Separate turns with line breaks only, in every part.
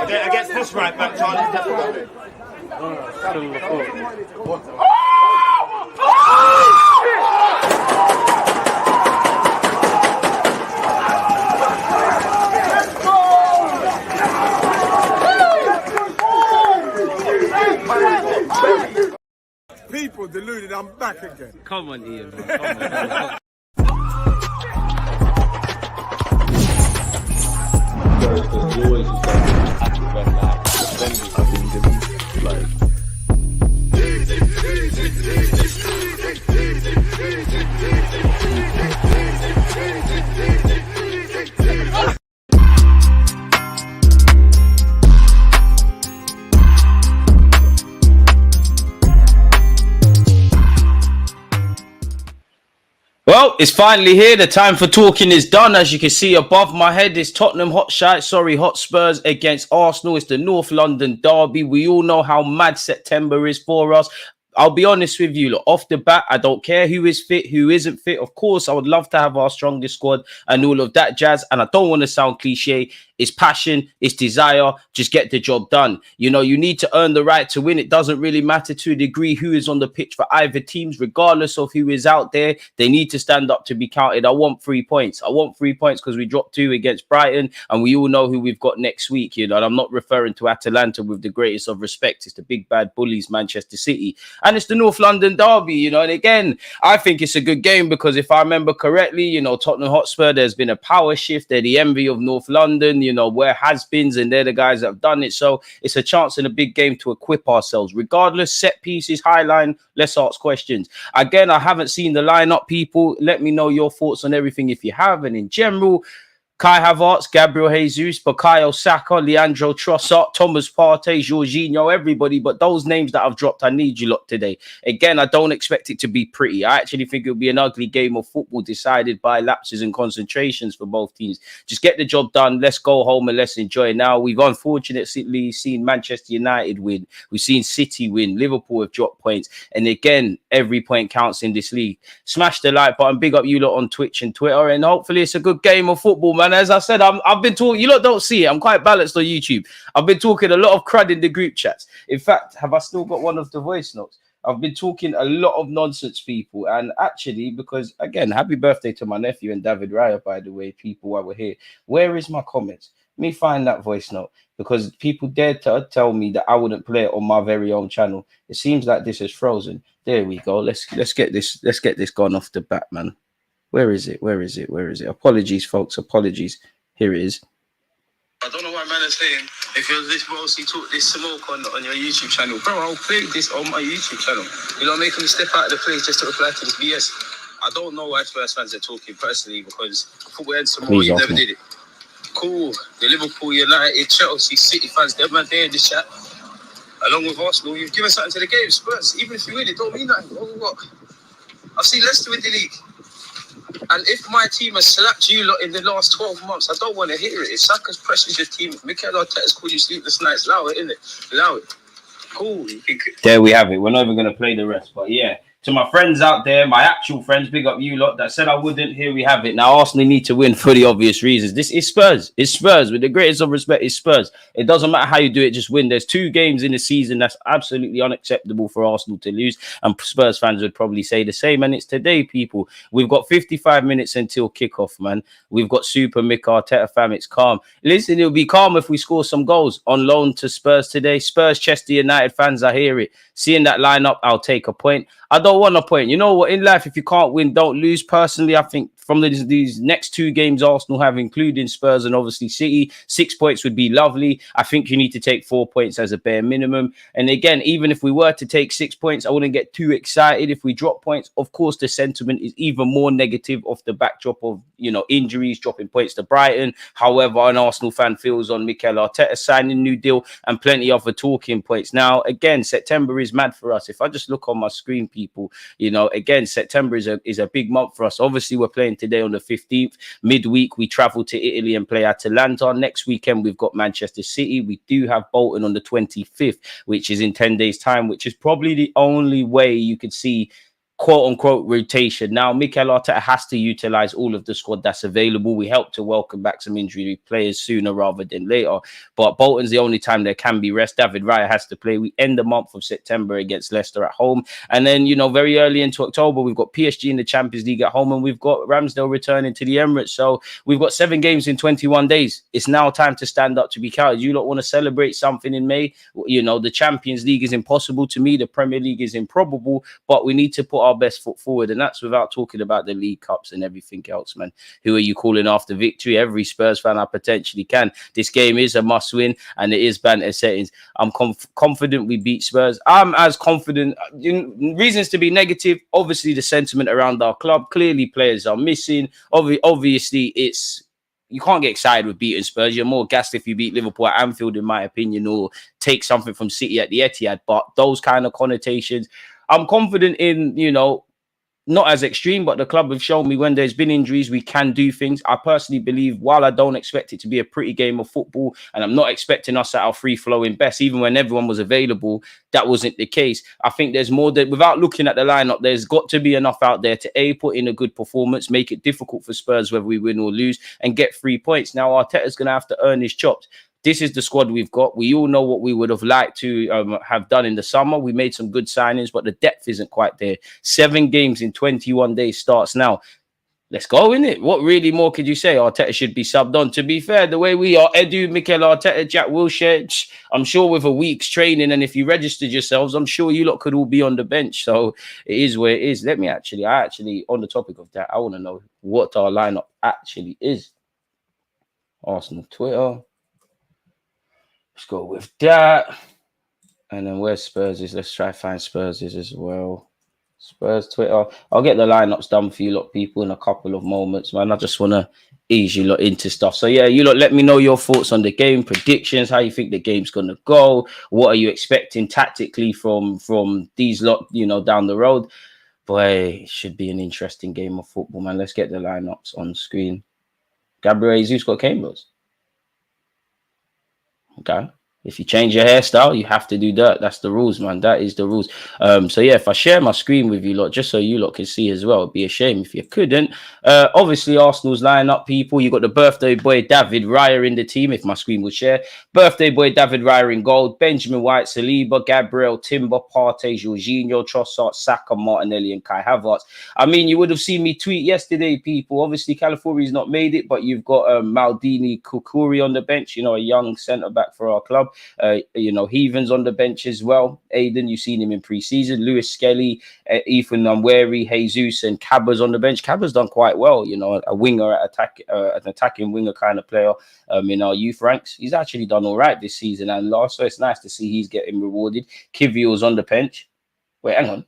Against this right back, Charlie's definitely.
People deluded, I'm back again.
Come on, Ian, bro. Come on. Well, it's finally here. The time for talking is done. As you can see above my head is Tottenham Hotspurs against Arsenal. It's the North London derby. We all know how mad September is for us. I'll be honest with you, look, off the bat, I don't care who is fit, who isn't fit. Of course, I would love to have our strongest squad and all of that jazz. And I don't want to sound cliche. It's passion, it's desire. Just get the job done. You know, you need to earn the right to win. It doesn't really matter to a degree who is on the pitch for either teams, regardless of who is out there. They need to stand up to be counted. I want 3 points. I want 3 points because we dropped 2 against Brighton, and we all know who we've got next week. You know, and I'm not referring to Atalanta with the greatest of respect. It's the big bad bullies, Manchester City, and it's the North London derby. You know, and again, I think it's a good game because if I remember correctly, you know, Tottenham Hotspur, there's been a power shift. They're the envy of North London. You know, where has-beens, and they're the guys that have done it. So it's a chance in a big game to equip ourselves. Regardless, set pieces, high line, let's ask questions. Again, I haven't seen the lineup, people. Let me know your thoughts on everything if you have. And in general, Kai Havertz, Gabriel Jesus, Bukayo Saka, Leandro Trossard, Thomas Partey, Jorginho, everybody. But those names that I've dropped, I need you lot today. Again, I don't expect it to be pretty. I actually think it'll be an ugly game of football decided by lapses and concentrations for both teams. Just get the job done. Let's go home and let's enjoy. Now, we've unfortunately seen Manchester United win. We've seen City win. Liverpool have dropped points. And again, every point counts in this league. Smash the like button. Big up you lot on Twitch and Twitter. And hopefully it's a good game of football, man. As I said, I've been talking, you lot don't see it. I'm quite balanced on YouTube. I've been talking a lot of crud in the group chats. In fact, have I still got one of the voice notes? I've been talking a lot of nonsense, people. And actually, because again, happy birthday to my nephew and David Raya, by the way, people, while we're here. Where is my comments? Let me find that voice note because people dared to tell me that I wouldn't play it on my very own channel. It seems like this is frozen. There we go. Let's get this gone off the bat, man. Where is it? Where is it? Where is it? Apologies, folks. Apologies. Here it is.
I don't know why man is saying if you're this bossy talk this smoke on your YouTube channel. Bro, I'll play this on my YouTube channel. You know, making me step out of the place just to reply to this BS. I don't know why Spurs fans are talking personally because football ends tomorrow, you never did it. Cool. The Liverpool, United, Chelsea, City fans, they're man there in this chat. Along with Arsenal, you've given something to the game. Spurs, even if you win, it don't mean nothing. What? I've seen Leicester win the league. And if my team has slapped you lot in the last 12 months, I don't want to hear it. If Saka's pressured your team, Mikel Arteta's called you sleepless nights, allow it, innit? Allow it. Cool.
There we have it. We're not even going to play the rest. But yeah, to my friends out there, my actual friends, big up you lot that said I wouldn't, here we have it. Now, Arsenal need to win for the obvious reasons. This is Spurs. It's Spurs. With the greatest of respect, it's Spurs. It doesn't matter how you do it, just win. There's 2 games in the season that's absolutely unacceptable for Arsenal to lose. And Spurs fans would probably say the same. And it's today, people. We've got 55 minutes until kickoff, man. We've got Super Mikel Arteta, fam. It's calm. Listen, it'll be calm if we score some goals on loan to Spurs today. Spurs, Chester United fans, I hear it. Seeing that lineup, I'll take a point. I don't want a point. You know what? In life, if you can't win, don't lose. Personally, I think from these next 2 games Arsenal have, including Spurs and obviously City, 6 points would be lovely. I think you need to take 4 points as a bare minimum. And again, even if we were to take 6 points, I wouldn't get too excited. If we drop points, of course, the sentiment is even more negative off the backdrop of, you know, injuries, dropping points to Brighton. However, an Arsenal fan feels on Mikel Arteta signing new deal and plenty of other talking points. Now, again, September is mad for us. If I just look on my screen, people, you know, again, September is a big month for us. Obviously, we're playing today on the 15th. Midweek, we travel to Italy and play Atalanta. Next weekend, we've got Manchester City. We do have Bolton on the 25th, which is in 10 days' time, which is probably the only way you could see quote unquote rotation. Now, Mikel Arteta has to utilize all of the squad that's available. We help to welcome back some injury players sooner rather than later. But Bolton's the only time there can be rest. David Raya has to play. We end the month of September against Leicester at home. And then, you know, very early into October, we've got PSG in the Champions League at home, and we've got Ramsdale returning to the Emirates. So we've got 7 games in 21 days. It's now time to stand up to be counted. You lot want to celebrate something in May? You know, the Champions League is impossible to me. The Premier League is improbable, but we need to put our best foot forward. And that's without talking about the League Cups and everything else, man. Who are you calling after victory? Every Spurs fan I potentially can. This game is a must win, and it is banter settings. I'm confident we beat Spurs. I'm as confident. Reasons to be negative, obviously the sentiment around our club. Clearly players are missing. Obviously you can't get excited with beating Spurs. You're more gassed if you beat Liverpool at Anfield, in my opinion, or take something from City at the Etihad. But those kind of connotations, I'm confident in, you know, not as extreme, but the club have shown me when there's been injuries, we can do things. I personally believe, while I don't expect it to be a pretty game of football, and I'm not expecting us at our free-flowing best, even when everyone was available, that wasn't the case. I think there's more that, without looking at the lineup, there's got to be enough out there to put in a good performance, make it difficult for Spurs whether we win or lose, and get 3 points. Now, Arteta's going to have to earn his chops. This is the squad we've got. We all know what we would have liked to have done in the summer. We made some good signings, but the depth isn't quite there. 7 games in 21 days starts now. Let's go, innit? What really more could you say? Arteta should be subbed on. To be fair, the way we are, Edu, Mikel Arteta, Jack Wilshere, I'm sure with a week's training, and if you registered yourselves, I'm sure you lot could all be on the bench. So it is where it is. I actually, on the topic of that, I want to know what our lineup actually is. Arsenal Twitter. Let's go with that. And then where Spurs is, let's try find Spurs is as well. Spurs Twitter. I'll get the lineups done for you lot people in a couple of moments, man. I just want to ease you lot into stuff. So yeah, you lot let me know your thoughts on the game, predictions, how you think the game's going to go. What are you expecting tactically from these lot, you know, down the road? Boy, it should be an interesting game of football, man. Let's get the lineups on screen. Gabriel Jesus got Cambers. Okay. If you change your hairstyle, you have to do that. That's the rules, man. That is the rules. So yeah, if I share my screen with you lot, just so you lot can see as well, it'd be a shame if you couldn't. Obviously, Arsenal's lineup, people. You got the birthday boy David Raya in the team. If my screen would share, birthday boy David Raya in goal. Benjamin White, Saliba, Gabriel, Timber, Partey, Jorginho, Trossard, Saka, Martinelli, and Kai Havertz. I mean, you would have seen me tweet yesterday, people. Obviously, Calafiori's not made it, but you've got Maldini, Kukuri on the bench. You know, a young centre back for our club. You know, Heavens on the bench as well. Aiden, you've seen him in pre-season. Lewis Skelly, Ethan Nweri, Jesus, and Cabba's on the bench. Cabba's done quite well, you know, a winger at an attacking winger kind of player in our youth ranks. He's actually done all right this season and last, so it's nice to see he's getting rewarded. Kivior's on the bench. Wait, hang on.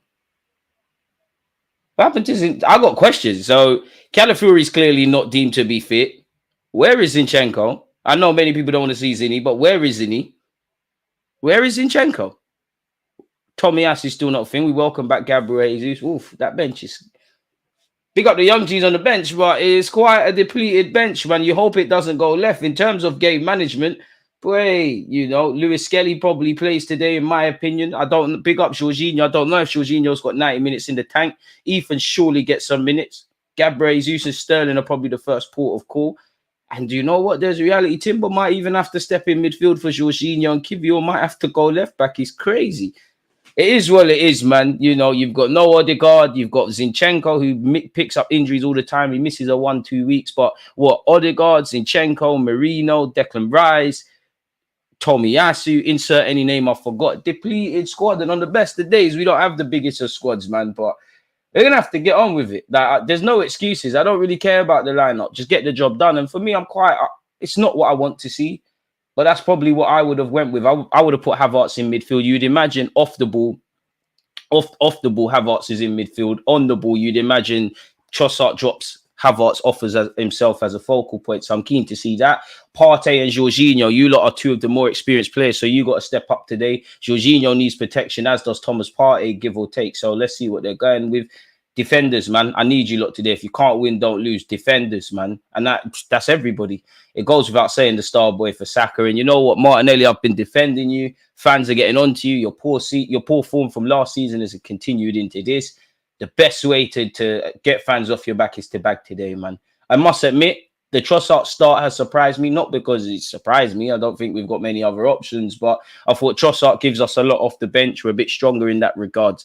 What happened to him? I got questions. So Calafiori's clearly not deemed to be fit. Where is Zinchenko? I know many people don't want to see Zinni, but where is Zinni? Where is Zinchenko? Tomiyasu is still not a thing. We welcome back Gabriel Jesus. Oof, that bench is... Big up the young G's on the bench, but it's quite a depleted bench, man. You hope it doesn't go left. In terms of game management, boy, you know, Lewis Skelly probably plays today, in my opinion. I don't... Big up Jorginho. I don't know if Jorginho's got 90 minutes in the tank. Ethan surely gets some minutes. Gabriel Jesus and Sterling are probably the first port of call. And you know what? There's reality. Timber might even have to step in midfield for Jorginho, and Kivior might have to go left back. He's crazy. It is what it is, man. You know, you've got no Odegaard. You've got Zinchenko, who picks up injuries all the time. He misses a 1-2 weeks. But what? Odegaard, Zinchenko, Marino, Declan Rice, Tomiyasu, insert any name I forgot. Depleted squad. And on the best of days, we don't have the biggest of squads, man. But they're going to have to get on with it. Like, there's no excuses. I don't really care about the lineup. Just get the job done. And for me, it's not what I want to see. But that's probably what I would have went with. I would have put Havertz in midfield. You'd imagine off the ball, Havertz is in midfield. On the ball, you'd imagine Trossard drops Havertz, offers himself as a focal point. So I'm keen to see that. Partey and Jorginho, you lot are two of the more experienced players. So you got to step up today. Jorginho needs protection, as does Thomas Partey, give or take. So let's see what they're going with. Defenders, man. I need you lot today. If you can't win, don't lose. Defenders, man. And that's everybody. It goes without saying, the star boy for Saka. And you know what, Martinelli, I've been defending you. Fans are getting on to you. Your poor form from last season has continued into this. the best way to get fans off your back is to bag today, man. I must admit, the Trossard start has surprised me, not because it surprised me. I don't think we've got many other options, but I thought Trossard gives us a lot off the bench. We're a bit stronger in that regard.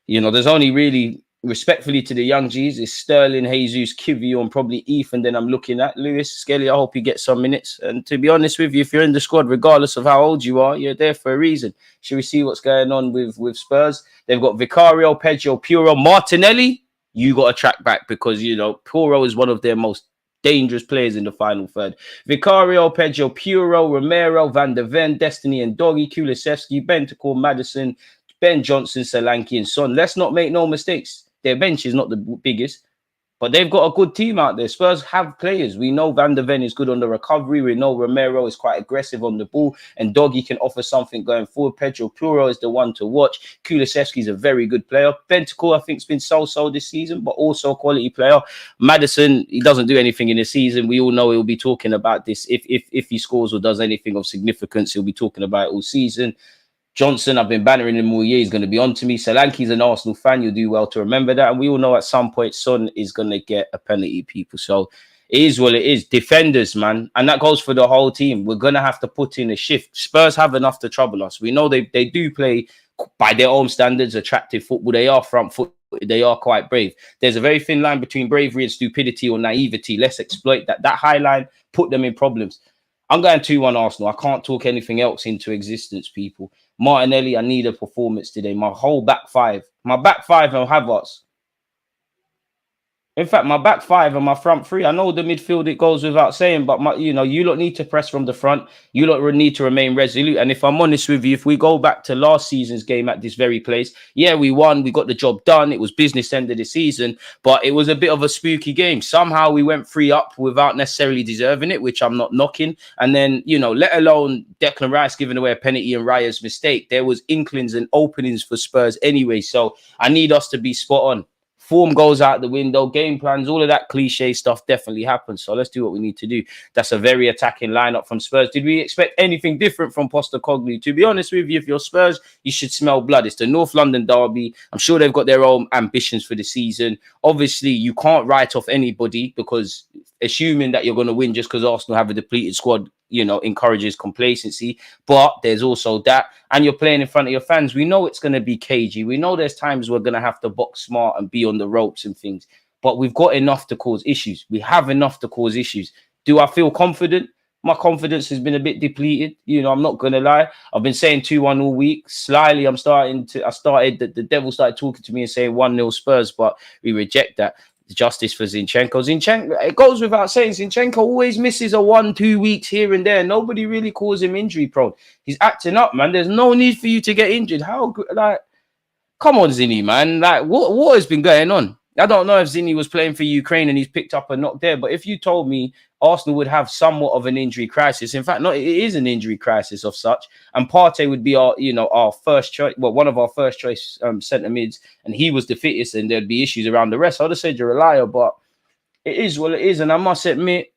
You know, there's only really, respectfully to the young G's, it's Sterling, Jesus, Kivio, and probably Ethan. Then I'm looking at Lewis Skelly. I hope you get some minutes. And to be honest with you, if you're in the squad, regardless of how old you are, you're there for a reason. Should we see what's going on with Spurs? They've got Vicario, Pedro, Puro, Martinelli. You got to track back because, you know, Puro is one of their most dangerous players in the final third. Vicario, Pedro, Puro, Romero, Van der Ven, Destiny and Doggy, Kulusevski, Bentancur, Maddison, Ben Johnson, Solanke and Son. Let's not make no mistakes. Their bench is not the biggest, but they've got a good team out there. Spurs have players. We know Van der Ven is good on the recovery. We know Romero is quite aggressive on the ball, and Doggy can offer something going forward. Pedro Puro is the one to watch. Kulusevski is a very good player. Bentancur, I think, has been so-so this season, but also a quality player. Maddison, he doesn't do anything in the season. We all know he'll be talking about this. If he scores or does anything of significance, he'll be talking about it all season. Johnson, I've been bannering him all year. He's going to be on to me. Solanke's an Arsenal fan. You'll do well to remember that. And we all know at some point Son is going to get a penalty, people. So it is what it is. Defenders, man. And that goes for the whole team. We're going to have to put in a shift. Spurs have enough to trouble us. We know they do play, by their own standards, attractive football. They are front foot. They are quite brave. There's a very thin line between bravery and stupidity or naivety. Let's exploit that. That high line, put them in problems. I'm going 2-1 Arsenal. I can't talk anything else into existence, people. Martinelli, I need a performance today. My whole back five. My back five and Havertz. In fact, my back five and my front three. I know the midfield, it goes without saying, but you lot need to press from the front. You lot need to remain resolute. And if I'm honest with you, if we go back to last season's game at this very place, yeah, we won. We got the job done. It was business end of the season, but it was a bit of a spooky game. Somehow we went 3-up without necessarily deserving it, which I'm not knocking. And then, let alone Declan Rice giving away a penalty and Raya's mistake, there was inklings and openings for Spurs anyway. So I need us to be spot on. Form goes out the window, game plans, all of that cliche stuff definitely happens. So let's do what we need to do. That's a very attacking lineup from Spurs. Did we expect anything different from Postecoglou? To be honest with you, if you're Spurs, you should smell blood. It's the North London derby. I'm sure they've got their own ambitions for the season. Obviously, you can't write off anybody because assuming that you're going to win just because Arsenal have a depleted squad, encourages complacency. But there's also that. And you're playing in front of your fans. We know it's going to be cagey. We know there's times we're going to have to box smart and be on the ropes and things. But we've got enough to cause issues. We have enough to cause issues. Do I feel confident? My confidence has been a bit depleted. I'm not going to lie. I've been saying 2-1 all week. Slyly, the devil started talking to me and saying 1-0 Spurs, but we reject that. Justice for Zinchenko. It goes without saying, Zinchenko always misses a 1-2 weeks here and there. Nobody really calls him injury prone. He's acting up, man. There's no need for you to get injured. Come on, Zinny, man. What has been going on? I don't know if Zinny was playing for Ukraine and he's picked up a knock there, but if you told me Arsenal would have somewhat of an injury crisis, in fact, no, it is an injury crisis of such, and Partey would be our first choice, one of our first choice centre mids, and he was the fittest, and there'd be issues around the rest. I'd have said you're a liar, but it is what it is, and I must admit,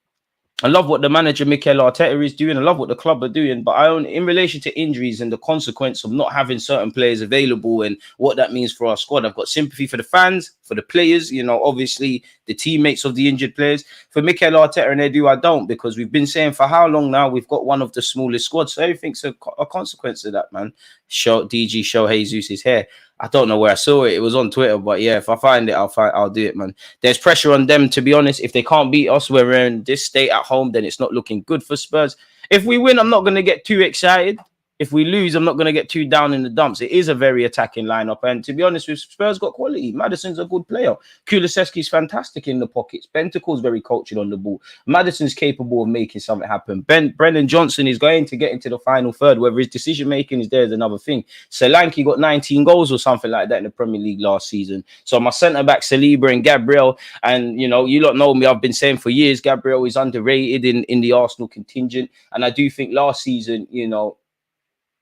I love what the manager Mikel Arteta is doing. I love what the club are doing. But in relation to injuries and the consequence of not having certain players available and what that means for our squad, I've got sympathy for the fans, for the players, obviously the teammates of the injured players. For Mikel Arteta and Edu, I don't, because we've been saying for how long now we've got one of the smallest squads. So everything's a consequence of that, man. Show Jesus' hair. I don't know where I saw it. It was on Twitter, but yeah, if I find it, I'll do it, man. There's pressure on them, to be honest. If they can't beat us, we're in this state at home, then it's not looking good for Spurs. If we win, I'm not going to get too excited. If we lose, I'm not going to get too down in the dumps. It is a very attacking lineup. And to be honest, with Spurs got quality. Maddison's a good player. Kulusevski's fantastic in the pockets. Bentancur's very cultured on the ball. Maddison's capable of making something happen. Brennan Johnson is going to get into the final third. Whether his decision-making is there is another thing. Solanke got 19 goals or something like that in the Premier League last season. So my centre-back, Saliba and Gabriel, and, you lot know me, I've been saying for years, Gabriel is underrated in the Arsenal contingent. And I do think last season,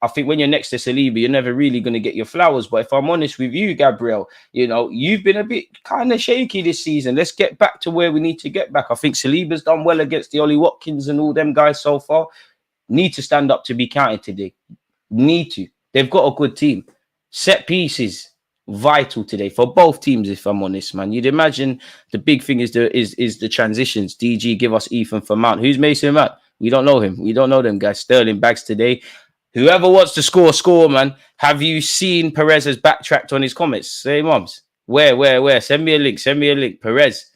I think when you're next to Saliba, you're never really going to get your flowers. But if I'm honest with you, Gabriel, you've been a bit kind of shaky this season. Let's get back to where we need to get back. I think Saliba's done well against the Ollie Watkins and all them guys so far. Need to stand up to be counted today. Need to. They've got a good team. Set pieces. vital today for both teams, if I'm honest, man. You'd imagine the big thing is the transitions. DG, give us Ethan for Mount. Who's Mason Mount? We don't know him. We don't know them guys. Sterling Bags today. Whoever wants to score, man. Have you seen Perez has backtracked on his comments? Say, mums. Where? Send me a link. Perez.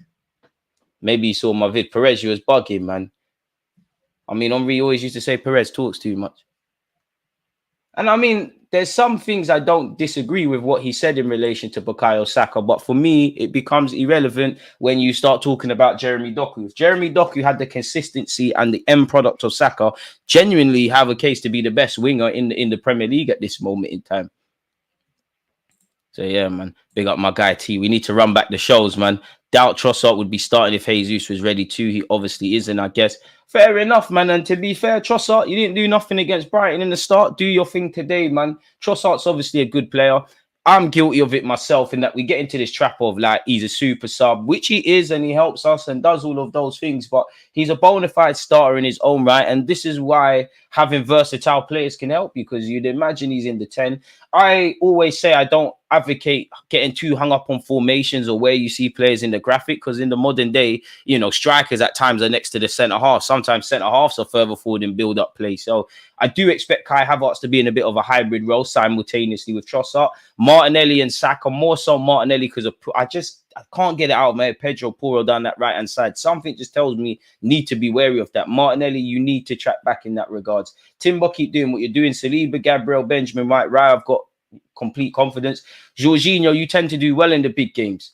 Maybe you saw my vid. Perez, you was bugging, man. I mean, Henri always used to say Perez talks too much. And I mean, there's some things I don't disagree with what he said in relation to Bukayo Saka, but for me, it becomes irrelevant when you start talking about Jeremy Doku. If Jeremy Doku had the consistency and the end product of Saka, genuinely have a case to be the best winger in the Premier League at this moment in time. So yeah, man, big up my guy T. We need to run back the shows, man. Doubt Trossard would be starting if Jesus was ready too. He obviously isn't, I guess. Fair enough, man. And to be fair, Trossard, you didn't do nothing against Brighton in the start. Do your thing today, man. Trossard's obviously a good player. I'm guilty of it myself in that we get into this trap of like he's a super sub, which he is, and he helps us and does all of those things. But he's a bona fide starter in his own right. And this is why having versatile players can help you, because you'd imagine he's in the 10. I always say I don't advocate getting too hung up on formations or where you see players in the graphic, because in the modern day, you know, strikers at times are next to the centre half. Sometimes centre halves are further forward in build-up play. So I do expect Kai Havertz to be in a bit of a hybrid role simultaneously with Trossard. Martinelli and Saka, more so Martinelli, because I can't get it out of my head. Pedro Porro down that right-hand side. Something just tells me need to be wary of that. Martinelli, you need to track back in that regards. Timber, keep doing what you're doing. Saliba, Gabriel, Benjamin, right, I've got complete confidence. Jorginho, you tend to do well in the big games.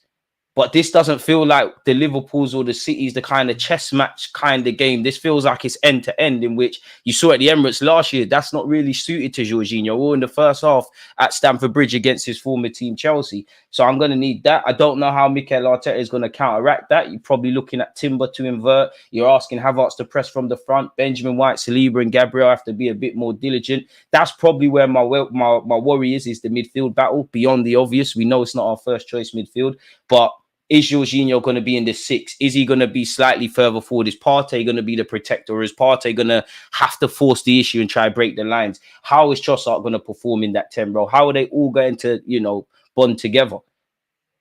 But this doesn't feel like the Liverpools or the Cities, the kind of chess match kind of game. This feels like it's end to end, in which you saw at the Emirates last year. That's not really suited to Jorginho. Or in the first half at Stamford Bridge against his former team, Chelsea. So I'm going to need that. I don't know how Mikel Arteta is going to counteract that. You're probably looking at Timber to invert. You're asking Havertz to press from the front. Benjamin White, Saliba and Gabriel have to be a bit more diligent. That's probably where my worry is the midfield battle. Beyond the obvious, we know it's not our first choice midfield, but is Jorginho going to be in the 6? Is he going to be slightly further forward? Is Partey going to be the protector? Or is Partey going to have to force the issue and try to break the lines? How is Trossard going to perform in that 10 role? How are they all going to, you know, bond together?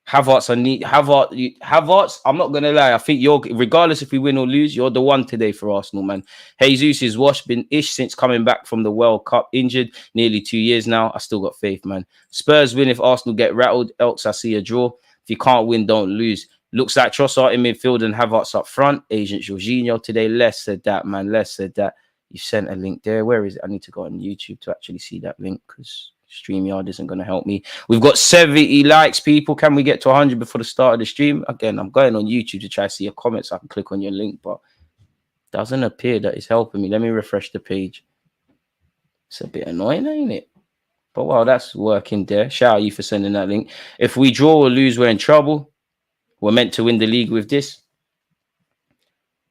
Havertz, I'm not going to lie. I think regardless if we win or lose, you're the one today for Arsenal, man. Jesus is washed, been ish since coming back from the World Cup, injured nearly 2 years now. I still got faith, man. Spurs win if Arsenal get rattled, else I see a draw. If you can't win, don't lose. Looks like Trossard in midfield and Havertz up front. Agent Jorginho today. Less said that, man. Less said that. You sent a link there. Where is it? I need to go on YouTube to actually see that link, because StreamYard isn't going to help me. We've got 70 likes, people. Can we get to 100 before the start of the stream? Again, I'm going on YouTube to try to see your comments. So I can click on your link, but it doesn't appear that it's helping me. Let me refresh the page. It's a bit annoying, ain't it? But wow, that's working there. Shout out you for sending that link. If we draw or lose, we're in trouble. We're meant to win the league with this.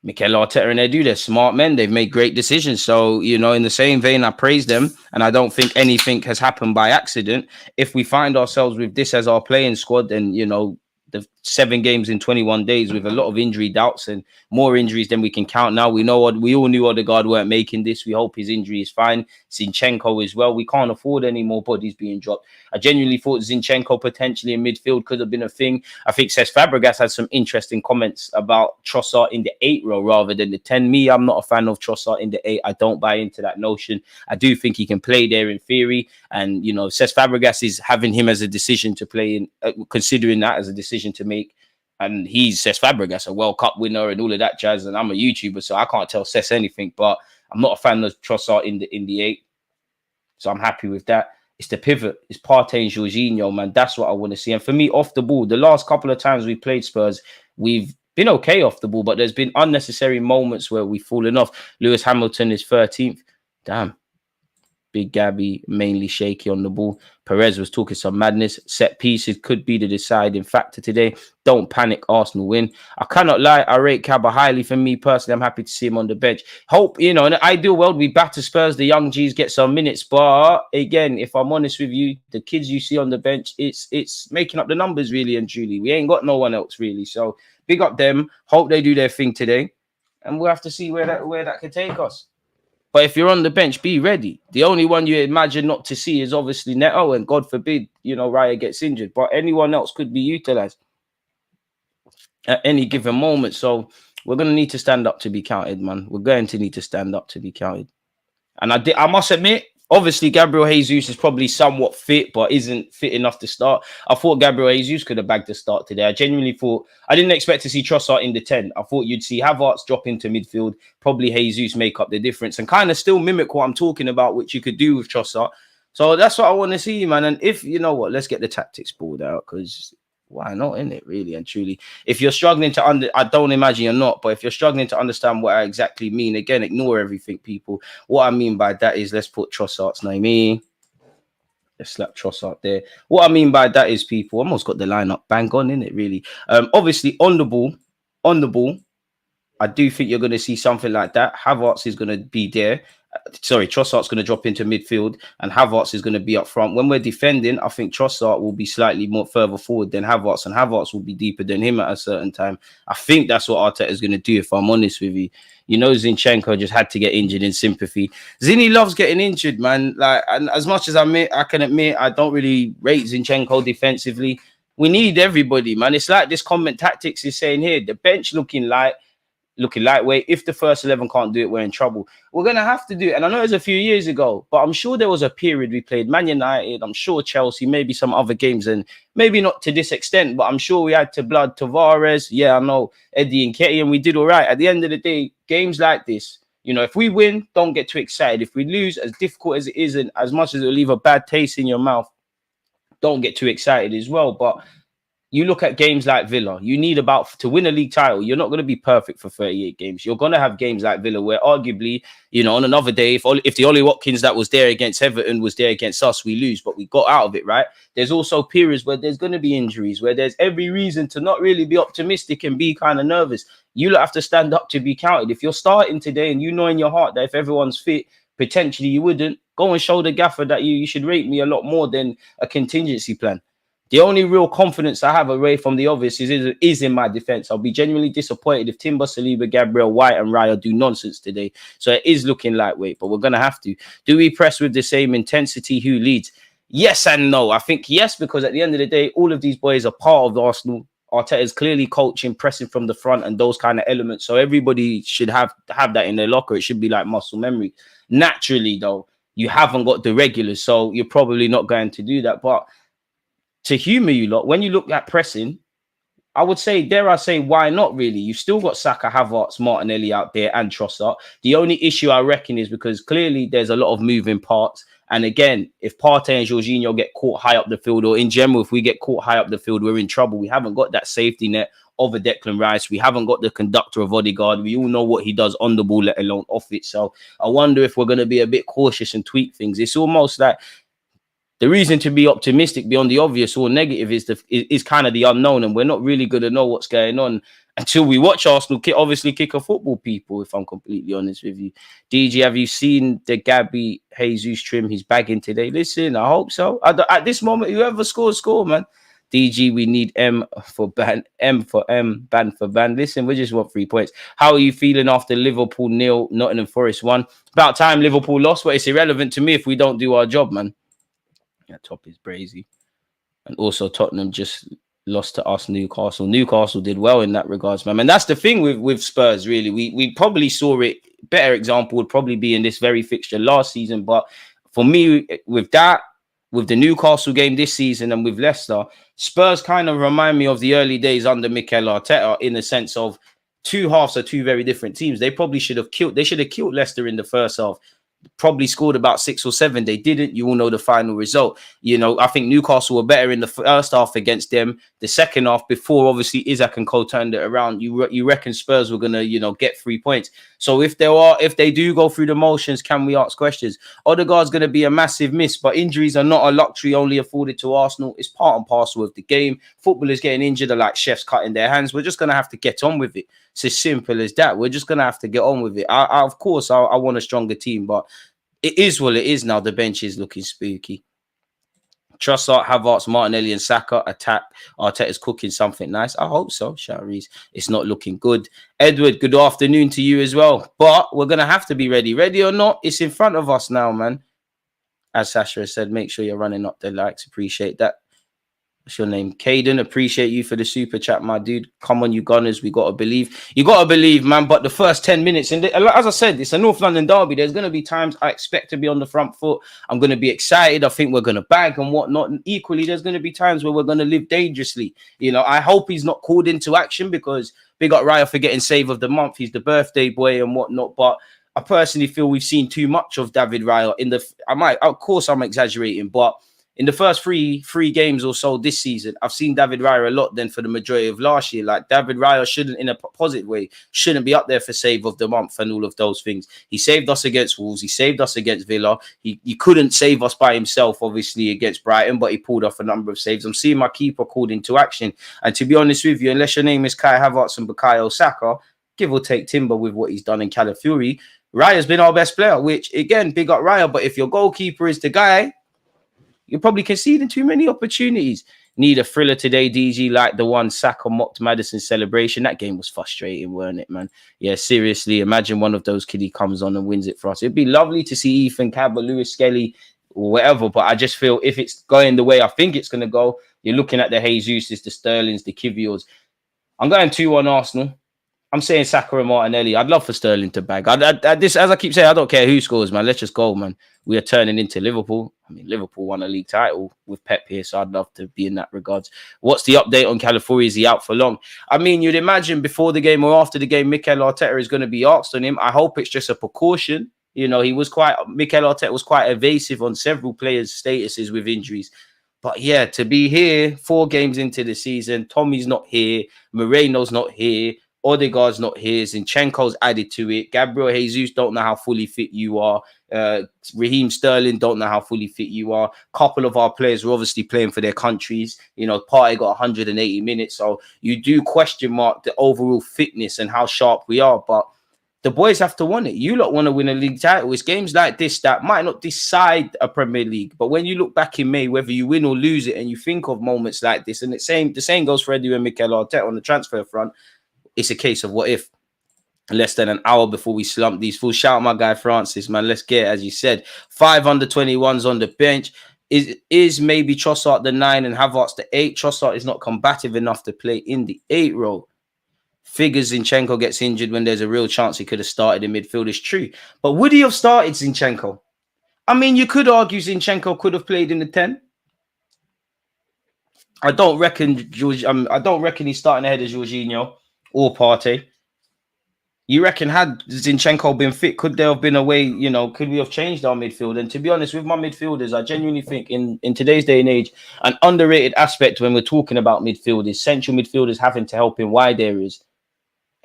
Mikel Arteta and Edu, they're smart men. They've made great decisions. So, you know, in the same vein, I praise them. And I don't think anything has happened by accident. If we find ourselves with this as our playing squad, then, you know, the 7 games in 21 days with a lot of injury doubts and more injuries than we can count now. We all knew Odegaard weren't making this. We hope his injury is fine. Zinchenko as well. We can't afford any more bodies being dropped. I genuinely thought Zinchenko potentially in midfield could have been a thing. I think Cesc Fabregas had some interesting comments about Trossard in the 8 row rather than the 10. Me, I'm not a fan of Trossard in the 8. I don't buy into that notion. I do think he can play there in theory. And, you know, Cesc Fabregas is having him as a decision to play in, considering that as a decision to make. And he's Cesc Fabregas, a World Cup winner and all of that jazz. And I'm a YouTuber, so I can't tell Cesc anything. But I'm not a fan of Trossard in the 8. So I'm happy with that. It's the pivot. It's Partey and Jorginho, man. That's what I want to see. And for me, off the ball, the last couple of times we played Spurs, we've been okay off the ball, but there's been unnecessary moments where we've fallen off. Lewis Hamilton is 13th. Damn. Big Gabby, mainly shaky on the ball. Perez was talking some madness. Set pieces could be the deciding factor today. Don't panic. Arsenal win. I cannot lie. I rate Cabba highly. For me personally, I'm happy to see him on the bench. Hope, you know, in an ideal world, we batter Spurs. The young G's get some minutes. But again, if I'm honest with you, the kids you see on the bench, it's making up the numbers really and truly. We ain't got no one else really. So big up them. Hope they do their thing today. And we'll have to see where that could take us. But if you're on the bench, be ready. The only one you imagine not to see is obviously Neto, and God forbid, Raya gets injured. But anyone else could be utilized at any given moment. So we're going to need to stand up to be counted, man. We're going to need to stand up to be counted. And I must admit, obviously, Gabriel Jesus is probably somewhat fit, but isn't fit enough to start. I thought Gabriel Jesus could have bagged the start today. I genuinely thought, I didn't expect to see Trossard in the 10. I thought you'd see Havertz drop into midfield, probably Jesus make up the difference and kind of still mimic what I'm talking about, which you could do with Trossard. So that's what I want to see, man. And if, you know what, let's get the tactics balled out, because why not, in it, really and truly? If you're struggling to I don't imagine you're not, but if you're struggling to understand what I exactly mean, again, ignore everything, people. What I mean by that is, let's put Trossard's name in. Let's slap Trossard there. What I mean by that is, people, almost got the lineup bang on, in it, really. Obviously, on the ball, I do think you're going to see something like that. Havertz is going to be there. Trossard's going to drop into midfield and Havertz is going to be up front. When we're defending, I think Trossard will be slightly more further forward than Havertz, and Havertz will be deeper than him at a certain time. I think that's what Arteta is going to do, if I'm honest with you. Zinchenko just had to get injured in sympathy. Zinny loves getting injured, man. And as much as I can admit, I don't really rate Zinchenko defensively. We need everybody, man. It's like this comment tactics is saying here, the bench looking lightweight. If the first 11 can't do it, we're in trouble. We're going to have to do it. And I know it was a few years ago, but I'm sure there was a period we played Man United, I'm sure Chelsea, maybe some other games, and maybe not to this extent, but I'm sure we had to blood Tavares. Yeah, I know Eddie and Ketty, and we did all right. At the end of the day, games like this, if we win, don't get too excited. If we lose, as difficult as it is, and as much as it'll leave a bad taste in your mouth, don't get too excited as well. But you look at games like Villa, you need to win a league title. You're not going to be perfect for 38 games. You're going to have games like Villa where arguably, on another day, if the Ollie Watkins that was there against Everton was there against us, we lose, but we got out of it, right? There's also periods where there's going to be injuries, where there's every reason to not really be optimistic and be kind of nervous. You have to stand up to be counted. If you're starting today and you know in your heart that if everyone's fit, potentially you wouldn't, go and show the gaffer that you should rate me a lot more than a contingency plan. The only real confidence I have away from the obvious is in my defense. I'll be genuinely disappointed if Timber, Saliba, Gabriel, White and Raya do nonsense today. So it is looking lightweight, but we're going to have to. Do we press with the same intensity? Who leads? Yes and no. I think yes, because at the end of the day, all of these boys are part of the Arsenal. Arteta is clearly coaching, pressing from the front and those kind of elements. So everybody should have that in their locker. It should be like muscle memory. Naturally, though, you haven't got the regulars, so you're probably not going to do that. But to humour you lot, when you look at pressing, I would say, dare I say, why not really? You've still got Saka, Havertz, Martinelli out there and Trossard. The only issue I reckon is because clearly there's a lot of moving parts. And again, if Partey and Jorginho get caught high up the field, or in general, if we get caught high up the field, we're in trouble. We haven't got that safety net of a Declan Rice. We haven't got the conductor of Odegaard. We all know what he does on the ball, let alone off it. So I wonder if we're going to be a bit cautious and tweak things. It's almost like the reason to be optimistic beyond the obvious or negative is kind of the unknown, and we're not really going to know what's going on until we watch Arsenal kick a football, people, if I'm completely honest with you. DG, have you seen the Gabby Jesus trim he's bagging today? Listen, I hope so. At this moment, whoever scores, score, man. DG, we need M for ban, M for M, ban for ban. Listen, we just want 3 points. How are you feeling after Liverpool 0, Nottingham Forest 1? About time Liverpool lost, but it's irrelevant to me if we don't do our job, man. That top is brazy. And also Tottenham just lost to us, Newcastle. Newcastle did well in that regards, man. And that's the thing with Spurs, really. We probably saw it. Better example would probably be in this very fixture last season. But for me, with the Newcastle game this season and with Leicester, Spurs kind of remind me of the early days under Mikel Arteta in the sense of two halves are two very different teams. They should have killed Leicester in the first half. Probably scored about 6 or 7. They didn't. You all know the final result. I think Newcastle were better in the first half against them. The second half, before obviously Isaac and Cole turned it around, you reckon Spurs were gonna, get 3 points. So if they do go through the motions, can we ask questions? Odegaard's gonna be a massive miss, but injuries are not a luxury only afforded to Arsenal. It's part and parcel of the game. Footballers getting injured are like chefs cutting their hands. We're just gonna have to get on with it. It's as simple as that. We're just gonna have to get on with it. Of course, I want a stronger team, but it is what it is now. The bench is looking spooky. Trossard, Havertz, Martinelli, and Saka attack. Arteta's cooking something nice. I hope so. Shout Reese. It's not looking good. Edward, good afternoon to you as well. But we're gonna have to be ready. Ready or not, it's in front of us now, man. As Sasha said, make sure you're running up the likes. Appreciate that. What's your name? Caden, appreciate you for the super chat, my dude. Come on, you Gunners. We got to believe. You got to believe, man. But the first 10 minutes, and as I said, it's a North London derby. There's going to be times I expect to be on the front foot. I'm going to be excited. I think we're going to bag and whatnot. And equally, there's going to be times where we're going to live dangerously. You know, I hope he's not called into action because big up Raya for getting save of the month. He's the birthday boy and whatnot. But I personally feel we've seen too much of David Raya in the. Of course, I'm exaggerating, but in the first three games or so this season, I've seen David Raya a lot than for the majority of last year. Like, David Raya shouldn't, in a positive way, shouldn't be up there for save of the month and all of those things. He saved us against Wolves. He saved us against Villa. He couldn't save us by himself, obviously, against Brighton, but he pulled off a number of saves. I'm seeing my keeper called into action. And to be honest with you, unless your name is Kai Havertz and Bukayo Saka, give or take timber with what he's done in Calafiori, Raya's been our best player, which, again, big up Raya. But if your goalkeeper is the guy, you're probably conceding too many opportunities. Need a thriller today, DG, like the one Saka mocked Madison celebration. That game was frustrating, weren't it, man? Yeah, seriously, imagine one of those kiddie comes on and wins it for us. It'd be lovely to see Ethan Cabot, Lewis Skelly, or whatever, but I just feel if it's going the way I think it's going to go, you're looking at the Jesus, the Sterlings, the Kiviors. I'm going 2-1 Arsenal. I'm saying Saka and Martinelli. I'd love for Sterling to bag. This, as I keep saying, I don't care who scores, man. Let's just go, man. We are turning into Liverpool. I mean, Liverpool won a league title with Pep here, so I'd love to be in that regards. What's the update on Calafiori? Is he out for long? I mean, you'd imagine before the game or after the game, Mikel Arteta is going to be asked on him. I hope it's just a precaution. You know, Mikel Arteta was quite evasive on several players' statuses with injuries. But yeah, to be here 4 games into the season, Tommy's not here, Moreno's not here, Odegaard's not here, Zinchenko's added to it. Gabriel Jesus, don't know how fully fit you are. Raheem Sterling, don't know how fully fit you are. Couple of our players were obviously playing for their countries. You know, Partey got 180 minutes. So you do question mark the overall fitness and how sharp we are. But the boys have to want it. You lot want to win a league title. It's games like this that might not decide a Premier League. But when you look back in May, whether you win or lose it, and you think of moments like this, and the same goes for Edu and Mikel Arteta on the transfer front, it's a case of what if. Less than an hour before we slump these fools. Shout out my guy Francis, man. Let's get it, as you said. 5 under 21s on the bench. Is maybe Trossard the 9 and Havertz the 8. Trossard is not combative enough to play in the 8 role. Figures Zinchenko gets injured when there's a real chance he could have started in midfield. Is true. But would he have started Zinchenko? I mean, you could argue Zinchenko could have played in the 10. I don't reckon he's starting ahead of Jorginho or Partey. You reckon had Zinchenko been fit, could there have been a way, you know, could we have changed our midfield? And to be honest, with my midfielders, I genuinely think in today's day and age, an underrated aspect when we're talking about midfield is central midfielders having to help in wide areas.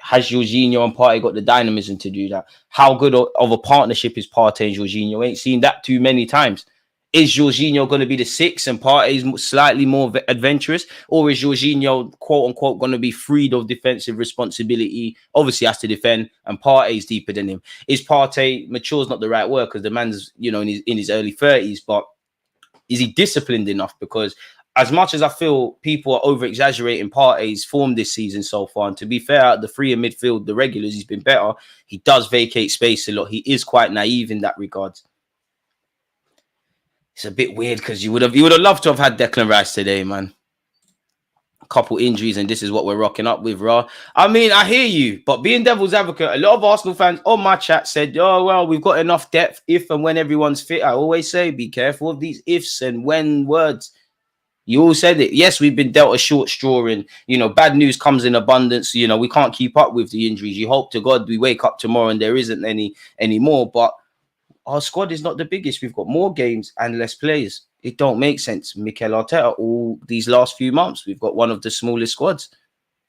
Has Jorginho and Partey got the dynamism to do that? How good of a partnership is Partey and Jorginho? Ain't seen that too many times. Is Jorginho going to be the 6 and Partey's slightly more adventurous? Or is Jorginho, quote-unquote, going to be freed of defensive responsibility? Obviously, has to defend, and Partey's deeper than him. Is Partey, mature is not the right word, because the man's, you know, in his early 30s, but is he disciplined enough? Because as much as I feel people are over-exaggerating Partey's form this season so far, and to be fair, at the 3 in midfield, the regulars, he's been better. He does vacate space a lot. He is quite naive in that regard. It's a bit weird because you would have loved to have had Declan Rice today, man. A couple injuries, and this is what we're rocking up with, raw. I mean, I hear you, but being devil's advocate, a lot of Arsenal fans on my chat said, "Oh, well, we've got enough depth if and when everyone's fit." I always say, be careful of these ifs and when words. You all said it. Yes, we've been dealt a short straw, and, you know, bad news comes in abundance. You know, we can't keep up with the injuries. You hope to God we wake up tomorrow and there isn't any more, but our squad is not the biggest. We've got more games and less players. It don't make sense. Mikel Arteta, all these last few months, we've got one of the smallest squads.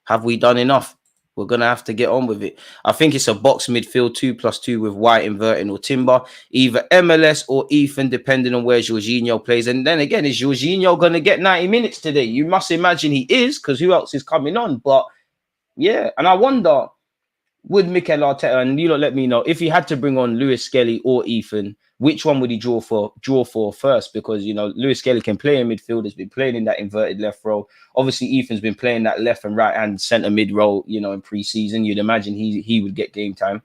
Have we done enough? We're going to have to get on with it. I think it's a box midfield 2+2 with White inverting or Timber. Either MLS or Ethan, depending on where Jorginho plays. And then again, is Jorginho going to get 90 minutes today? You must imagine he is, because who else is coming on? But yeah, and I wonder, Would Mikel Arteta, and you lot let me know, if he had to bring on Lewis Skelly or Ethan, which one would he draw for first? Because, you know, Lewis Skelly can play in midfield, has been playing in that inverted left role. Obviously, Ethan's been playing that left and right hand centre mid role, you know, in pre-season. You'd imagine he would get game time.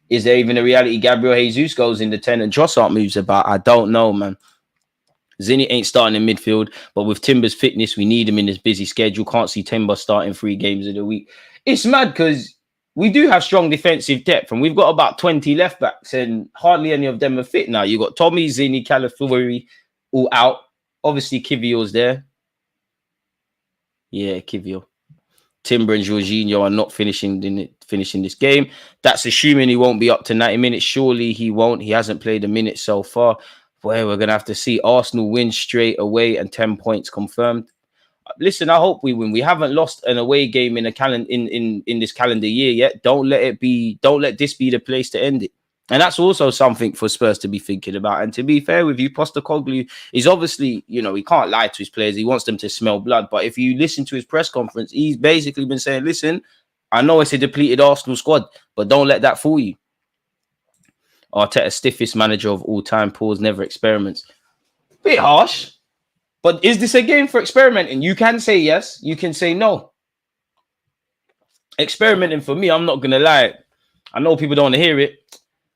Is there even a reality Gabriel Jesus goes in the 10 and Trossard moves about? I don't know, man. Zinni ain't starting in midfield, but with Timber's fitness, we need him in this busy schedule. Can't see Timber starting 3 games of the week. It's mad because we do have strong defensive depth, and we've got about 20 left backs, and hardly any of them are fit now. You got Tommy, Zinni, Calafiori all out. Obviously, Kivior's there. Yeah, Kivior. Timber and Jorginho are not finishing this game. That's assuming he won't be up to 90 minutes. Surely he won't. He hasn't played a minute so far. Boy, we're going to have to see. Arsenal win straight away and 10 points confirmed. Listen, I hope we win. We haven't lost an away game in this calendar year yet. Don't let this be the place to end it. And that's also something for Spurs to be thinking about. And to be fair with you, Postecoglou is obviously, you know, he can't lie to his players. He wants them to smell blood. But if you listen to his press conference, he's basically been saying, listen, I know it's a depleted Arsenal squad, but don't let that fool you. Arteta, stiffest manager of all time, pause, never experiments. Bit harsh. But is this a game for experimenting? You can say yes. You can say no. Experimenting for me, I'm not going to lie. I know people don't want to hear it.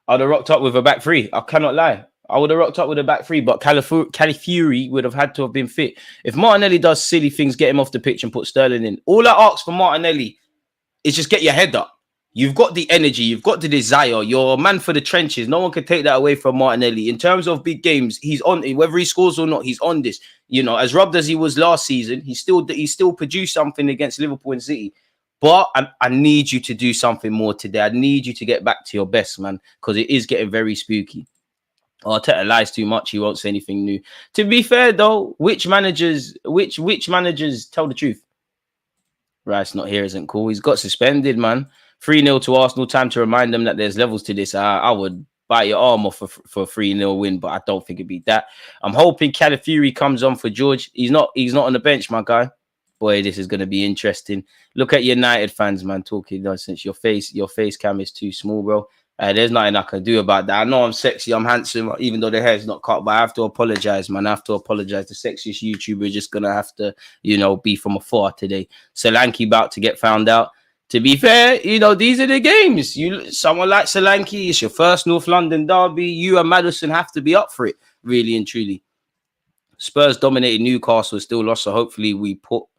I'd have rocked up with a back 3. I cannot lie. I would have rocked up with a back 3, but Calafiori would have had to have been fit. If Martinelli does silly things, get him off the pitch and put Sterling in. All I ask for Martinelli is just get your head up. You've got the energy. You've got the desire. You're a man for the trenches. No one can take that away from Martinelli. In terms of big games, he's on. Whether he scores or not, he's on this. You know, as rubbed as he was last season, he still produced something against Liverpool and City. But I need you to do something more today. I need you to get back to your best, man, because it is getting very spooky. Arteta lies too much. He won't say anything new. To be fair, though, which managers tell the truth? Rice not here isn't cool. He's got suspended, man. 3-0 to Arsenal. Time to remind them that there's levels to this. I would bite your arm off for a 3-0 win, but I don't think it'd be that. I'm hoping Calafiori comes on for George. He's not on the bench, my guy. Boy, this is going to be interesting. Look at United fans, man, talking nonsense. Your face cam is too small, bro. There's nothing I can do about that. I know I'm sexy, I'm handsome, even though the hair's not cut, but I have to apologize, man. I have to apologize. The sexiest YouTuber is just going to have to, you know, be from afar today. Solanke about to get found out. To be fair, you know, these are the games. Someone like Solanke, it's your first North London derby. You and Maddison have to be up for it, really and truly. Spurs dominated Newcastle, still lost, so hopefully we pull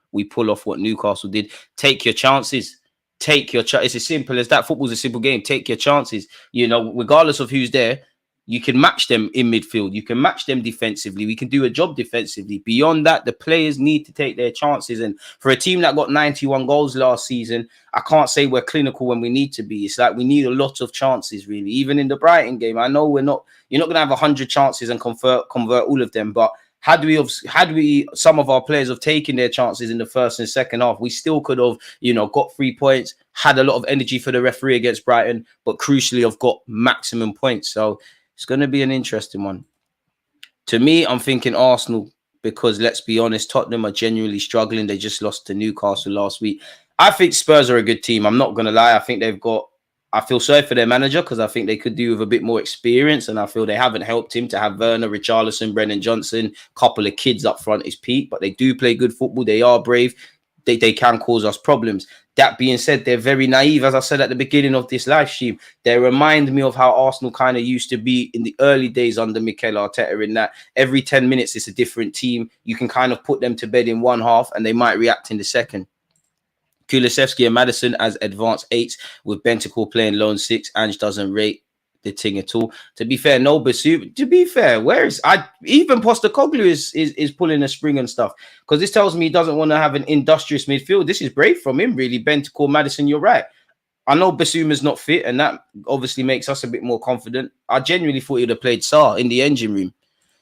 off what Newcastle did. Take your chances. It's as simple as that. Football's a simple game. Take your chances. You know, regardless of who's there, you can match them in midfield. You can match them defensively. We can do a job defensively. Beyond that, the players need to take their chances. And for a team that got 91 goals last season, I can't say we're clinical when we need to be. It's like we need a lot of chances, really. Even in the Brighton game, I know you're not going to have 100 chances and convert all of them, but had we some of our players have taken their chances in the first and second half, we still could have, you know, got 3 points, had a lot of energy for the referee against Brighton, but crucially have got maximum points. So it's going to be an interesting one. To me, I'm thinking Arsenal because, let's be honest, Tottenham are genuinely struggling. They just lost to Newcastle last week. I think Spurs are a good team. I'm not going to lie. I feel sorry for their manager because I think they could do with a bit more experience, and I feel they haven't helped him to have Werner, Richarlison, Brennan Johnson, couple of kids up front is peak, but they do play good football. They are brave. They can cause us problems. That being said, they're very naive. As I said at the beginning of this live stream, they remind me of how Arsenal kind of used to be in the early days under Mikel Arteta, in that every 10 minutes it's a different team. You can kind of put them to bed in one half and they might react in the second. Kulusevski and Maddison as advanced 8s with Bentancur playing lone 6. Ange doesn't rate the thing at all. To be fair, no Basuma. To be fair, even Postecoglou is pulling a spring and stuff, because this tells me he doesn't want to have an industrious midfield. This is brave from him, really. Bentancur, Maddison, you're right. I know Basuma's not fit, and that obviously makes us a bit more confident. I genuinely thought he'd have played Sarr in the engine room.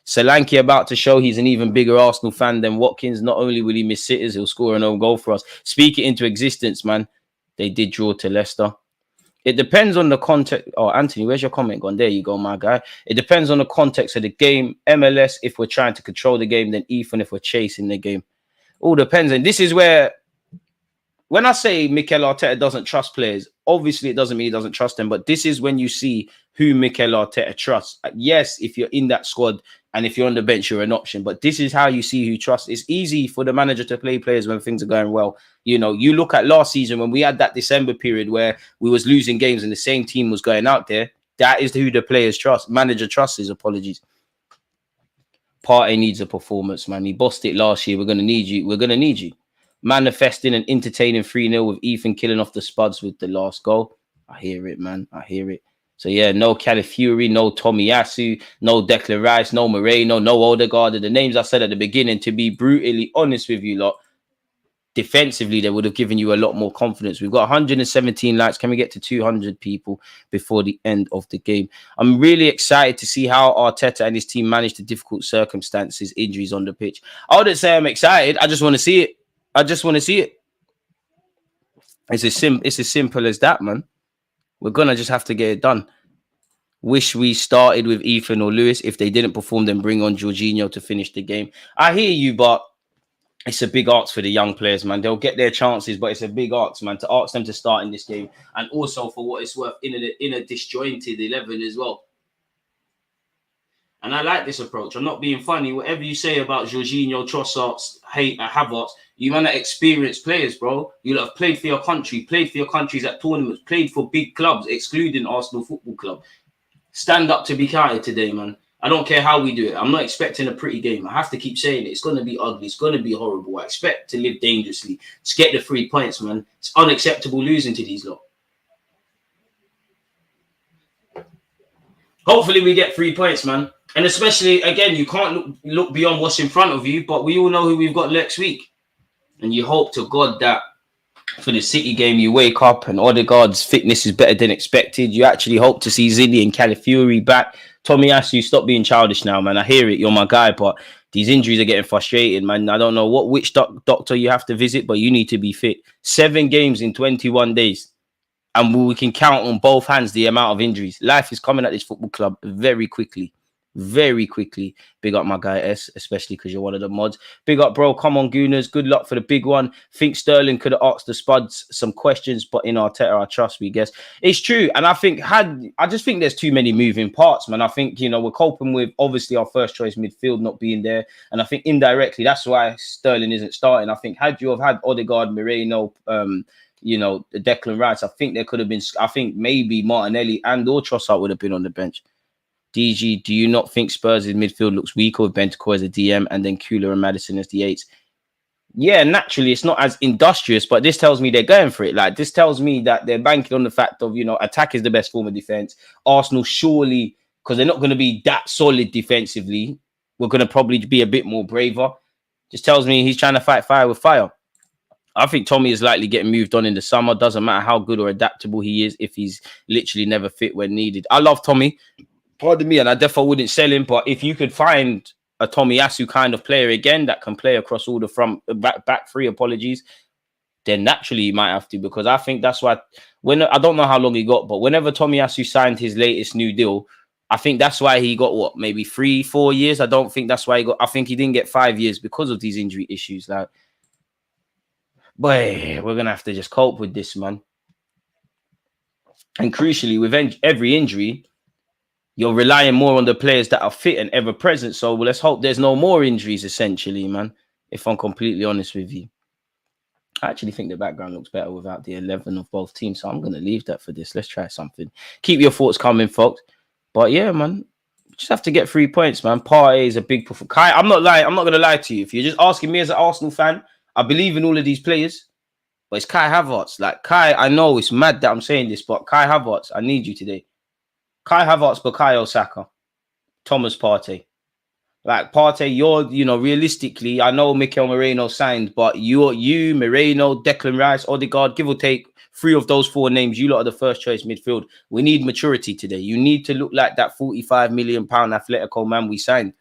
Solanke about to show he's an even bigger Arsenal fan than Watkins. Not only will he miss sitters, he'll score an own goal for us. Speak it into existence, man. They did draw to Leicester. It depends on the context. Oh, Anthony, where's your comment gone? There you go, my guy. It depends on the context of the game. MLS, if we're trying to control the game, then Ethan, if we're chasing the game. All depends. And this is where when I say Mikel Arteta doesn't trust players, obviously it doesn't mean he doesn't trust them. But this is when you see who Mikel Arteta trusts. Yes, if you're in that squad and if you're on the bench, you're an option. But this is how you see who trusts. It's easy for the manager to play players when things are going well. You know, you look at last season when we had that December period where we was losing games and the same team was going out there. That is who the players trust. Manager trusts his apologies. Partey needs a performance, man. He bossed it last year. We're going to need you. We're going to need you. Manifesting and entertaining 3-0 with Ethan killing off the Spuds with the last goal. I hear it, man. I hear it. So, yeah, no Calafiori, no Tomiyasu, no Declan Rice, no Moreno, no Odegaard. The names I said at the beginning, to be brutally honest with you lot, defensively, they would have given you a lot more confidence. We've got 117 likes. Can we get to 200 people before the end of the game? I'm really excited to see how Arteta and his team manage the difficult circumstances, injuries on the pitch. I wouldn't say I'm excited. I just want to see it. I just want to see it. It's as simple as that, man. We're going to just have to get it done. Wish we started with Ethan or Lewis. If they didn't perform, then bring on Jorginho to finish the game. I hear you, but it's a big ask for the young players, man. They'll get their chances, but it's a big ask, man, to ask them to start in this game. And also, for what it's worth, in a disjointed 11 as well. And I like this approach. I'm not being funny. Whatever you say about Jorginho, Trossard, Havertz, you man are experienced players, bro. You have played for your country, played for your countries at tournaments, played for big clubs, excluding Arsenal Football Club. Stand up to be counted today, man. I don't care how we do it. I'm not expecting a pretty game. I have to keep saying it. It's going to be ugly. It's going to be horrible. I expect to live dangerously. Just get the 3 points, man. It's unacceptable losing to these lot. Hopefully we get 3 points, man. And especially, again, you can't look beyond what's in front of you, but we all know who we've got next week. And you hope to God that for the City game, you wake up and Odegaard's fitness is better than expected. You actually hope to see Zidane and Calafiori back. Tomiyasu, stop being childish now, man. I hear it. You're my guy, but these injuries are getting frustrating, man. I don't know which doctor you have to visit, but you need to be fit. 7 games in 21 days. And we can count on both hands the amount of injuries. Life is coming at this football club very quickly. Very quickly. Big up my guy S, especially because you're one of the mods. Big up, bro. Come on, Gooners. Good luck for the big one. Think Sterling could have asked the Spuds some questions, but in Arteta, I trust, we guess. It's true. And I just think there's too many moving parts, man. I think, we're coping with obviously our first choice midfield not being there. And I think indirectly, that's why Sterling isn't starting. I think had you have had Odegaard, Moreno, Declan Rice, I think there could have been, I think maybe Martinelli and or Trossard would have been on the bench. DG, do you not think Spurs' midfield looks weaker with Bentancur as a DM and then Kühler and Maddison as the 8s? Yeah, naturally, it's not as industrious, but this tells me they're going for it. Like, this tells me that they're banking on the fact of, attack is the best form of defense. Arsenal, surely, because they're not going to be that solid defensively, we're going to probably be a bit more braver. Just tells me he's trying to fight fire with fire. I think Tommy is likely getting moved on in the summer. Doesn't matter how good or adaptable he is if he's literally never fit when needed. I love Tommy. Pardon me, and I definitely wouldn't sell him. But if you could find a Tomiyasu kind of player again that can play across all the front back three, then naturally you might have to, because I think that's why I don't know how long he got, but whenever Tomiyasu signed his latest new deal, I think that's why he got maybe 3-4 years. I don't think that's why he got. I think he didn't get 5 years because of these injury issues. Like, boy, we're gonna have to just cope with this, man. And crucially, with every injury, you're relying more on the players that are fit and ever present. So let's hope there's no more injuries, essentially, man. If I'm completely honest with you, I actually think the background looks better without the 11 of both teams. So I'm going to leave that for this. Let's try something. Keep your thoughts coming, folks. But yeah, man, just have to get 3 points, man. Partey is a big performance. Kai, I'm not lying. I'm not going to lie to you. If you're just asking me as an Arsenal fan, I believe in all of these players. But it's Kai Havertz. Like, Kai, I know it's mad that I'm saying this, but Kai Havertz, I need you today. Kai Havertz, Bukayo Saka, Thomas Partey. Like, Partey, you're, realistically, I know Mikel Moreno signed, but you, Moreno, Declan Rice, Odegaard, give or take 3 of those 4 names, you lot are the first choice midfield. We need maturity today. You need to look like that £45 million Atletico man we signed.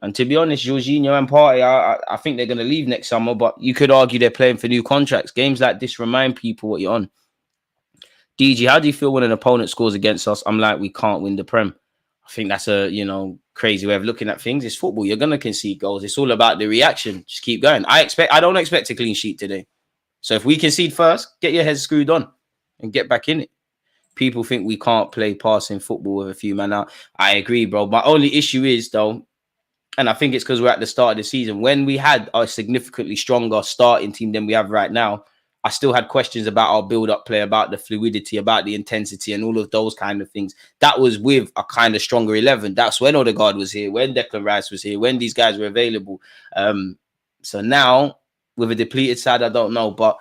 And to be honest, Jorginho and Partey, I think they're going to leave next summer, but you could argue they're playing for new contracts. Games like this remind people what you're on. DG, how do you feel when an opponent scores against us? I'm like, we can't win the Prem. I think that's a, crazy way of looking at things. It's football. You're going to concede goals. It's all about the reaction. Just keep going. I don't expect a clean sheet today. So if we concede first, get your head screwed on and get back in it. People think we can't play passing football with a few men out. I agree, bro. My only issue is, though, and I think it's because we're at the start of the season, when we had a significantly stronger starting team than we have right now, I still had questions about our build-up play, about the fluidity, about the intensity, and all of those kind of things. That was with a kind of stronger 11. That's when Odegaard was here, when Declan Rice was here, when these guys were available. So now, with a depleted side, I don't know, but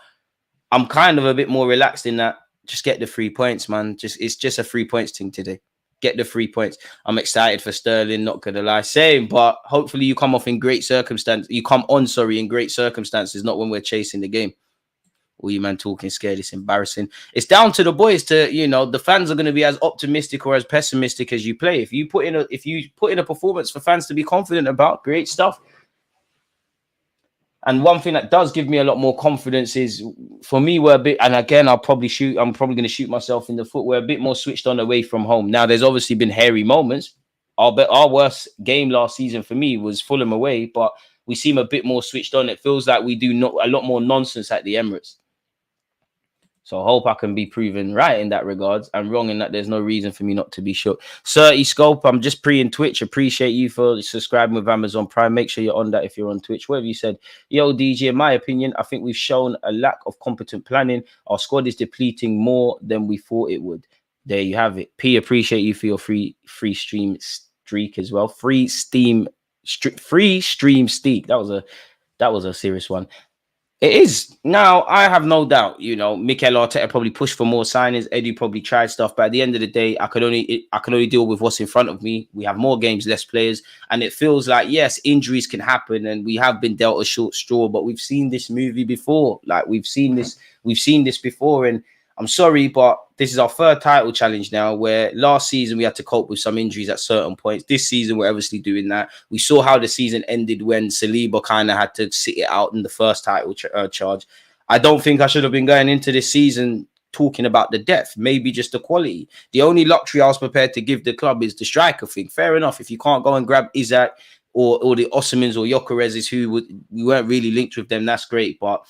I'm kind of a bit more relaxed in that. Just get the 3 points, man. It's just a 3 points thing today. Get the 3 points. I'm excited for Sterling, not gonna lie. Same, but hopefully you come off in great circumstances. You come on, in great circumstances, not when we're chasing the game. All you man talking scared, it's embarrassing. It's down to the boys to, the fans are going to be as optimistic or as pessimistic as you play. If you put in a performance for fans to be confident about, great stuff. And one thing that does give me a lot more confidence is, for me, we're a bit, and again, I'm probably going to shoot myself in the foot. We're a bit more switched on away from home. Now, there's obviously been hairy moments. Our worst game last season for me was Fulham away, but we seem a bit more switched on. It feels like we do a lot more nonsense at the Emirates. So I hope I can be proven right in that regards and wrong in that there's no reason for me not to be shook. 30 Scope, I'm just pre in Twitch. Appreciate you for subscribing with Amazon Prime. Make sure you're on that if you're on Twitch. Whatever you said. Yo, DJ, in my opinion, I think we've shown a lack of competent planning. Our squad is depleting more than we thought it would. There you have it. P, appreciate you for your free stream streak as well. Free stream streak. That was a serious one. It is. Now, I have no doubt, Mikel Arteta probably pushed for more signings. Eddie probably tried stuff. But at the end of the day, I can only deal with what's in front of me. We have more games, less players. And it feels like, yes, injuries can happen. And we have been dealt a short straw. But we've seen this movie before. Like, we've seen this before. And I'm sorry, but this is our third title challenge now, where last season we had to cope with some injuries at certain points. This season, we're obviously doing that. We saw how the season ended when Saliba kind of had to sit it out in the first title charge. I don't think I should have been going into this season talking about the depth, maybe just the quality. The only luxury I was prepared to give the club is the striker thing. Fair enough. If you can't go and grab Isaac or the Osimhens or Gyökereses, we weren't really linked with them, that's great. But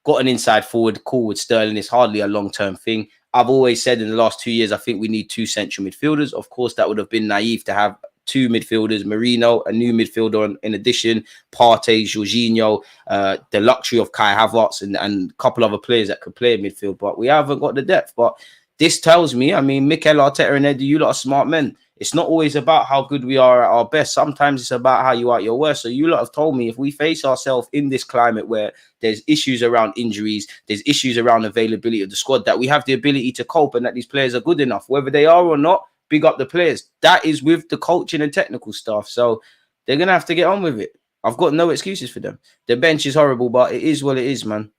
got an inside forward, cool with Sterling. It's hardly a long-term thing. I've always said in the last 2 years, I think we need 2 central midfielders. Of course, that would have been naive to have 2 midfielders, Marino, a new midfielder in addition, Partey, Jorginho, the luxury of Kai Havertz and a couple other players that could play in midfield. But we haven't got the depth. But this tells me, Mikel Arteta and Eddie, you lot are smart men. It's not always about how good we are at our best. Sometimes it's about how you are at your worst. So you lot have told me, if we face ourselves in this climate where there's issues around injuries, there's issues around availability of the squad, that we have the ability to cope and that these players are good enough, whether they are or not, big up the players. That is with the coaching and technical stuff. So they're going to have to get on with it. I've got no excuses for them. The bench is horrible, but it is what it is, man.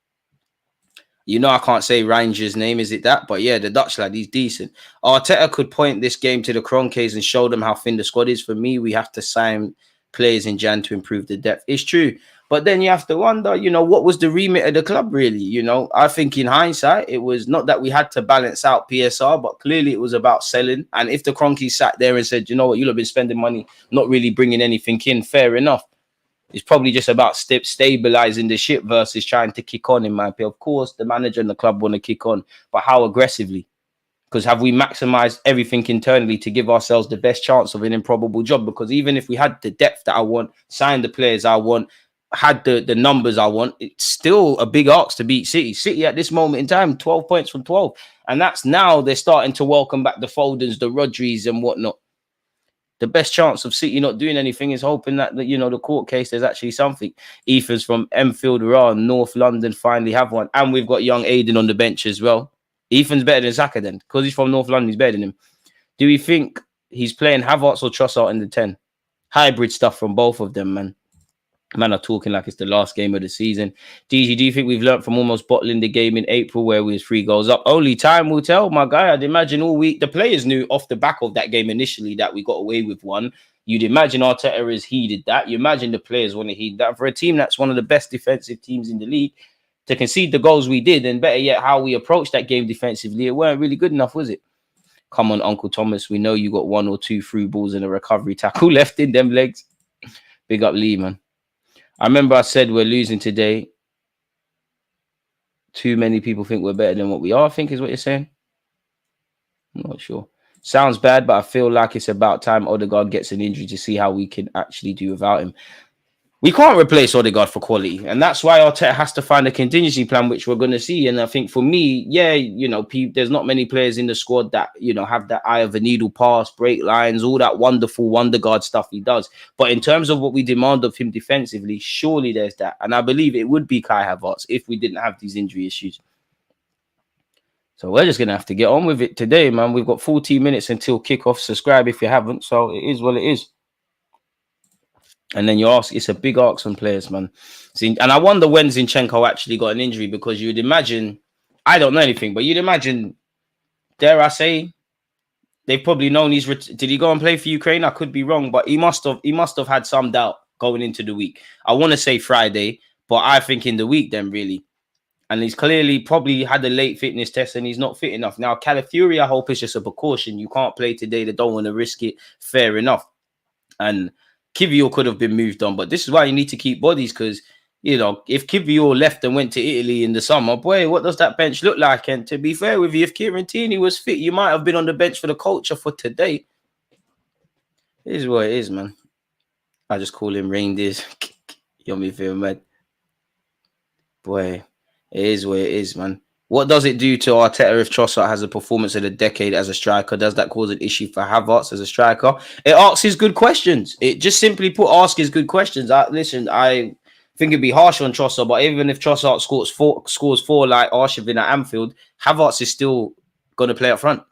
I can't say Ranger's name, is it that? But yeah, the Dutch lad, he's decent. Arteta could point this game to the Kroenkes and show them how thin the squad is. For me, we have to sign players in Jan to improve the depth. It's true. But then you have to wonder, what was the remit of the club, really? I think in hindsight, it was not that we had to balance out PSR, but clearly it was about selling. And if the Kroenkes sat there and said, you'll have been spending money, not really bringing anything in, fair enough. It's probably just about stabilizing the ship versus trying to kick on, in my opinion. Of course, the manager and the club want to kick on, but how aggressively? Because have we maximized everything internally to give ourselves the best chance of an improbable job? Because even if we had the depth that I want, signed the players I want, had the numbers I want, it's still a big ask to beat City. City at this moment in time, 12 points from 12. And that's now they're starting to welcome back the Fodens, the Rodris and whatnot. The best chance of City not doing anything is hoping that, the court case, there's actually something. Ethan's from Enfield, we're North London, finally have one. And we've got young Aiden on the bench as well. Ethan's better than Saka then. Because he's from North London, he's better than him. Do we think he's playing Havertz or Trossard in the 10? Hybrid stuff from both of them, man. Man are talking like it's the last game of the season. DG, do you think we've learned from almost bottling the game in April where we was 3 goals up? Only time will tell, my guy. I'd imagine all week. The players knew off the back of that game initially that we got away with one. You'd imagine Arteta has heeded that. You imagine the players want to heed that. For a team that's one of the best defensive teams in the league, to concede the goals we did, and better yet, how we approached that game defensively, it weren't really good enough, was it? Come on, Uncle Thomas. We know you got 1 or 2 through balls and a recovery tackle left in them legs. Big up Lee, man. I remember I said we're losing today. Too many people think we're better than what we are, I think is what you're saying. I'm not sure. Sounds bad, but I feel like it's about time Odegaard gets an injury to see how we can actually do without him. We can't replace Odegaard for quality, and that's why Arteta has to find a contingency plan, which we're going to see. And I think for me, yeah, you know, there's not many players in the squad that, you know, have that eye of a needle pass, break lines, all that wonderful Wonder Guard stuff he does. But in terms of what we demand of him defensively, surely there's that. And I believe it would be Kai Havertz if we didn't have these injury issues. So we're just going to have to get on with it today, man. We've got 14 minutes until kickoff. Subscribe if you haven't. So it is what it is. And then you ask, it's a big ask on players, man. And I wonder when Zinchenko actually got an injury, because you'd imagine, I don't know anything, but you'd imagine, dare I say, they've probably known did he go and play for Ukraine? I could be wrong, but he must have had some doubt going into the week. I want to say Friday, but I think in the week then, really. And he's clearly probably had a late fitness test and he's not fit enough. Now, Calafiori, I hope it's just a precaution. You can't play today. They don't want to risk it. Fair enough. And Kivior could have been moved on, but this is why you need to keep bodies, because, you know, if Kivior left and went to Italy in the summer, boy, what does that bench look like? And to be fair with you, if Kieran Tierney was fit, you might have been on the bench for the culture for today. It is what it is, man. I just call him reindeers. Yummy feel, man. Boy, it is what it is, man. What does it do to Arteta if Trossard has a performance of the decade as a striker? Does that cause an issue for Havertz as a striker? It asks his good questions. It just simply put, ask his good questions. Listen, I think it'd be harsh on Trossard, but even if Trossard scores four like Arshavin at Anfield, Havertz is still going to play up front.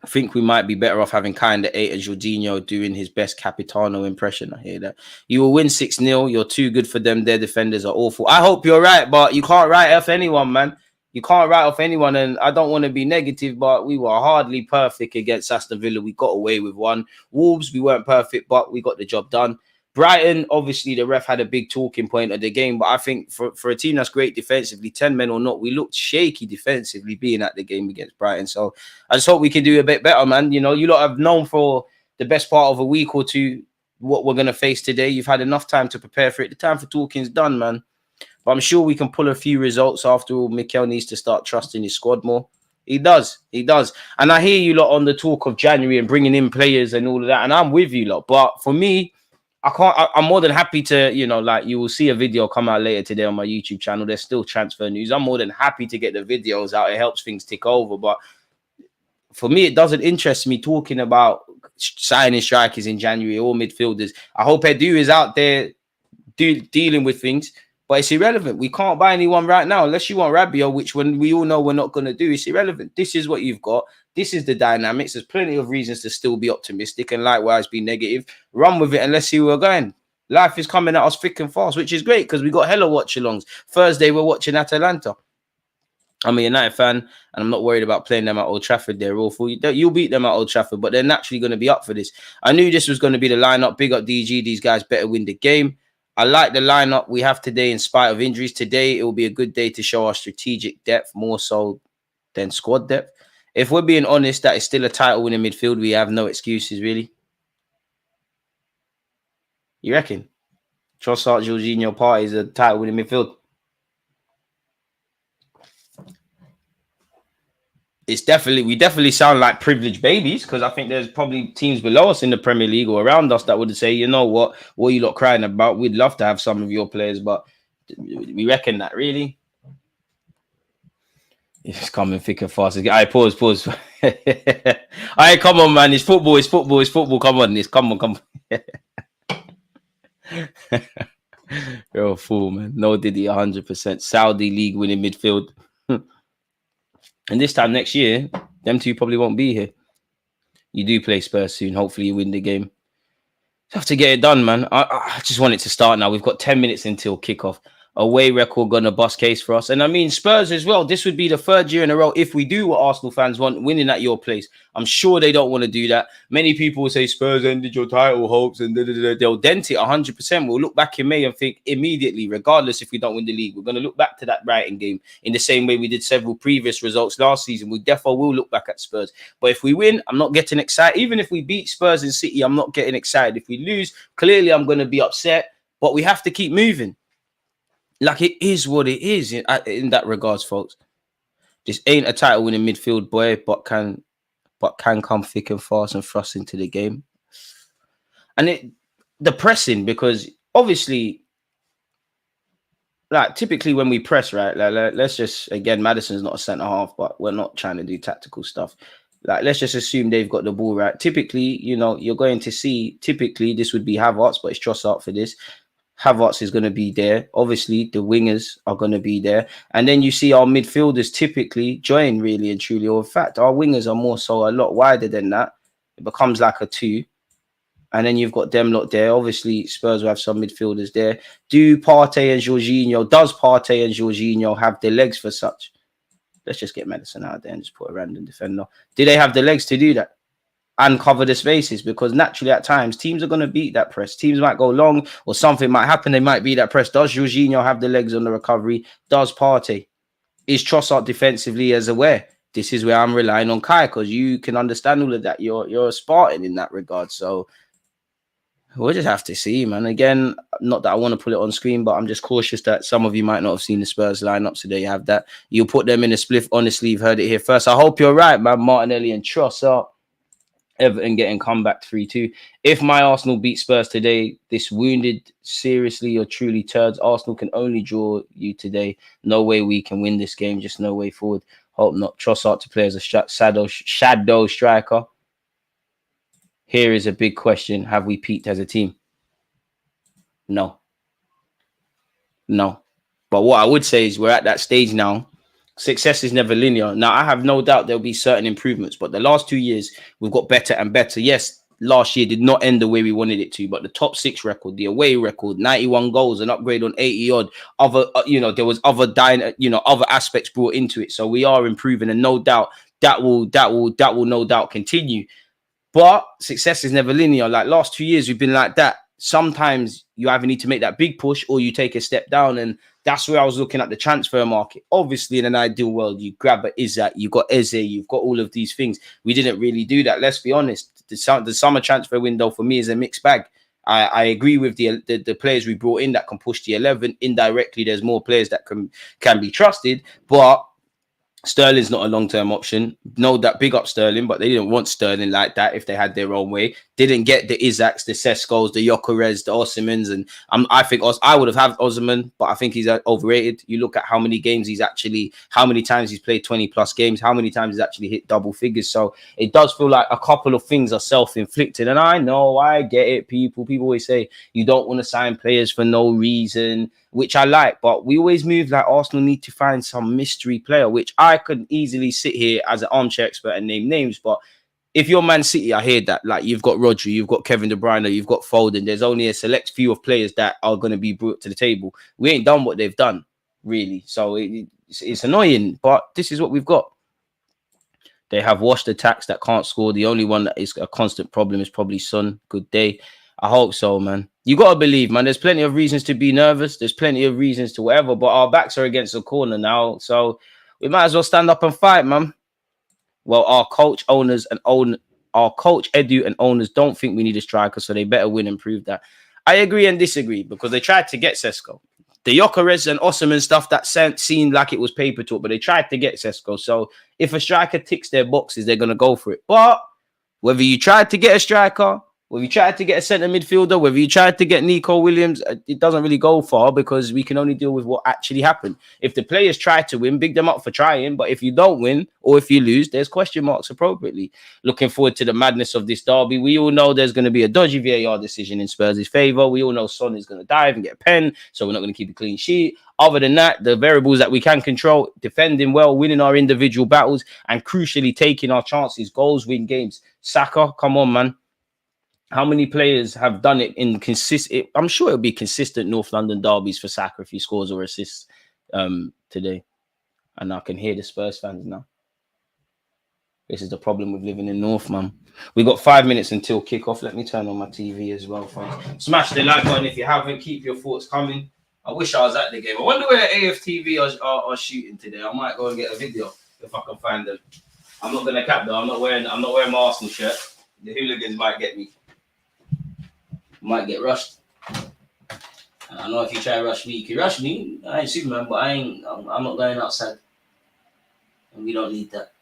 I think we might be better off having kind of 8 and Jorginho doing his best Capitano impression. I hear that. You will win 6-0. You're too good for them. Their defenders are awful. I hope you're right, but you can't write off anyone, man. You can't write off anyone, and I don't want to be negative, but we were hardly perfect against Aston Villa. We got away with one. Wolves, we weren't perfect, but we got the job done. Brighton, obviously, the ref had a big talking point of the game, but I think for a team that's great defensively, 10 men or not, we looked shaky defensively being at the game against Brighton. So I just hope we can do a bit better, man. You know, you lot have known for the best part of a week or two what we're going to face today. You've had enough time to prepare for it. The time for talking's done, man. But I'm sure we can pull a few results. After all, Mikel needs to start trusting his squad more. He does. He does. And I hear you lot on the talk of January and bringing in players and all of that. And I'm with you lot. But for me, I'm more than happy to, you know, like you will see a video come out later today on my YouTube channel. There's still transfer news. I'm more than happy to get the videos out. It helps things tick over. But for me, it doesn't interest me talking about signing strikers in January or midfielders. I hope Edu is out there dealing with things, but it's irrelevant. We can't buy anyone right now unless you want Rabiot, which when we all know we're not going to do. It's irrelevant. This is what you've got. This is the dynamics. There's plenty of reasons to still be optimistic and likewise be negative. Run with it and let's see where we're going. Life is coming at us thick and fast, which is great because we got hella watch-alongs. Thursday, we're watching Atalanta. I'm a United fan, and I'm not worried about playing them at Old Trafford. They're awful. You'll beat them at Old Trafford, but they're naturally going to be up for this. I knew this was going to be the lineup. Big up DG. These guys better win the game. I like the lineup we have today in spite of injuries. Today, it will be a good day to show our strategic depth more so than squad depth. If we're being honest, that is still a title winning midfield. We have no excuses, really. You reckon? Trossard, Jorginho, Partey is a title winning midfield. We definitely sound like privileged babies because I think there's probably teams below us in the Premier League or around us that would say, you know what are you lot crying about? We'd love to have some of your players, but we reckon that really. It's coming thick and fast. All right, pause. All right, come on, man. It's football. Come on. Come on. You're a fool, man. No Diddy, 100%. Saudi league winning midfield. And this time next year, them two probably won't be here. You do play Spurs soon. Hopefully you win the game. You have to get it done, man. I just want it to start now. We've got 10 minutes until kickoff. Away record gonna bust case for us. And I mean Spurs as well. This would be the third year in a row if we do what Arsenal fans want, winning at your place. I'm sure they don't want to do that. Many people will say Spurs ended your title hopes and they'll dent it 100%. We'll look back in May and think immediately, regardless if we don't win the league, we're going to look back to that Brighton game in the same way we did several previous results last season. We definitely will look back at Spurs. But if we win, I'm not getting excited. Even if we beat Spurs and City, I'm not getting excited. If we lose, clearly I'm going to be upset. But we have to keep moving. Like, it is what it is in that regards, folks. This ain't a title winning midfield boy, but can come thick and fast and thrust into the game. And the pressing, because obviously, like, typically when we press, right, like, let's just, again, Maddison's not a centre half, but we're not trying to do tactical stuff. Like, let's just assume they've got the ball, right? Typically, you know, you're going to see, typically this would be Havertz, but it's Trossard for this. Havertz is going to be there. Obviously, the wingers are going to be there. And then you see our midfielders typically join, really and truly. Or in fact, our wingers are more so a lot wider than that. It becomes like a 2. And then you've got them lot there. Obviously, Spurs will have some midfielders there. Does Partey and Jorginho have the legs for such? Let's just get Maddison out there and just put a random defender. Do they have the legs to do that and cover the spaces? Because naturally, at times, teams are going to beat that press. Teams might go long or something might happen. They might beat that press. Does Jorginho have the legs on the recovery? Does Partey? Is Trossard defensively as aware? This is where I'm relying on Kai, because you can understand all of that. You're a Spartan in that regard. So we'll just have to see, man. Again, not that I want to put it on screen, but I'm just cautious that some of you might not have seen the Spurs lineup. So there you have that. You'll put them in a spliff. Honestly, you've heard it here first. I hope you're right, man. Martinelli and Trossard. Everton getting comeback 3-2. If my Arsenal beat Spurs today, this wounded seriously or truly turds. Arsenal can only draw you today. No way we can win this game. Just no way forward. Hope not. Trossard to play as a shadow striker. Here is a big question. Have we peaked as a team? No. But what I would say is we're at that stage now. Success is never linear. Now, I have no doubt there'll be certain improvements, but the last 2 years, we've got better and better. Yes, last year did not end the way we wanted it to, but the top 6 record, the away record, 91 goals, an upgrade on 80 odd, other, there was other other aspects brought into it. So we are improving, and no doubt that will no doubt continue. But success is never linear. Like, last 2 years, we've been like that. Sometimes you either need to make that big push or you take a step down. And that's where I was looking at the transfer market. Obviously, in an ideal world, you grab a Isak, you've got Eze, you've got all of these things. We didn't really do that. Let's be honest. The summer transfer window for me is a mixed bag. I agree with the players we brought in that can push the 11. Indirectly, there's more players that can be trusted. But Sterling's not a long-term option. No, that big up Sterling, but they didn't want Sterling like that if they had their own way. Didn't get the Isaks, the Seskos, the Gyökeres, the Osimhens, and I think I would have had Osimhen, but I think he's overrated. You look at how many times he's played 20 plus games, how many times he's actually hit double figures. So it does feel like a couple of things are self-inflicted. And I know, I get it. People always say you don't want to sign players for no reason, which I like, but we always move like Arsenal need to find some mystery player, which I could easily sit here as an armchair expert and name names. But if you're Man City, I hear that. Like, you've got Rodri, you've got Kevin De Bruyne, you've got Foden. There's only a select few of players that are going to be brought to the table. We ain't done what they've done, really. So it's annoying, but this is what we've got. They have washed attacks that can't score. The only one that is a constant problem is probably Son. Good day. I hope so, man. You got to believe, man. There's plenty of reasons to be nervous. There's plenty of reasons to whatever, but our backs are against the corner now. So we might as well stand up and fight, man. Well, our coach, Edu, and owners don't think we need a striker, so they better win and prove that. I agree and disagree, because they tried to get Sesko. The Gyökeres and Osimhen stuff that seemed like it was paper talk, but they tried to get Sesko. So if a striker ticks their boxes, they're going to go for it. But whether you tried to get a striker, whether you tried to get a centre midfielder, whether you tried to get Nico Williams, it doesn't really go far, because we can only deal with what actually happened. If the players try to win, big them up for trying. But if you don't win or if you lose, there's question marks appropriately. Looking forward to the madness of this derby. We all know there's going to be a dodgy VAR decision in Spurs' favour. We all know Son is going to dive and get a pen, so we're not going to keep a clean sheet. Other than that, the variables that we can control, defending well, winning our individual battles, and crucially taking our chances. Goals win games. Saka, come on, man. How many players have done it in consistent? I'm sure it'll be consistent North London derbies for Saka if he scores or assists today. And I can hear the Spurs fans now. This is the problem with living in North, man. We got 5 minutes until kickoff. Let me turn on my TV as well, folks. Smash the like button if you haven't. Keep your thoughts coming. I wish I was at the game. I wonder where AFTV are shooting today. I might go and get a video if I can find them. I'm not gonna cap though. I'm not wearing my Arsenal shirt. The hooligans might get me. Might get rushed. I know if you try to rush me, you can rush me. I ain't Superman, but I'm not going outside. And we don't need that.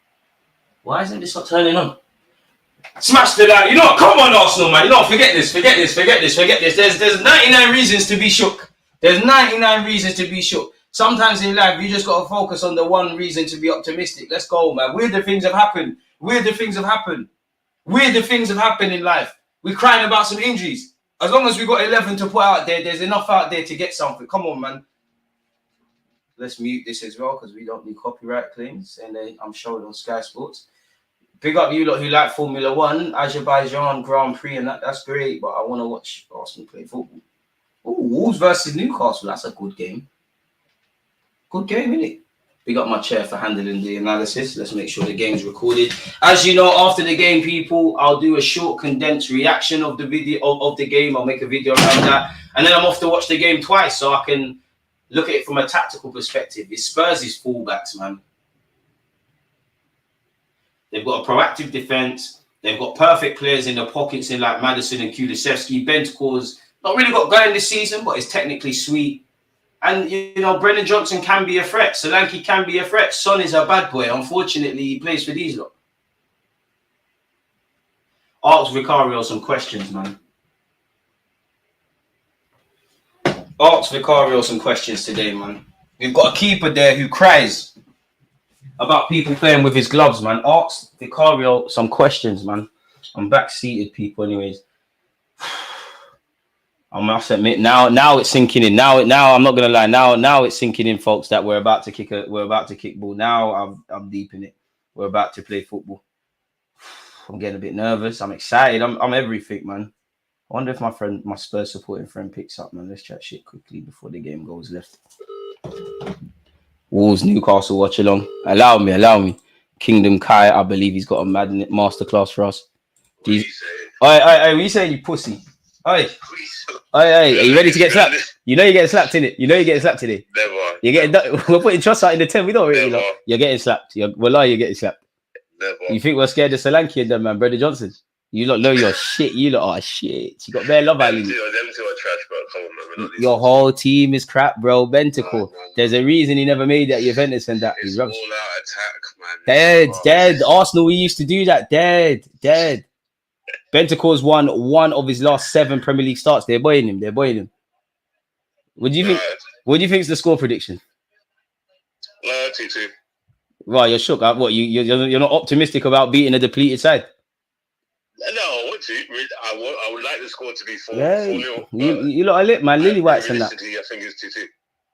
Why isn't this not turning on? Smash the like. You know what? Come on, Arsenal, man. You know what? Forget this. There's 99 reasons to be shook. There's 99 reasons to be shook. Sometimes in life, you just got to focus on the one reason to be optimistic. Let's go, man. Weirder things have happened. Weirder things have happened in life. We're crying about some injuries. As long as we got 11 to put out there, there's enough out there to get something. Come on, man. Let's mute this as well because we don't need copyright claims. And I'm showing on Sky Sports. Big up you lot who like Formula One, Azerbaijan Grand Prix, and that's great. But I want to watch Arsenal play football. Oh, Wolves versus Newcastle. That's a good game. Good game, isn't it? Big up my chair for handling the analysis. Let's make sure the game's recorded. As you know, after the game, people, I'll do a short, condensed reaction of the video of the game. I'll make a video around that, and then I'm off to watch the game twice, so I can look at it from a tactical perspective. It's Spurs' fullbacks, man. They've got a proactive defense. They've got perfect players in the pockets in like Maddison and Kulusevski. Bentancur's not really got going this season, but it's technically sweet. And, you know, Brendan Johnson can be a threat. Solanke can be a threat. Son is a bad boy. Unfortunately, he plays for these lot. Ask Vicario some questions, man. Ask Vicario some questions today, man. We've got a keeper there who cries about people playing with his gloves, man. Ask Vicario some questions, man. I'm back-seated, people, anyways. I must admit, now it's sinking in. Now I'm not gonna lie. Now it's sinking in, folks, that we're about to kick ball. Now I'm deep in it. We're about to play football. I'm getting a bit nervous. I'm excited. I'm everything, man. I wonder if my Spurs supporting friend picks up, man. Let's chat shit quickly before the game goes left. Wolves, Newcastle, watch along. Allow me. Kingdom Kai, I believe he's got a mad masterclass for us. What are you saying, you pussy? Oi, are you ready to get slapped? You know you're getting slapped, innit? You know you're getting slapped today.
Never.
You're getting. We're putting trust out in the 10. We don't really know. You're getting slapped. You're getting slapped.
Never.
You think we're scared of Solanke and them, man? Brendan Johnson. You lot know your shit. You lot are shit. You got bare love out of you.
Them two are trash, bro. Come on, man.
Your whole team is crap, bro. Bentancur. There's a reason he never made it at Juventus and that.
It's all out attack, man.
Dead. Arsenal, we used to do that. Dead. Bentancur's won one of his last 7 Premier League starts. They're boying him. What do you think? What do you think is the score prediction?
2-2.
Right, you're shook. What? You're not optimistic about beating a depleted side?
No, I would like the score to be 4-0.
Yeah, you lot are lit, man. Lily White's and that.
I think it's 2-2.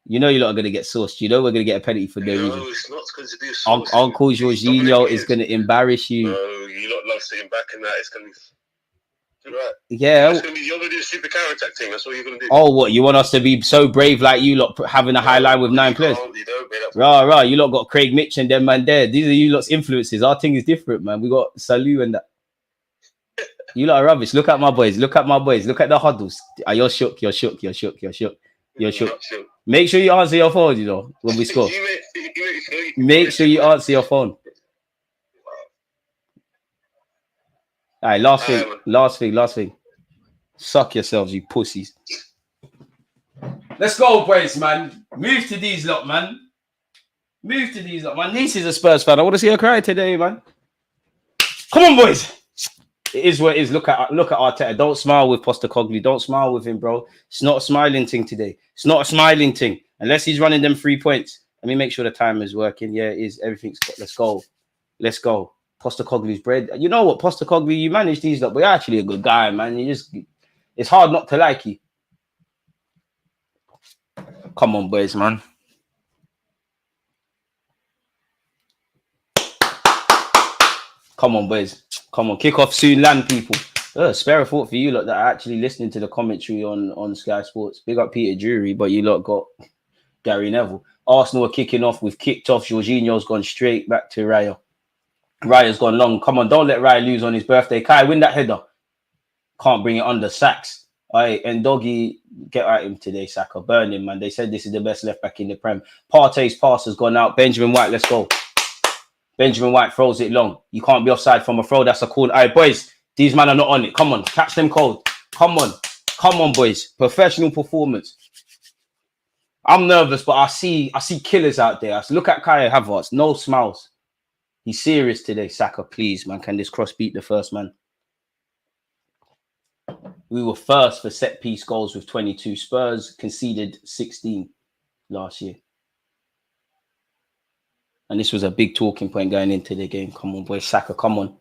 You know you're not going to get sourced. You know we're going to get a penalty for no reason.
No, it's not going to be a source.
Uncle Jorginho is going to embarrass you.
No, you lot love sitting back and that. It's going to be... Right.
Yeah.
You're going to do a super counter-attack thing. That's what you're going to do.
Oh, what? You want us to be so brave like you lot having a high line with 9 players? Right. You lot got Craig Mitch and them man there. These are you lot's influences. Our thing is different, man. We got Salou and that. You lot are rubbish. Look at my boys. Look at the huddles. You're shook. Make sure you answer your phone, you know, when we score. Make sure you answer your phone. All right, last thing. Suck yourselves, you pussies. Let's go, boys, man. Move to these lot, man. My niece is a Spurs fan. I want to see her cry today, man. Come on, boys. It is what it is. Look at Arteta. Don't smile with Postecoglou. Don't smile with him, bro. It's not a smiling thing today. It's not a smiling thing. Unless he's running them 3 points. Let me make sure the timer is working. Yeah, it is. Everything's got. Let's go. Postecoglou's bread. You know what, Postecoglou, you manage these lot, but you're actually a good guy, man. It's hard not to like you. Come on, boys, man. Come on, boys. Come on, kick off soon, land people. Spare a thought for you lot that are actually listening to the commentary on Sky Sports. Big up Peter Drury, but you lot got Gary Neville. Arsenal are kicking off. We've kicked off. Jorginho's gone straight back to Raya. Raya's gone long. Come on, don't let Raya lose on his birthday. Kai, win that header. Can't bring it under. Sacks. All right, and Doggy, get at him today, Saka. Burn him, man. They said this is the best left back in the Prem. Partey's pass has gone out. Benjamin White, let's go. Benjamin White throws it long. You can't be offside from a throw. That's a call. All right, boys, these men are not on it. Come on, catch them cold. Come on, boys. Professional performance. I'm nervous, but I see killers out there. Look at Kai Havertz, no smiles. He's serious today. Saka, please, man. Can this cross beat the first man? We were first for set piece goals with 22. Spurs conceded 16 last year. And this was a big talking point going into the game. Come on, boy. Saka, come on.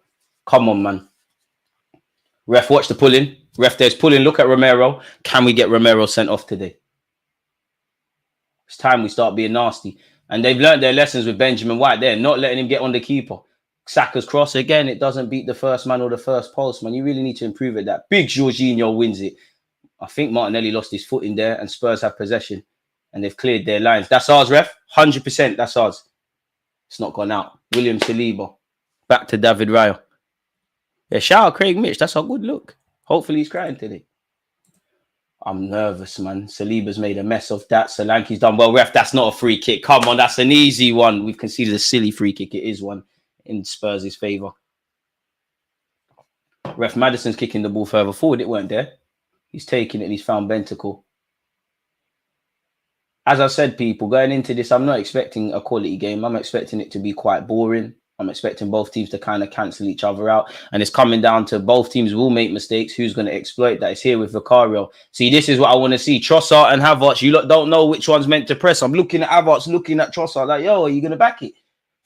Come on, man. Ref, watch the pulling. Ref, there's pulling. Look at Romero. Can we get Romero sent off today? It's time we start being nasty. And they've learned their lessons with Benjamin White there, not letting him get on the keeper. Saka's cross, again, it doesn't beat the first man or the first post, man. You really need to improve at that. Big Jorginho wins it. I think Martinelli lost his foot in there and Spurs have possession. And they've cleared their lines. That's ours, ref. 100%, that's ours. It's not gone out. William Saliba. Back to David Raya. Yeah, shout out Craig Mitch. That's a good look. Hopefully he's crying today. I'm nervous, man. Saliba's made a mess of that. Solanke's done well. Ref, that's not a free kick. Come on, that's an easy one. We've conceded a silly free kick. It is one in Spurs' favour. Ref, Maddison's kicking the ball further forward. It weren't there. He's taking it and he's found Bentacle. As I said, people, going into this, I'm not expecting a quality game. I'm expecting it to be quite boring. I'm expecting both teams to kind of cancel each other out. And it's coming down to both teams will make mistakes. Who's going to exploit that? It's here with Vicario. See, this is what I want to see. Trossard and Havertz, you lot don't know which one's meant to press. I'm looking at Havertz, looking at Trossard. Like, yo, are you going to back it?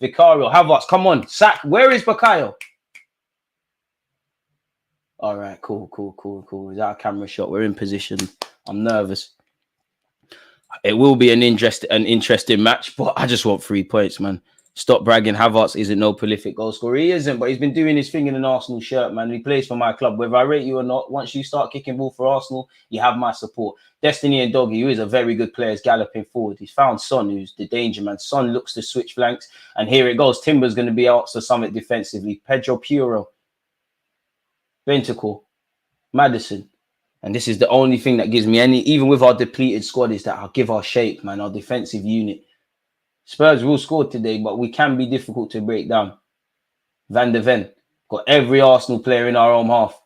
Vicario, Havertz, come on. Sack, where is Bakayo? All right, cool. Is that a camera shot? We're in position. I'm nervous. It will be an interesting match, but I just want 3 points, man. Stop bragging. Havertz isn't no prolific goal scorer. He isn't, but he's been doing his thing in an Arsenal shirt, man. He plays for my club. Whether I rate you or not, once you start kicking ball for Arsenal, you have my support. Destiny and Doggy, who is a very good player, is galloping forward. He's found Son, who's the danger man. Son looks to switch flanks, and here it goes. Timber's going to be out for something defensively. Pedro Puro, Bentacle, Maddison. And this is the only thing that gives me any, even with our depleted squad, is that I'll give our shape, man, our defensive unit. Spurs will score today, but we can be difficult to break down. Van de Ven. Got every Arsenal player in our own half.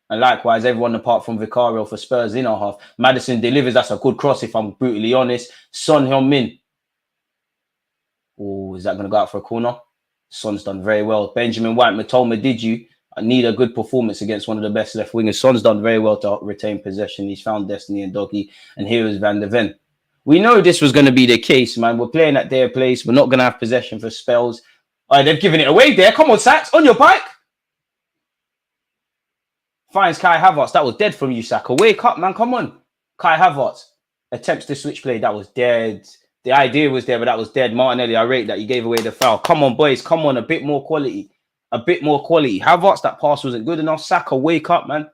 And likewise, everyone apart from Vicario for Spurs in our half. Maddison delivers. That's a good cross, if I'm brutally honest. Son Heung-min. Oh, is that going to go out for a corner? Son's done very well. Benjamin White, Matoma, did you? I need a good performance against one of the best left wingers. Son's done very well to retain possession. He's found Destiny and Doggy. And here is Van de Ven. We know this was going to be the case, man. We're playing at their place. We're not going to have possession for spells. All right, they've given it away there. Come on, Sacks. On your bike. Finds Kai Havertz. That was dead from you, Saka. Wake up, man. Come on. Kai Havertz attempts to switch play. That was dead. The idea was there, but that was dead. Martinelli, I rate that. You gave away the foul. Come on, boys. Come on. A bit more quality. A bit more quality. Havertz, that pass wasn't good enough. Saka, wake up, man.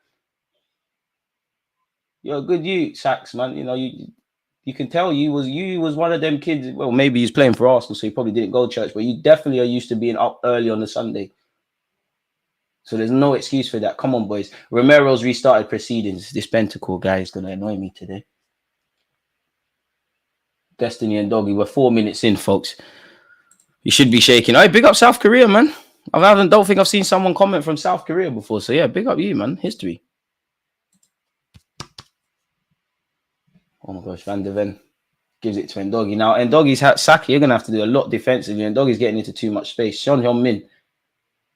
You're a good you, Sacks, man. You know, you can tell you was one of them kids. Well, maybe he's playing for Arsenal, so he probably didn't go to church, but you definitely are used to being up early on a Sunday. So there's no excuse for that. Come on, boys. Romero's restarted proceedings. This Bentacle guy is going to annoy me today. Destiny and Doggy, we're 4 minutes in, folks. You should be shaking. Hey, big up South Korea, man. Don't think I've seen someone comment from South Korea before. So yeah, big up you, man. History. Oh my gosh, Van de Ven gives it to Ndoggy. Now, Ndoggy's Saka, you're going to have to do a lot defensively. Ndoggy's getting into too much space. Son Heung-min.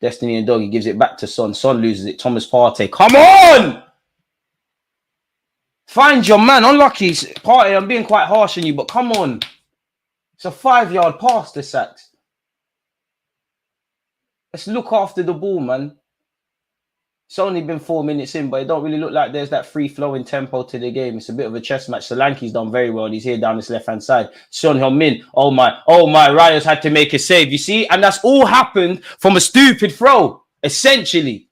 Destiny and Doggy gives it back to Son. Son loses it. Thomas Partey. Come on! Find your man. Unlucky. Partey, I'm being quite harsh on you, but come on. It's a 5-yard pass, the Sacks. Let's look after the ball, man. It's only been 4 minutes in, but it don't really look like there's that free-flowing tempo to the game. It's a bit of a chess match. Solanke's done very well. He's here down this left-hand side. Son Heung-min. Oh my. Raya's had to make a save, you see? And that's all happened from a stupid throw, essentially.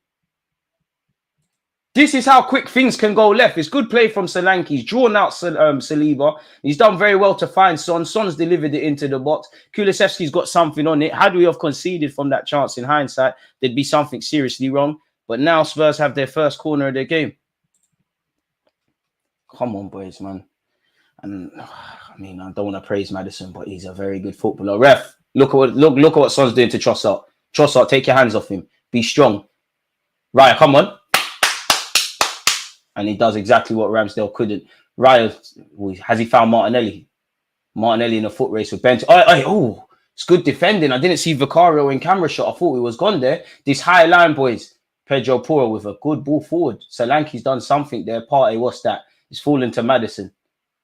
This is how quick things can go left. It's good play from Solanke. He's drawn out Saliba. He's done very well to find Son. Son's delivered it into the box. Kulusevski's got something on it. Had we have conceded from that chance in hindsight, there'd be something seriously wrong. But now Spurs have their first corner of their game. Come on, boys, man. And I mean, I don't want to praise Maddison, but he's a very good footballer. Ref, look at what Son's doing to Trossard. Trossard, take your hands off him. Be strong. Raya, come on. And he does exactly what Ramsdale couldn't. Raya, has he found Martinelli? Martinelli in a foot race with Bent. Oh, it's good defending. I didn't see Vicario in camera shot. I thought he was gone there. This high line, boys. Pedro Porro with a good ball forward. Solanke's done something there. Partey, what's that? It's fallen to Maddison.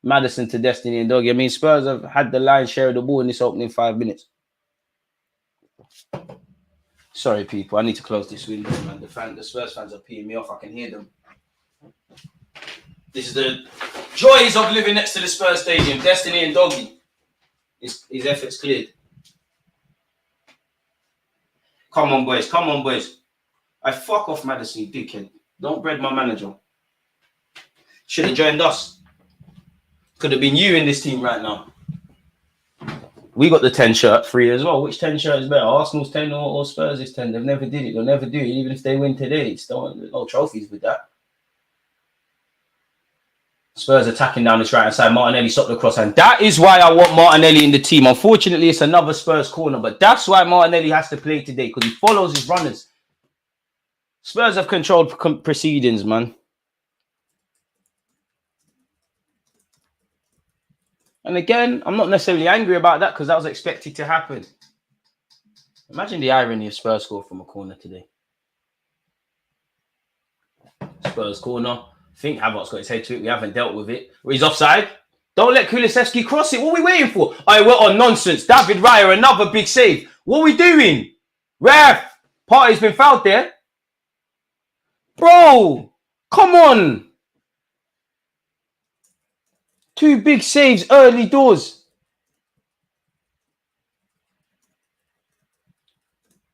Maddison to Destiny and Doggy. I mean, Spurs have had the lion's share of the ball in this opening 5 minutes. Sorry, people. I need to close this window, man. The Spurs fans are peeing me off. I can hear them. This is the joys of living next to the Spurs stadium. Destiny and Doggy. His efforts cleared. Come on, boys. Come on, boys. I fuck off Maddison, you dickhead. Don't bread my manager. Should have joined us. Could have been you in this team right now. We got the 10 shirt free as well. Which 10 shirt is better? Arsenal's 10 or Spurs is 10? They've never did it. They'll never do it. Even if they win today, it's no trophies with that. Spurs attacking down this right-hand side. Martinelli stopped the cross. And that is why I want Martinelli in the team. Unfortunately, it's another Spurs corner. But that's why Martinelli has to play today. Because he follows his runners. Spurs have controlled proceedings, man. And again, I'm not necessarily angry about that because that was expected to happen. Imagine the irony of Spurs score from a corner today. Spurs corner. I think Havertz got his head to it. We haven't dealt with it. He's offside. Don't let Kulusevski cross it. What are we waiting for? We're on nonsense. David Raya, another big save. What are we doing? Ref. Partey's been fouled there. Bro. Come on. 2 big saves early doors.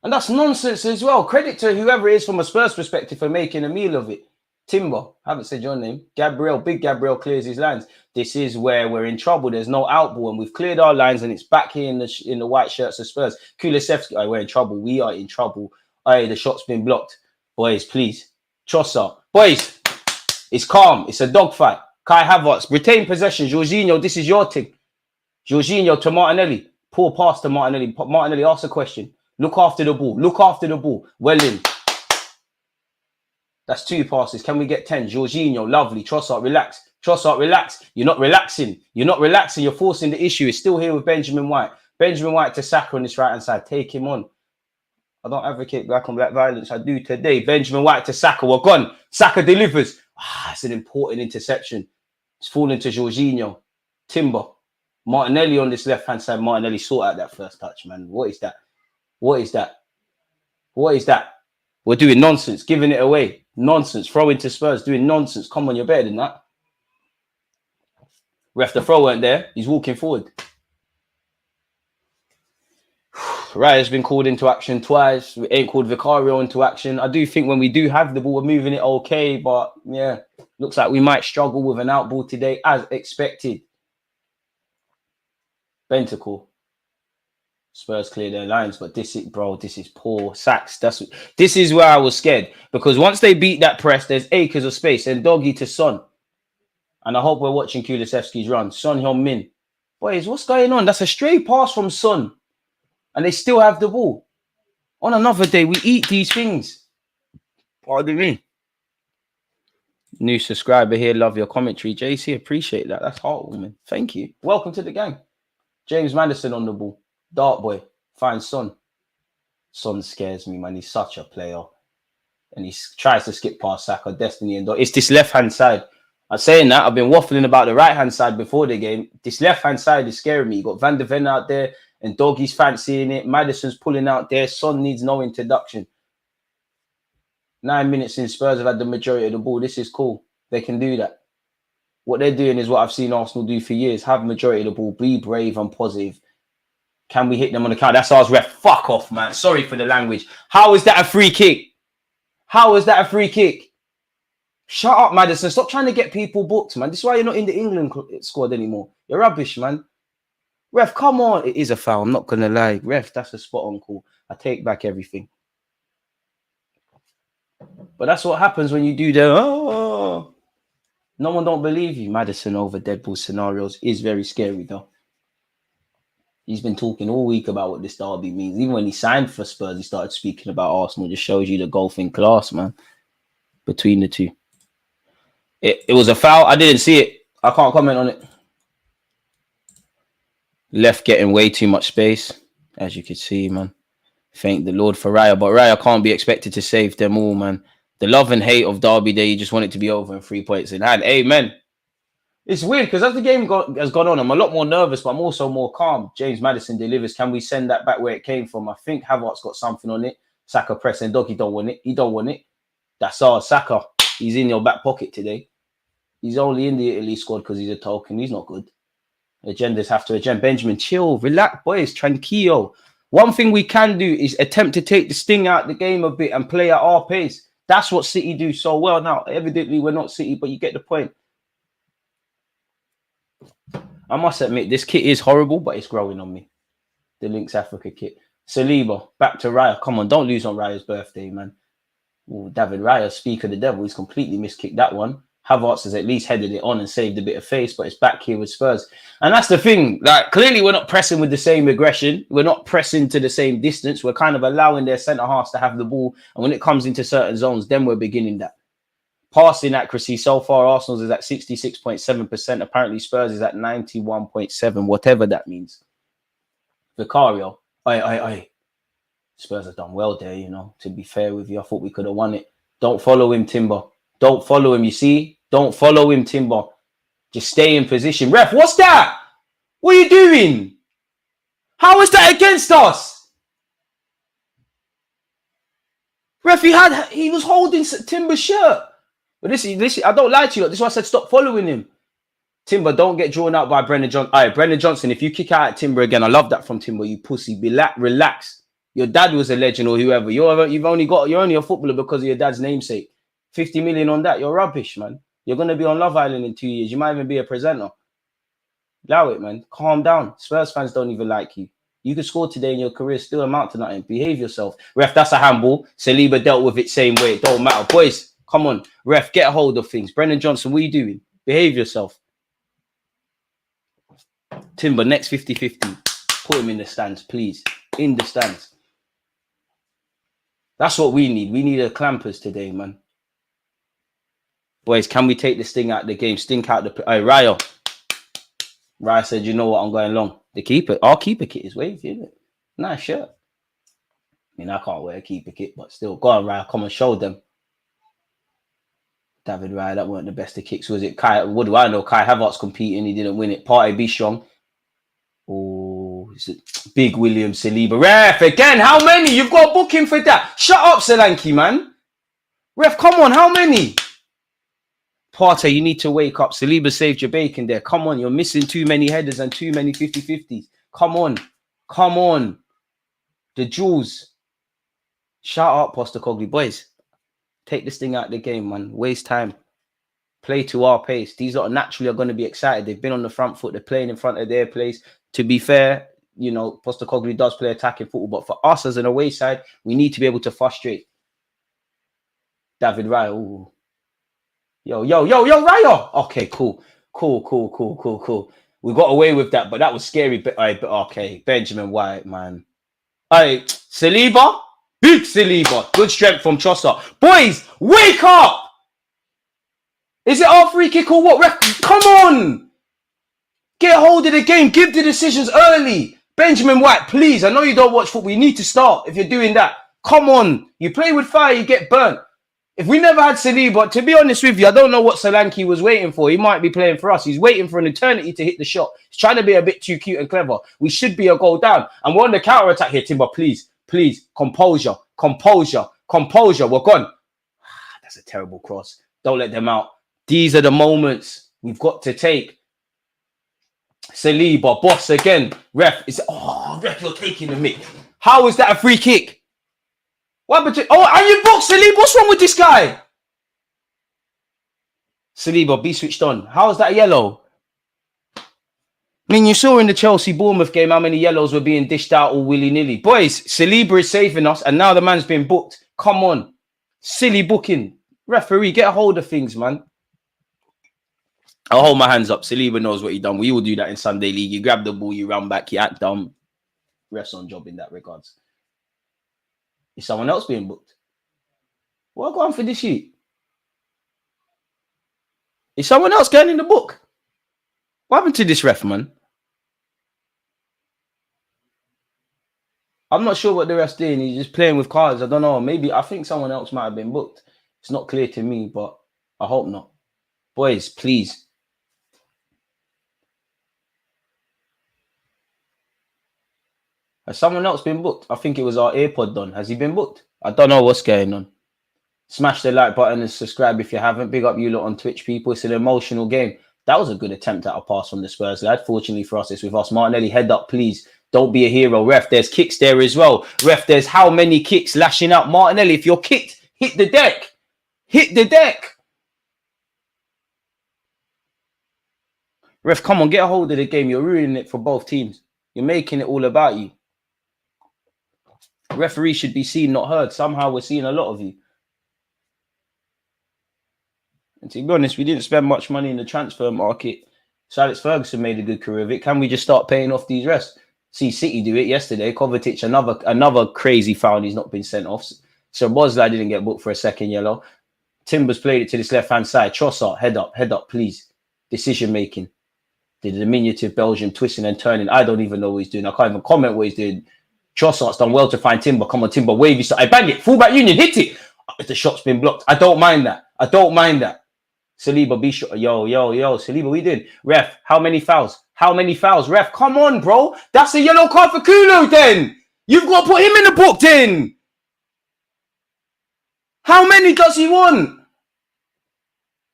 And that's nonsense as well. Credit to whoever it is from a Spurs perspective for making a meal of it. Timber, haven't said your name. Gabriel, big Gabriel clears his lines. This is where we're in trouble. There's no outball and we've cleared our lines and it's back here in the white shirts of Spurs. Kulusevski, we're in trouble. We are in trouble. The shot's been blocked. Boys, please. Trossard. Boys, it's calm. It's a dogfight. Kai Havertz, retain possession. Jorginho, this is your thing. Jorginho to Martinelli. Poor pass to Martinelli. Martinelli, ask a question. Look after the ball. Look after the ball. Well in. That's 2 passes. Can we get 10? Jorginho, lovely. Trossard, relax. Trossard, relax. You're not relaxing. You're not relaxing. You're forcing the issue. It's still here with Benjamin White. Benjamin White to Saka on this right-hand side. Take him on. I don't advocate black on black violence. I do today. Benjamin White to Saka. We're gone. Saka delivers. It's an important interception. It's falling to Jorginho. Timber. Martinelli on this left-hand side. Martinelli sort out that first touch, man. What is that? What is that? What is that? We're doing nonsense. Giving it away. Nonsense. Throwing to Spurs. Doing nonsense. Come on, you're better than that. Ref, the throw weren't there. He's walking forward. Raya's been called into action twice. We ain't called Vicario into action. I do think when we do have the ball, we're moving it okay. But, yeah, looks like we might struggle with an outball today as expected. Bentacle. Spurs clear their lines. But this is poor. Sacks. This is where I was scared. Because once they beat that press, there's acres of space. And Doggy to Son. And I hope we're watching Kulusevski's run. Son Heung-min. Boys, what's going on? That's a stray pass from Son. And they still have the ball. On another day, we eat these things. Pardon me. New subscriber here. Love your commentary. JC, appreciate that. That's heartwarming. Thank you. Welcome to the gang. James Madison on the ball. Dart boy. Fine Son. Son scares me, man. He's such a player. And he tries to skip past Saka, Destiny, and it's this left-hand side. I'm saying that. I've been waffling about the right-hand side before the game. This left-hand side is scaring me. You got Van de Ven out there. And Doggy's fancying it. Madison's pulling out there. Son needs no introduction. 9 minutes in, Spurs have had the majority of the ball. This is cool. They can do that. What they're doing is what I've seen Arsenal do for years. Have majority of the ball. Be brave and positive. Can we hit them on the count? That's ours, ref. Fuck off, man. Sorry for the language. How is that a free kick? How is that a free kick? Shut up, Madison. Stop trying to get people booked, man. This is why you're not in the England squad anymore. You're rubbish, man. Ref, come on. It is a foul. I'm not going to lie. Ref, that's a spot on call. I take back everything. But that's what happens when you do the, no one don't believe you. Madison over Deadpool scenarios is very scary, though. He's been talking all week about what this derby means. Even when he signed for Spurs, he started speaking about Arsenal. Just shows you the golf in class, man, between the two. It was a foul. I didn't see it. I can't comment on it. Left getting way too much space, as you can see, man. Thank the Lord for Raya, but Raya can't be expected to save them all, man. The love and hate of Derby Day, you just want it to be over and 3 points in hand. Amen. It's weird because as the game has gone on, I'm a lot more nervous, but I'm also more calm. James Maddison delivers. Can we send that back where it came from? I think Havertz got something on it. Saka pressing. Doggy don't want it. He don't want it. That's our Saka. He's in your back pocket today. He's only in the Italy squad because he's a token. He's not good. Agendas have to agenda. Benjamin, chill, relax, boys, tranquillo. One thing we can do is attempt to take the sting out the game a bit and play at our pace. That's what City do so well. Now, evidently, we're not City, but you get the point. I must admit, this kit is horrible, but it's growing on me. The Lynx Africa kit. Saliba, back to Raya. Come on, don't lose on Raya's birthday, man. Ooh, David Raya, speak of the devil. He's completely miskicked that one. Havertz has at least headed it on and saved a bit of face, but it's back here with Spurs. And that's the thing. Like, clearly, we're not pressing with the same aggression. We're not pressing to the same distance. We're kind of allowing their centre-halves to have the ball. And when it comes into certain zones, then we're beginning that. Passing accuracy so far, Arsenal's is at 66.7%. Apparently, Spurs is at 91.7%, whatever that means. Vicario, aye. Spurs have done well there, you know, to be fair with you. I thought we could have won it. Don't follow him, Timber. Don't follow him, you see? Don't follow him, Timber. Just stay in position. Ref, what's that? What are you doing? How is that against us? Ref, he was holding Timber's shirt. But this, I don't lie to you. This is why I said stop following him. Timber, don't get drawn out by Brendan Johnson. All right, Brendan Johnson, if you kick out at Timber again, I love that from Timber, you pussy. Relax. Your dad was a legend or whoever. You're only a footballer because of your dad's namesake. 50 million on that. You're rubbish, man. You're going to be on Love Island in 2 years. You might even be a presenter. Allow it, man. Calm down. Spurs fans don't even like you. You could score today in your career, still amount to nothing. Behave yourself. Ref, that's a handball. Saliba dealt with it same way. It don't matter. Boys, come on. Ref, get a hold of things. Brendan Johnson, what are you doing? Behave yourself. Timber, next 50-50. Put him in the stands, please. In the stands. That's what we need. We need a clampers today, man. Boys, can we take this thing out of the game? Stink out the... Hey, Raya. Raya said, you know what? I'm going long. The keeper. Our keeper kit is wavy, isn't it? Nice shirt. I mean, I can't wear a keeper kit, but still. Go on, Raya. Come and show them. David Raya, that weren't the best of kicks, was it? Kai, what do I know? Kai Havertz competing. He didn't win it. Party be strong. Oh, is it Big William Saliba? Ref, again, how many? You've got a booking for that. Shut up, Solanke, man. Ref, come on, how many? Partey, you need to wake up. Saliba saved your bacon there. Come on, you're missing too many headers and too many 50-50s. Come on. The jewels. Shut up, Postecoglou. Boys, take this thing out of the game, man. Waste time. Play to our pace. These are naturally going to be excited. They've been on the front foot. They're playing in front of their place. To be fair, you know, Postecoglou does play attacking football, but for us as an away side, we need to be able to frustrate. David Raya. Ooh. Yo, Raya. Okay, cool. We got away with that, but that was scary. But okay, Benjamin White, man. All right, Saliba. Big Saliba. Good strength from Trossard. Boys, wake up. Is it our free kick or what? Ref, come on. Get hold of the game. Give the decisions early. Benjamin White, please. I know you don't watch football. You need to start if you're doing that. Come on. You play with fire, you get burnt. If we never had Saliba, to be honest with you, I don't know what Solanke was waiting for. He might be playing for us. He's waiting for an eternity to hit the shot. He's trying to be a bit too cute and clever. We should be a goal down. And we're on the counter-attack here, Timber. Please. Composure. We're gone. That's a terrible cross. Don't let them out. These are the moments we've got to take. Saliba, boss again. Ref, ref, you're taking the mick. How is that a free kick? What happened to... Oh, are you boxed, Saliba? What's wrong with this guy? Saliba, be switched on. How is that yellow? I mean, you saw in the Chelsea-Bournemouth game how many yellows were being dished out all willy-nilly. Boys, Saliba is saving us, and now the man's been booked. Come on. Silly booking. Referee, get a hold of things, man. I'll hold my hands up. Saliba knows what he done. We all do that in Sunday League. You grab the ball, you run back, you act dumb. Rest on job in that regards. Is someone else being booked? What going for this sheet? Is someone else going in the book? What happened to this ref, man? I'm not sure what the ref's doing. He's just playing with cards. I don't know. Maybe I think someone else might have been booked. It's not clear to me, but I hope not. Boys, please. Has someone else been booked? I think it was our AirPod Don. Has he been booked? I don't know what's going on. Smash the like button and subscribe if you haven't. Big up you lot on Twitch, people. It's an emotional game. That was a good attempt at a pass from the Spurs lad. Fortunately for us, it's with us. Martinelli, head up, please. Don't be a hero. Ref, there's kicks there as well. Ref, there's how many kicks lashing out? Martinelli, if you're kicked, hit the deck. Hit the deck. Ref, come on, get a hold of the game. You're ruining it for both teams. You're making it all about you. Referee should be seen, not heard. Somehow we're seeing a lot of you. And to be honest, we didn't spend much money in the transfer market. So Alex Ferguson made a good career of it. Can we just start paying off these refs? See City do it yesterday. Kovacic, another crazy foul. He's not been sent off. Sir Bosley didn't get booked for a second yellow. Timbers played it to this left-hand side. Trossard, head up, please. Decision making. The diminutive Belgium twisting and turning. I don't even know what he's doing. I can't even comment what he's doing. Trossard's done well to find Timber. Come on, Timber, wavy side. I bang it. Fullback Union, hit it. The shot's been blocked. I don't mind that. Saliba, be sure. Yo. Saliba, what you doing? Ref, how many fouls? Ref, come on, bro. That's a yellow card for Kulu then. You've got to put him in the book then. How many does he want?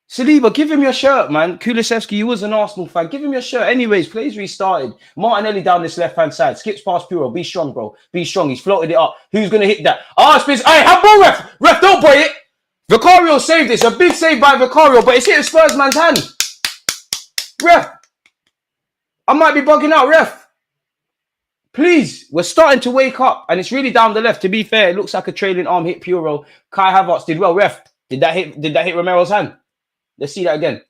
Saliba, give him your shirt, man. Kulusevski, you was an Arsenal fan. Give him your shirt. Anyways, plays restarted. Martinelli down this left-hand side. Skips past Puro. Be strong, bro. Be strong. He's floated it up. Who's going to hit that? Spins. Hey, handball, ref. Ref, don't play it. Vicario saved this. A big save by Vicario, but it's hit a Spurs man's hand. Ref. I might be bugging out, ref. Please. We're starting to wake up, and it's really down the left. To be fair, it looks like a trailing arm hit Puro. Kai Havertz did well. Ref, did that hit Romero's hand? Let's see that again.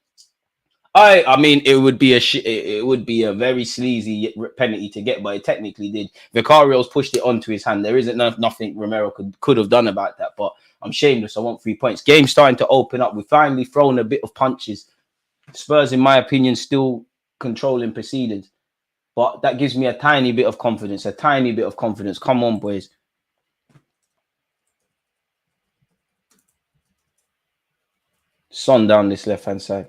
I mean, it would be a very sleazy penalty to get, but it technically did. Vicario's pushed it onto his hand. There isn't nothing Romero could have done about that, but I'm shameless. I want 3 points. Game's starting to open up. We've finally thrown a bit of punches. Spurs, in my opinion, still controlling proceedings, but that gives me a tiny bit of confidence. Come on, boys. Son down this left-hand side.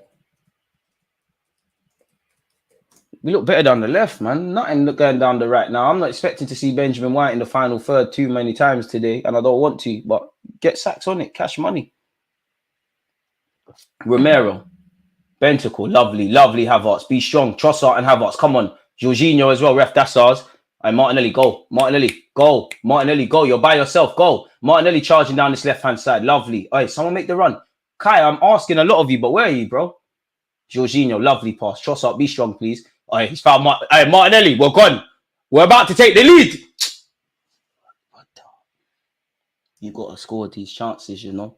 We look better down the left, man. Nothing going down the right now. I'm not expecting to see Benjamin White in the final third too many times today, and I don't want to, but get sacks on it. Cash money. Romero. Bentacle. Lovely Havertz. Be strong. Trossard and Havertz. Come on. Jorginho as well. Ref, that's ours. And Martinelli, go. Martinelli, go. You're by yourself. Go. Martinelli charging down this left-hand side. Lovely. Hey, someone make the run. Kai, I'm asking a lot of you, but where are you, bro? Jorginho, lovely pass. Trossard, be strong, please. All right, he's found Martinelli. We're gone. We're about to take the lead. You've got to score these chances, you know.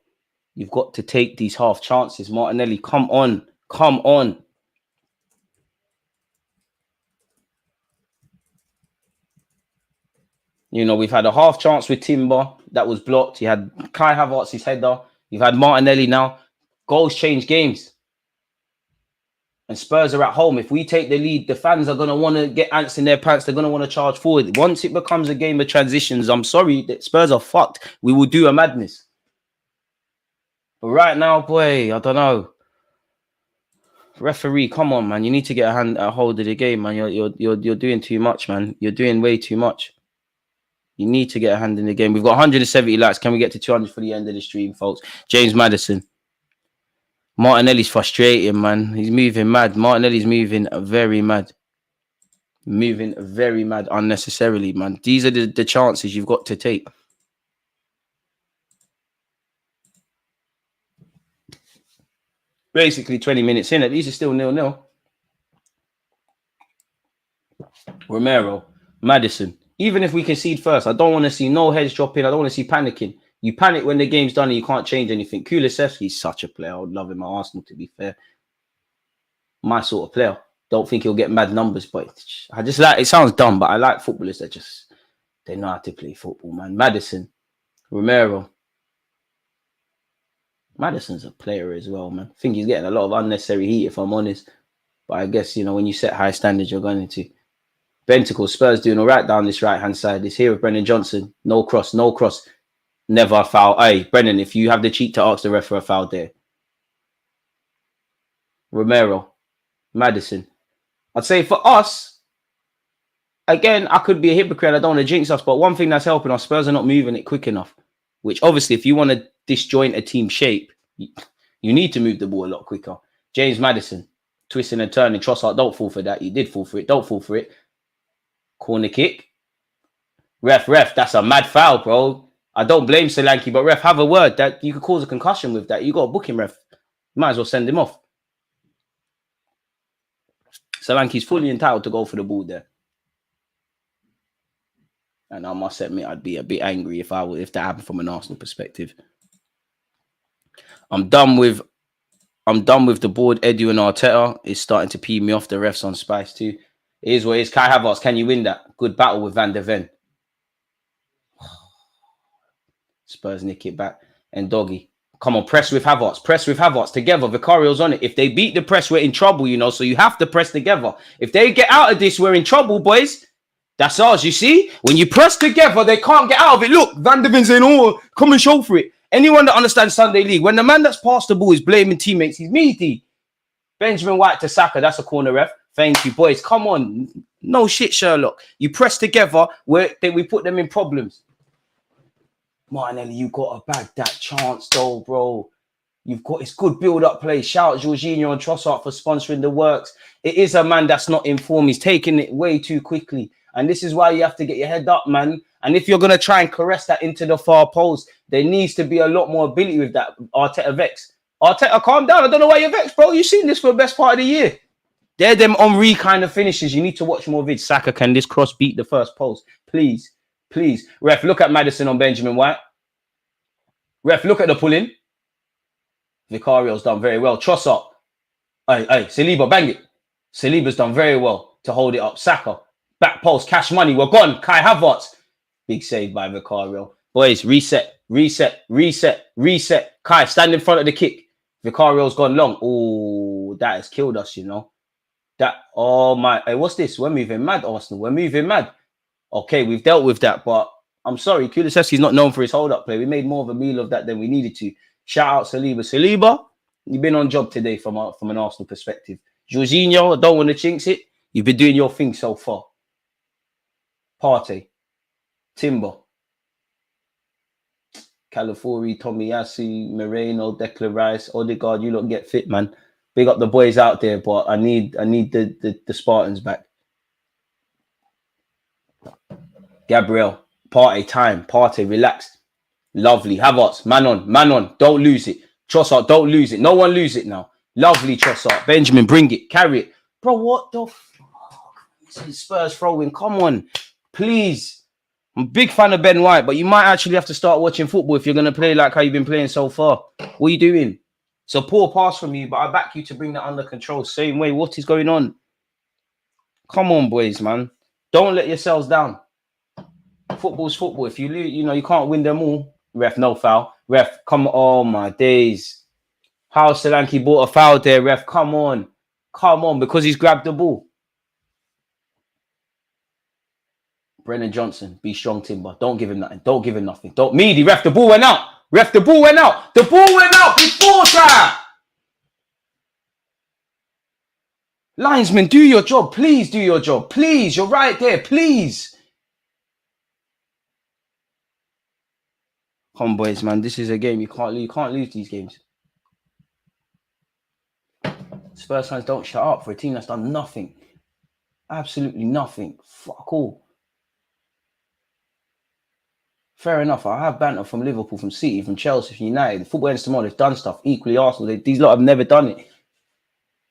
You've got to take these half chances. Martinelli, come on. You know, we've had a half chance with Timber. That was blocked. You had Kai Havertz's header. You've had Martinelli now. Goals change games. And Spurs are at home. If we take the lead, the fans are going to want to get ants in their pants. They're going to want to charge forward. Once it becomes a game of transitions, I'm sorry, that Spurs are fucked. We will do a madness. But right now, boy, I don't know. Referee, come on, man. You need to get a hold of the game, man. You're doing too much, man. You're doing way too much. You need to get a hand in the game. We've got 170 likes. Can we get to 200 for the end of the stream, folks? James Madison. Martinelli's frustrating, man. He's moving mad. Martinelli's moving very mad. Moving very mad unnecessarily, man. These are the chances you've got to take. Basically 20 minutes in. At least it's still 0-0. Romero. Madison. Even if we concede first, I don't want to see no heads dropping. I don't want to see panicking. You panic when the game's done and you can't change anything. Kulusevski's such a player. I would love him at Arsenal, to be fair. My sort of player. Don't think he'll get mad numbers, but I just like, it sounds dumb, but I like footballers that they know how to play football, man. Madison. Romero. Madison's a player as well, man. I think he's getting a lot of unnecessary heat, if I'm honest. But I guess, you know, when you set high standards, you're going to. Bentacle, Spurs doing all right down this right-hand side. This here with Brennan Johnson. No cross, no cross. Never a foul. Hey, Brennan, if you have the cheek to ask the ref for a foul there. Romero, Maddison. I'd say for us, again, I could be a hypocrite. I don't want to jinx us, but one thing that's helping us, Spurs are not moving it quick enough. Which obviously, if you want to disjoint a team shape, you need to move the ball a lot quicker. James Maddison, twisting and turning. Trossard, don't fall for that. You did fall for it. Don't fall for it. Corner kick. Ref, that's a mad foul, bro. I don't blame Solanke, but ref, have a word that you could cause a concussion with that. You got to book him, ref. You might as well send him off. Solanke's fully entitled to go for the ball there. And I must admit, I'd be a bit angry if that happened from an Arsenal perspective. I'm done with the board. Edu and Arteta is starting to pee me off. The refs on Spice too. It is what it is. Kai Havertz, can you win that? Good battle with Van der Ven. Spurs nick it back. And Doggy. Come on, press with Havertz. Press with Havertz together. Vicario's on it. If they beat the press, we're in trouble, you know. So you have to press together. If they get out of this, we're in trouble, boys. That's ours, you see? When you press together, they can't get out of it. Look, Van der Ven saying, oh, come and show for it. Anyone that understands Sunday League, when the man that's passed the ball is blaming teammates, he's meaty. Benjamin White to Saka, that's a corner ref. Thank you, boys. Come on. No shit, Sherlock. You press together, we put them in problems. Martinelli, you got to bag that chance, though, bro. It's good build-up play. Shout out Jorginho and Trossard for sponsoring the works. It is a man that's not in form. He's taking it way too quickly. And this is why you have to get your head up, man. And if you're going to try and caress that into the far post, there needs to be a lot more ability with that. Arteta vex. Arteta, calm down. I don't know why you're vexed, bro. You've seen this for the best part of the year. They're them Henry kind of finishes. You need to watch more vids. Saka, can this cross beat the first post? Please. Please. Ref, look at Maddison on Benjamin White. Ref, look at the pull-in. Vicario's done very well. Trossard. Hey, Saliba, bang it. Saliba's done very well to hold it up. Saka. Back post, cash money. We're gone. Kai Havertz. Big save by Vicario. Boys, reset. Kai, stand in front of the kick. Vicario's gone long. Oh, that has killed us, you know. Oh my. Hey, what's this? We're moving mad, Arsenal. We're moving mad. Okay, we've dealt with that, but I'm sorry. Kulusevski's not known for his hold-up play. We made more of a meal of that than we needed to. Shout out Saliba. Saliba, you've been on job today from an Arsenal perspective. Jorginho, I don't want to jinx it. You've been doing your thing so far. Partey, Timber, Calafiori, Tomiyasu, Moreno, Declan Rice, Odegaard. You lot get fit, man. Big up the boys out there, but I need the Spartans back. Gabriel, Partey, relax. Lovely. Havertz, man on. Don't lose it. Trossard, don't lose it. No one lose it now. Lovely, Trossard. Benjamin, bring it. Carry it. Bro, what the fuck? This is Spurs throwing. Come on. Please. I'm a big fan of Ben White, but you might actually have to start watching football if you're going to play like how you've been playing so far. What are you doing? It's a poor pass from you, but I back you to bring that under control. Same way. What is going on? Come on, boys, man. Don't let yourselves down. Football's football. If you lose, you can't win them all. Ref, no foul. Ref, come on. Oh, my days. How Solanke bought a foul there, ref. Come on. Because he's grabbed the ball. Brennan Johnson, be strong, Timber. Don't give him nothing. Don't. Meady, ref, the ball went out. The ball went out before that. Linesman, do your job. Please do your job. Please, you're right there. Please. Come on, boys, man. This is a game. You can't lose these games. Spurs fans, don't shut up for a team that's done nothing. Absolutely nothing. Fuck all. Fair enough. I have banter from Liverpool, from City, from Chelsea, from United. The football ends tomorrow. They've done stuff. Equally, Arsenal. These lot have never done it.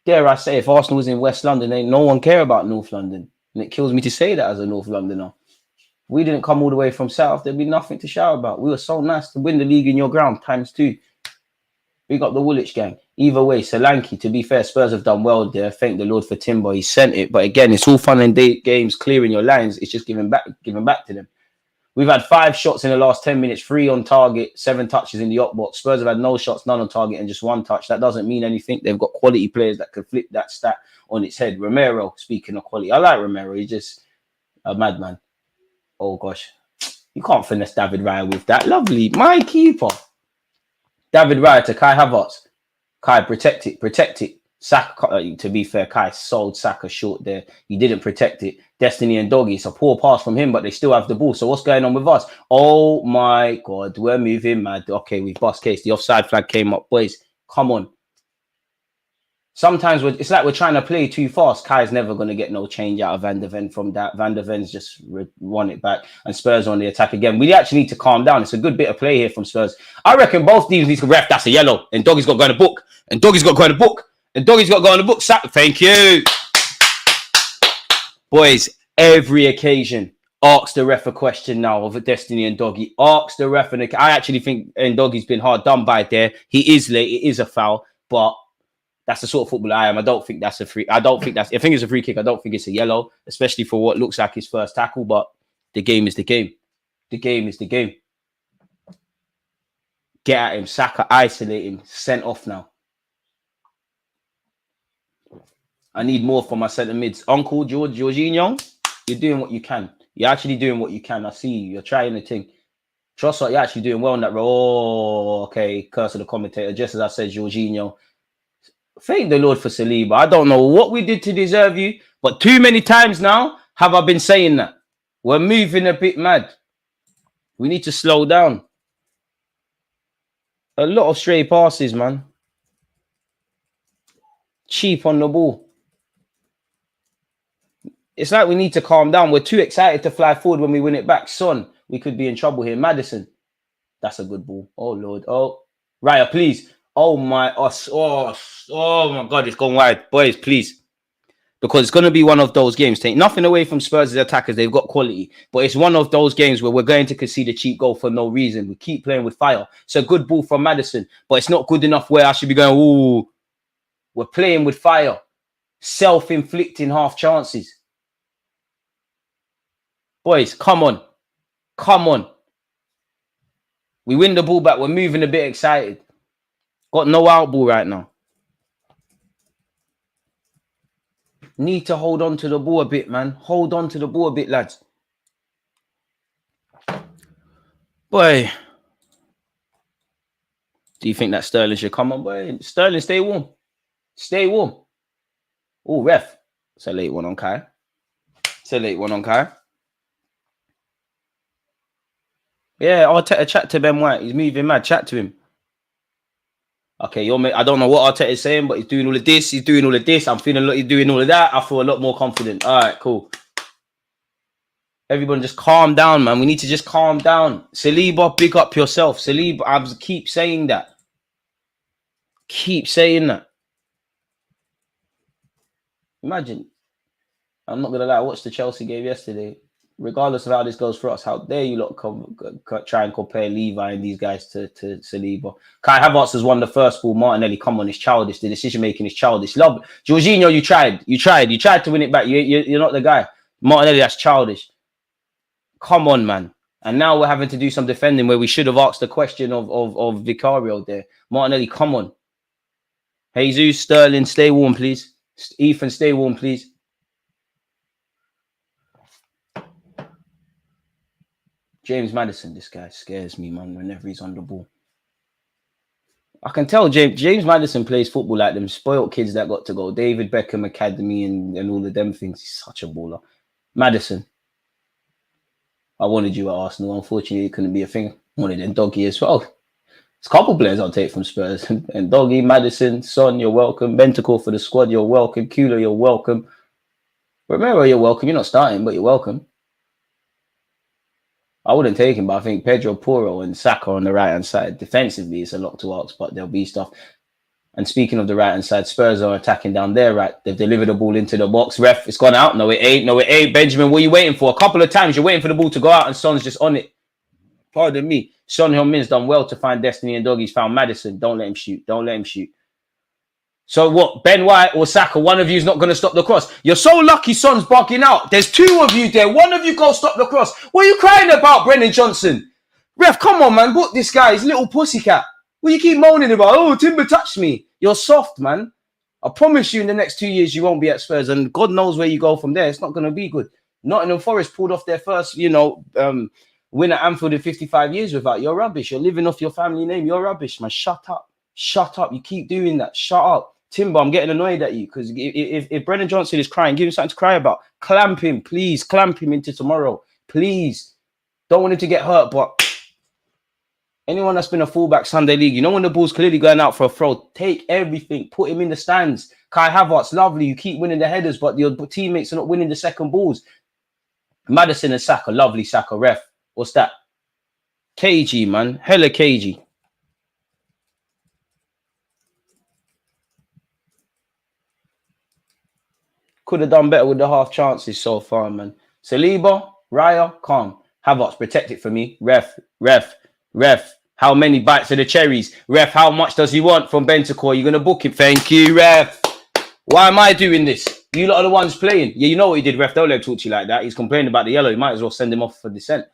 Dare I say, if Arsenal was in West London, ain't no one care about North London. And it kills me to say that as a North Londoner. We didn't come all the way from South. There'd be nothing to shout about. We were so nice to win the league in your ground, ×2. We got the Woolwich gang. Either way, Solanke, to be fair, Spurs have done well there. Thank the Lord for Timber. He sent it. But again, it's all fun and games clearing your lines. It's just giving back to them. We've had 5 shots in the last 10 minutes, 3 on target, 7 touches in the op box. Spurs have had no shots, none on target, and just 1 touch. That doesn't mean anything. They've got quality players that could flip that stat on its head. Romero, speaking of quality, I like Romero. He just A madman. Oh, gosh. You can't finesse David Raya with that. Lovely. My keeper. David Raya to Kai Havertz. Kai, protect it. Protect it. Saka, to be fair, Kai sold Saka short there. He didn't protect it. Destiny and Doggy. It's a poor pass from him, but they still have the ball. So what's going on with us? Oh, my God. We're moving mad. Okay, we've bust case. The offside flag came up. Boys, come on. Sometimes it's like we're trying to play too fast. Kai's never going to get no change out of Van der Ven from that. Van der Ven's just won it back, and Spurs on the attack again. We actually need to calm down. It's a good bit of play here from Spurs. I reckon both teams need to ref. That's a yellow, and Doggy's got to go in the book, and Doggy's got to go in the book, and Doggy's got to go in the book. Thank you, boys. Every occasion, ask the ref a question now of Destiny and Doggy. Ask the ref, and I actually think Doggy's been hard done by there. He is late. It is a foul, but that's the sort of footballer I am. I don't think that's a free. I think it's a free kick. I don't think it's a yellow, especially for what looks like his first tackle. But the game is the game. The game is the game. Get at him. Saka, isolate him. Sent off now. I need more for my centre mids. Uncle Jorginho, you're doing what you can. You're actually doing what you can. I see you. You're trying the thing. Trust what you're actually doing well in that role. Oh, okay. Curse of the commentator. Just as I said, Jorginho. Thank the Lord for Saliba. I don't know what we did to deserve you, but too many times now have I been saying that. We're moving a bit mad. We need to slow down. A lot of stray passes, man. Cheap on the ball. It's like we need to calm down. We're too excited to fly forward when we win it back. Son, we could be in trouble here. Maddison. That's a good ball. Oh, Lord. Oh, Raya, please. Oh my God, it's gone wide. Boys, please. Because it's going to be one of those games. Take nothing away from Spurs' attackers. They've got quality. But it's one of those games where we're going to concede a cheap goal for no reason. We keep playing with fire. It's a good ball from Maddison. But it's not good enough where I should be going, ooh. We're playing with fire. Self-inflicting half chances. Boys, come on. Come on. We win the ball back. We're moving a bit excited. Got no out ball right now. Need to hold on to the ball a bit, man. Hold on to the ball a bit, lads. Boy. Do you think that Sterling should come on, boy? Sterling, stay warm. Stay warm. Oh, ref. It's a late one on Kai. It's a late one on Kai. Yeah, I'll take a chat to Ben White. He's moving mad. Chat to him. Okay, I don't know what Arteta is saying, but he's doing all of this. He's doing all of this. I'm feeling like he's doing all of that. I feel a lot more confident. All right, cool. Everyone just calm down, man. We need to just calm down. Saliba, big up yourself. Saliba, I keep saying that. Keep saying that. Imagine. I'm not going to lie. I watched the Chelsea game yesterday. Regardless of how this goes for us, how dare you lot try and compare Levi and these guys to Saliba. Kai Havertz has won the first ball. Martinelli, come on, it's childish. The decision making is childish. Love, Jorginho, you tried to win it back. You're not the guy. Martinelli, that's childish. Come on, man. And now we're having to do some defending where we should have asked the question of Vicario there. Martinelli, come on. Jesus, Sterling, stay warm, please. Ethan, stay warm, please. James Maddison, this guy scares me, man, whenever he's on the ball. I can tell James Maddison plays football like them spoiled kids that got to go. David Beckham Academy and all of them things. He's such a baller. Maddison. I wanted you at Arsenal. Unfortunately, it couldn't be a thing. I wanted them Doggy as well. There's a couple players I'll take from Spurs. And Doggy, Maddison, Son, you're welcome. Bentancur for the squad, you're welcome. Kula, you're welcome. Romero, you're welcome. You're not starting, but you're welcome. I wouldn't take him, but I think Pedro Porro and Saka on the right-hand side. Defensively, it's a lot to ask, but there'll be stuff. And speaking of the right-hand side, Spurs are attacking down there, right? They've delivered the ball into the box. Ref, it's gone out. No, it ain't. No, it ain't. Benjamin, what are you waiting for? A couple of times, you're waiting for the ball to go out and Son's just on it. Pardon me. Son Heung-min's done well to find Destiny and Doggy's found Maddison. Don't let him shoot. Don't let him shoot. So what? Ben White or Saka, one of you is not going to stop the cross. You're so lucky Son's bugging out. There's two of you there. One of you go stop the cross. What are you crying about, Brennan Johnson? Ref, come on, man. Book this guy. He's little pussycat. What you keep moaning about? Oh, Timber touched me. You're soft, man. I promise you in the next 2 years you won't be at Spurs. And God knows where you go from there. It's not going to be good. Nottingham Forest pulled off their first, win at Anfield in 55 years without. You're rubbish. You're living off your family name. You're rubbish, man. Shut up. Shut up. You keep doing that. Shut up. Timber, I'm getting annoyed at you because if Brennan Johnson is crying, give him something to cry about. Clamp him, please. Clamp him into tomorrow. Please. Don't want him to get hurt, but anyone that's been a fullback Sunday League, you know when the ball's clearly going out for a throw, take everything, put him in the stands. Kai Havertz, lovely. You keep winning the headers, but your teammates are not winning the second balls. Maddison and Saka, lovely Saka. Ref, what's that? KG, man. Hella KG. Could have done better with the half chances so far, man. Saliba, Raya, calm. Havertz, protect it for me. Ref. How many bites of the cherries? Ref, how much does he want from Bentancur? You're going to book him. Thank you, ref. Why am I doing this? You lot are the ones playing. Yeah, you know what he did, ref. Don't let him talk to you like that. He's complaining about the yellow. You might as well send him off for dissent.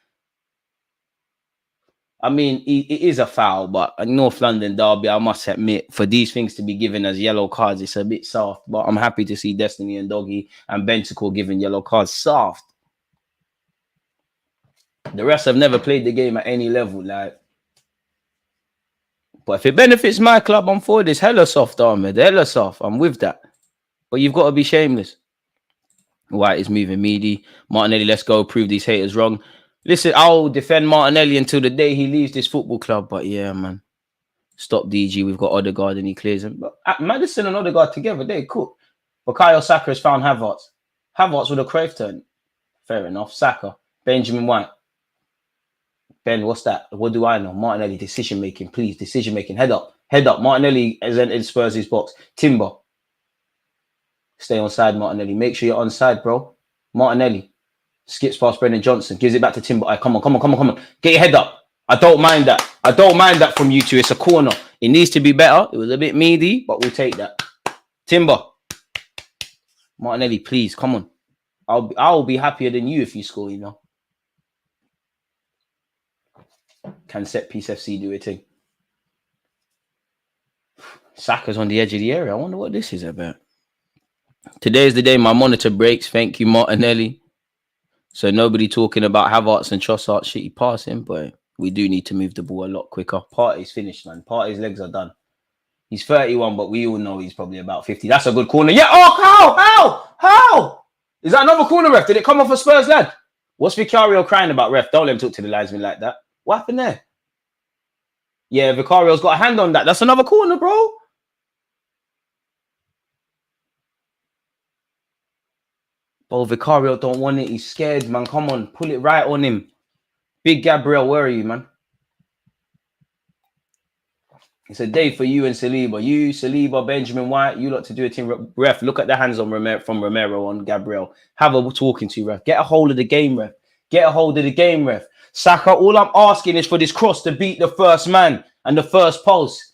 I mean, it is a foul, but a North London derby, I must admit, for these things to be given as yellow cards, it's a bit soft. But I'm happy to see Destiny and Doggy and Bentancur giving yellow cards. Soft. The rest have never played the game at any level. Like, but if it benefits my club, I'm for this. Hella soft, Ahmed. Hella soft. I'm with that. But you've got to be shameless. White is moving meaty. Martinelli, let's go. Prove these haters wrong. Listen, I'll defend Martinelli until the day he leaves this football club. But yeah, man. Stop DG. We've got Odegaard and he clears him. But Maddison and Odegaard together, they cook. Bukayo Saka has found Havertz. Havertz with a Cruyff turn. Fair enough. Saka. Benjamin White. Ben, what's that? What do I know? Martinelli, decision making, please. Decision making. Head up. Head up. Martinelli has entered Spurs' box. Timber. Stay on side, Martinelli. Make sure you're on side, bro. Martinelli. Skips past Brendan Johnson. Gives it back to Timber. Right, come on. Get your head up. I don't mind that. I don't mind that from you two. It's a corner. It needs to be better. It was a bit meaty, but we'll take that. Timber. Martinelli, please. Come on. I'll be happier than you if you score, you know. Can set piece FC do a thing? Saka's on the edge of the area. I wonder what this is about. Today is the day my monitor breaks. Thank you, Martinelli. So nobody talking about Havertz and Trossard shitty passing, but we do need to move the ball a lot quicker. Partey's finished, man. Partey's legs are done. He's 31, but we all know he's probably about 50. That's a good corner. Yeah. Oh, how? Is that another corner, ref? Did it come off a Spurs lad? What's Vicario crying about, ref? Don't let him talk to the linesman like that. What happened there? Yeah, Vicario's got a hand on that. That's another corner, bro. Bro, Vicario don't want it. He's scared, man. Come on. Pull it right on him. Big Gabriel, where are you, man? It's a day for you and Saliba. You, Saliba, Benjamin White, you lot to do a team. Ref, look at the hands on Romero on Gabriel. Have a talking to, ref. Get a hold of the game, ref. Get a hold of the game, ref. Saka, all I'm asking is for this cross to beat the first man and the first pulse.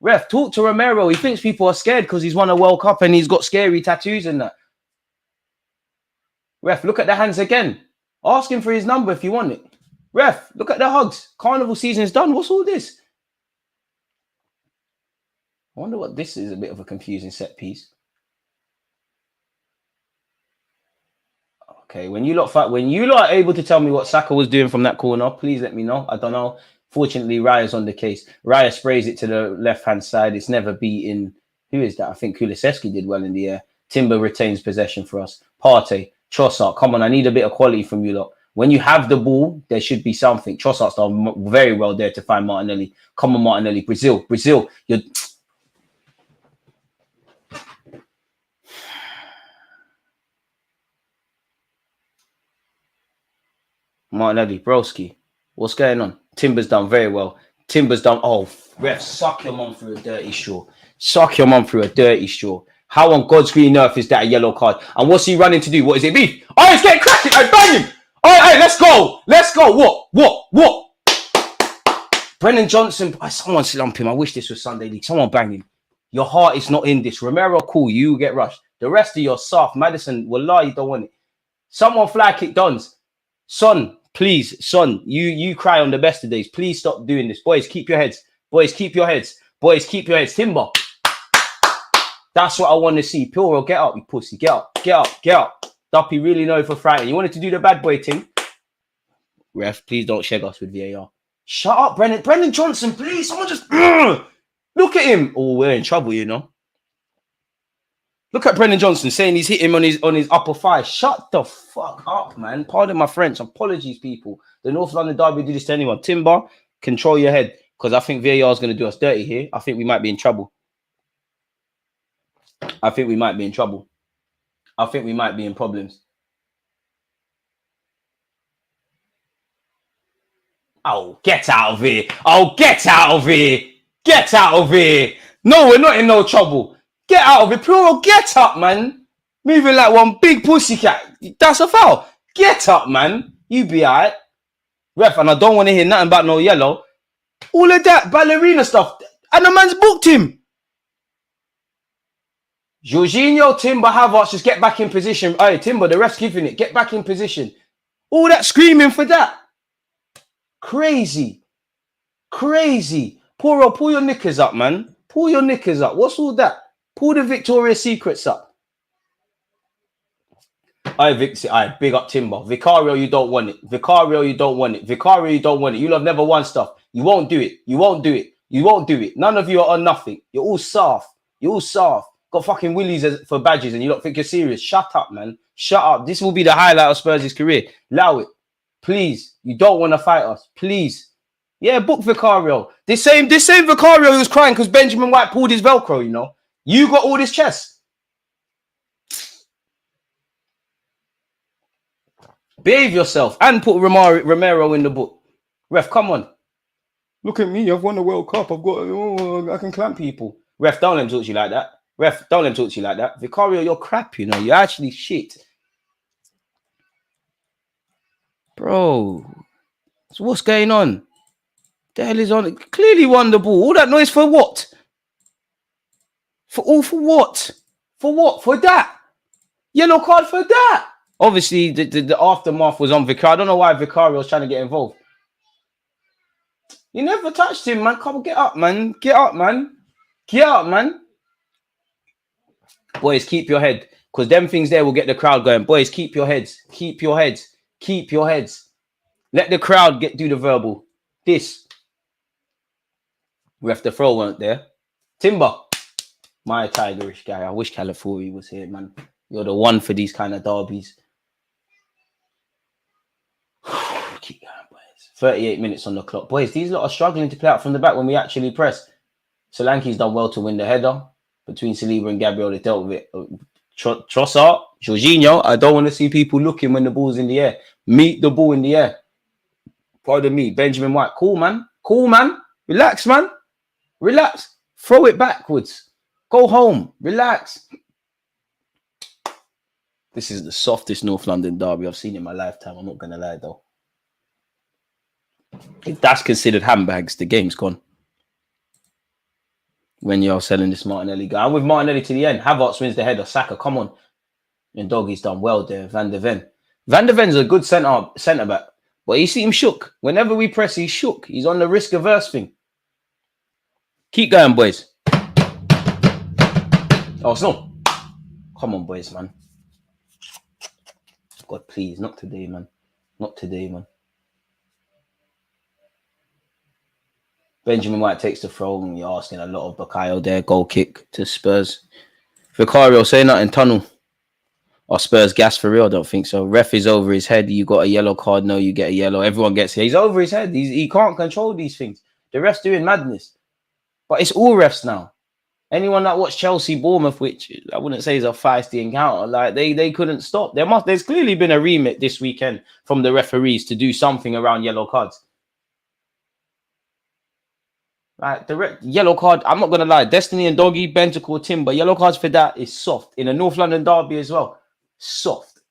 Ref, talk to Romero. He thinks people are scared because he's won a World Cup and he's got scary tattoos and that. Ref, look at the hands again. Ask him for his number if you want it. Ref, look at the hugs. Carnival season is done. What's all this? I wonder what this is. A bit of a confusing set piece. Okay, when you lot are able to tell me what Saka was doing from that corner, please let me know. I don't know. Fortunately, Raya's on the case. Raya sprays it to the left-hand side. It's never beaten. Who is that? I think Kulusevski did well in the air. Timber retains possession for us. Partey, Trossard, come on. I need a bit of quality from you lot. When you have the ball, there should be something. Trossard's done very well there to find Martinelli. Come on, Martinelli. Brazil. You're... Martinelli, broski. What's going on? Timber's done very well. Timber's done... Oh, ref, suck your mum through a dirty straw. Suck your mum through a dirty straw. How on God's green earth is that a yellow card? And what's he running to do? What is it, beef? Oh, he's getting cracking. I bang him. All right, let's go. Let's go. What? Brennan Johnson. Someone slump him. I wish this was Sunday League. Someone bang him. Your heart is not in this. Romero, cool. You get rushed. The rest of your soft. Maddison, wallah, you don't want it. Someone fly kick Dons. Son, please. Son, you cry on the best of days. Please stop doing this. Boys, keep your heads. Boys, keep your heads. Timber. That's what I want to see. Puro, get up, you pussy. Get up. Duppy really know for Friday. You wanted to do the bad boy thing. Ref, please don't shag us with VAR. Shut up, Brendan. Brendan Johnson, please. Someone just look at him. Oh, we're in trouble, you know. Look at Brendan Johnson saying he's hit him on his upper thigh. Shut the fuck up, man. Pardon my French. Apologies, people. The North London Derby did this to anyone. Timber, control your head, because I think VAR is going to do us dirty here. I think we might be in trouble. I think we might be in trouble. I think we might be in problems. Oh, get out of here. Oh, get out of here. Get out of here. No, we're not in no trouble. Get out of it. Plural, get up, man. Moving like one big pussycat. That's a foul. Get up, man. You be all right. Ref, and I don't want to hear nothing about no yellow. All of that ballerina stuff. And the man's booked him. Jorginho, Timber, Havertz, just get back in position. Hey, Timber, the ref's giving it. Get back in position. All that screaming for that. Crazy. Crazy. Poro, pull your knickers up, man. Pull your knickers up. What's all that? Pull the Victoria's Secrets up. Big up Timber. Vicario, you don't want it. Vicario, you don't want it. Vicario, you don't want it. You'll have never won stuff. You won't do it. You won't do it. You won't do it. None of you are on nothing. You're all soft. You're all soft. Got fucking willies for badges and you don't think you're serious. Shut up, man. Shut up. This will be the highlight of Spurs' career. Allow it. Please. You don't want to fight us. Please. Yeah, book Vicario. This same Vicario who was crying because Benjamin White pulled his Velcro, you know. You got all this chest. Behave yourself and put Romero in the book. Ref, come on. Look at me. I've won the World Cup. I can clamp people. Ref, don't let him talk to you like that. Ref, don't let him talk to you like that. Vicario, you're crap, you know. You're actually shit. Bro. So what's going on? The hell is on it? Clearly won the ball. All that noise for what? For what? For what? For that? Yellow card for that? Obviously, the aftermath was on Vicario. I don't know why Vicario was trying to get involved. You never touched him, man. Come on, get up, man. Get up, man. Get up, man. Boys, keep your head. Because them things there will get the crowd going. Boys, keep your heads. Keep your heads. Keep your heads. Let the crowd do the verbal. This. Ref, the throw weren't there. Timber. My tigerish guy. I wish California was here, man. You're the one for these kind of derbies. Keep going, boys. 38 minutes on the clock. Boys, these lot are struggling to play out from the back when we actually press. Solanke's done well to win the header. Between Saliba and Gabriel, they dealt with it. Trossard, Jorginho, I don't want to see people looking when the ball's in the air. Meet the ball in the air. Pardon me, Benjamin White. Cool, man. Cool, man. Relax, man. Relax. Throw it backwards. Go home. Relax. This is the softest North London derby I've seen in my lifetime. I'm not going to lie, though. If that's considered handbags, the game's gone. When you're selling this Martinelli guy. I'm with Martinelli to the end. Havertz wins the header. Saka, come on. And Doggy's done well there. Van der Ven. Van der Ven's a good centre back. But you see him shook. Whenever we press, he's shook. He's on the risk-averse thing. Keep going, boys. Oh, Snow. Come on, boys, man. God, please. Not today, man. Not today, man. Benjamin White takes the throw, and you're asking a lot of Bakayo there. Goal kick to Spurs. Vicario, say nothing. Tunnel. Or Spurs gas for real? I don't think so. Ref is over his head. You got a yellow card. No, you get a yellow. Everyone gets it. He's over his head. He can't control these things. The ref's doing madness. But it's all refs now. Anyone that watched Chelsea Bournemouth, which I wouldn't say is a feisty encounter, like they couldn't stop. There's clearly been a remit this weekend from the referees to do something around yellow cards. Like the yellow card, I'm not gonna lie. Destiny and Doggy, Bentacle, Timber, yellow cards for that is soft. In a North London derby as well, soft.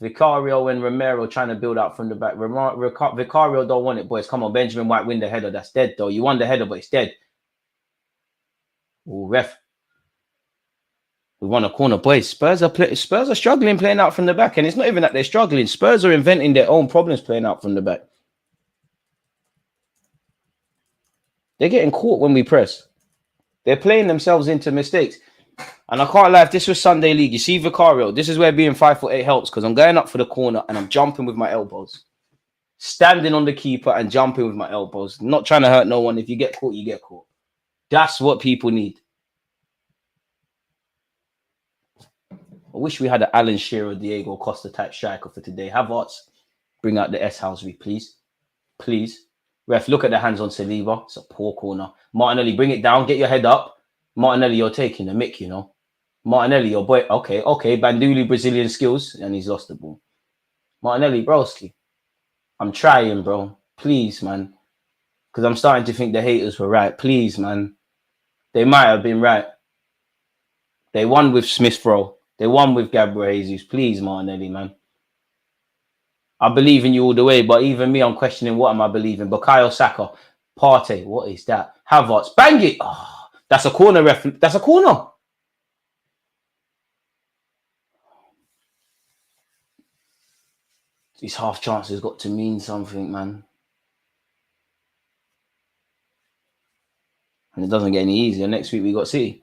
Vicario and Romero trying to build out from the back. Vicario don't want it, boys. Come on, Benjamin White win the header. That's dead though. You won the header, but it's dead. Oh, ref. We won a corner, boys. Spurs are struggling playing out from the back, and it's not even that they're struggling. Spurs are inventing their own problems playing out from the back. They're getting caught when we press. They're playing themselves into mistakes. And I can't lie, if this was Sunday League, you see Vicario, this is where being 5'8" helps because I'm going up for the corner and I'm jumping with my elbows. Standing on the keeper and jumping with my elbows. Not trying to hurt no one. If you get caught, you get caught. That's what people need. I wish we had an Alan Shearer, Diego Costa type striker for today. Havertz, bring out the S-Housey, please. Please. Ref, look at the hands on Saliba. It's a poor corner. Martinelli, bring it down. Get your head up. Martinelli, you're taking the mick, you know. Martinelli, your boy. Okay. Banduli, Brazilian skills. And he's lost the ball. Martinelli, broski. I'm trying, bro. Please, man. Because I'm starting to think the haters were right. Please, man. They might have been right. They won with Smith Rowe. They won with Gabriel Jesus. Please, Martinelli, man. I believe in you all the way, but even me, I'm questioning what am I believing. Bukayo Saka, Partey, what is that? Havertz, bang it. Oh, that's a corner, ref. That's a corner. These half chances got to mean something, man. And it doesn't get any easier. Next week we got City.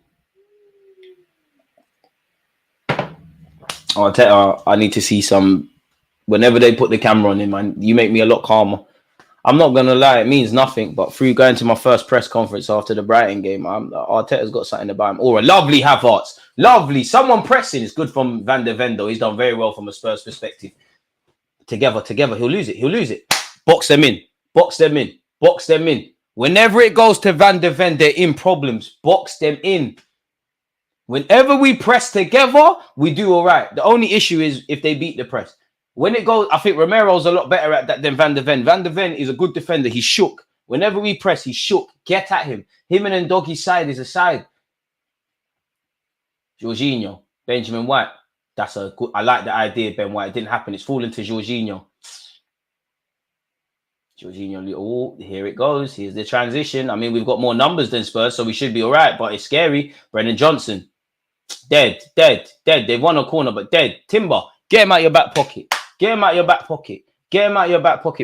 I'll tell you, I need to see some. Whenever they put the camera on him, man, you make me a lot calmer. I'm not going to lie, it means nothing. But through going to my first press conference after the Brighton game, Arteta's got something about him. Or a lovely Havertz. Lovely. Someone pressing is good from Van der Ven, though. He's done very well from a Spurs perspective. Together. He'll lose it. Box them in. Whenever it goes to Van der Ven, they're in problems. Box them in. Whenever we press together, we do all right. The only issue is if they beat the press. When it goes, I think Romero's a lot better at that than Van der Ven. Van der Ven is a good defender. He's shook. Whenever we press, he's shook. Get at him. Him and Ndoggy's side is a side. Jorginho, Benjamin White. That's a good. I like the idea, Ben White. It didn't happen. It's fallen to Jorginho. Oh, here it goes. Here's the transition. I mean, we've got more numbers than Spurs, so we should be all right, but it's scary. Brennan Johnson. Dead. They've won a corner, but dead. Timber, get him out your back pocket.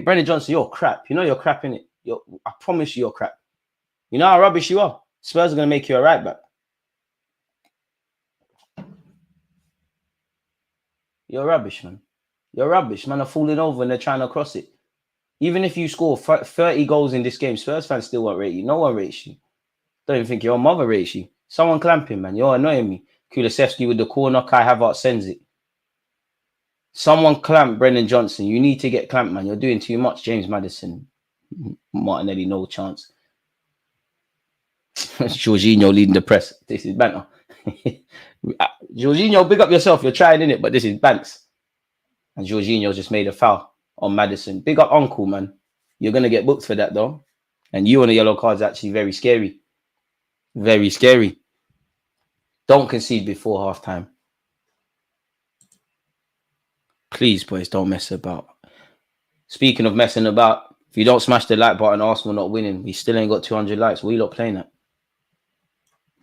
Brennan Johnson, you're crap. You know you're crap, innit? I promise you're crap. You know how rubbish you are. Spurs are going to make you a right back. You're rubbish, man. Are falling over when they're trying to cross it. Even if you score 30 goals in this game, Spurs fans still won't rate you. No one rates you. Don't even think your mother rates you. Someone clamping, man. You're annoying me. Kulusevski with the corner. Kai Havertz sends it. Someone clamp Brennan Johnson. You need to get clamped, man. You're doing too much. James Maddison. Martinelli, no chance. Jorginho leading the press. This is banter. Jorginho, big up yourself. You're trying, innit? But this is Banks. And Jorginho just made a foul on Maddison. Big up uncle, man. You're going to get booked for that, though. And you on a yellow card is actually very scary. Very scary. Don't concede before half-time. Please, boys, don't mess about. Speaking of messing about, if you don't smash the like button, Arsenal not winning. We still ain't got 200 likes. What are you lot playing at?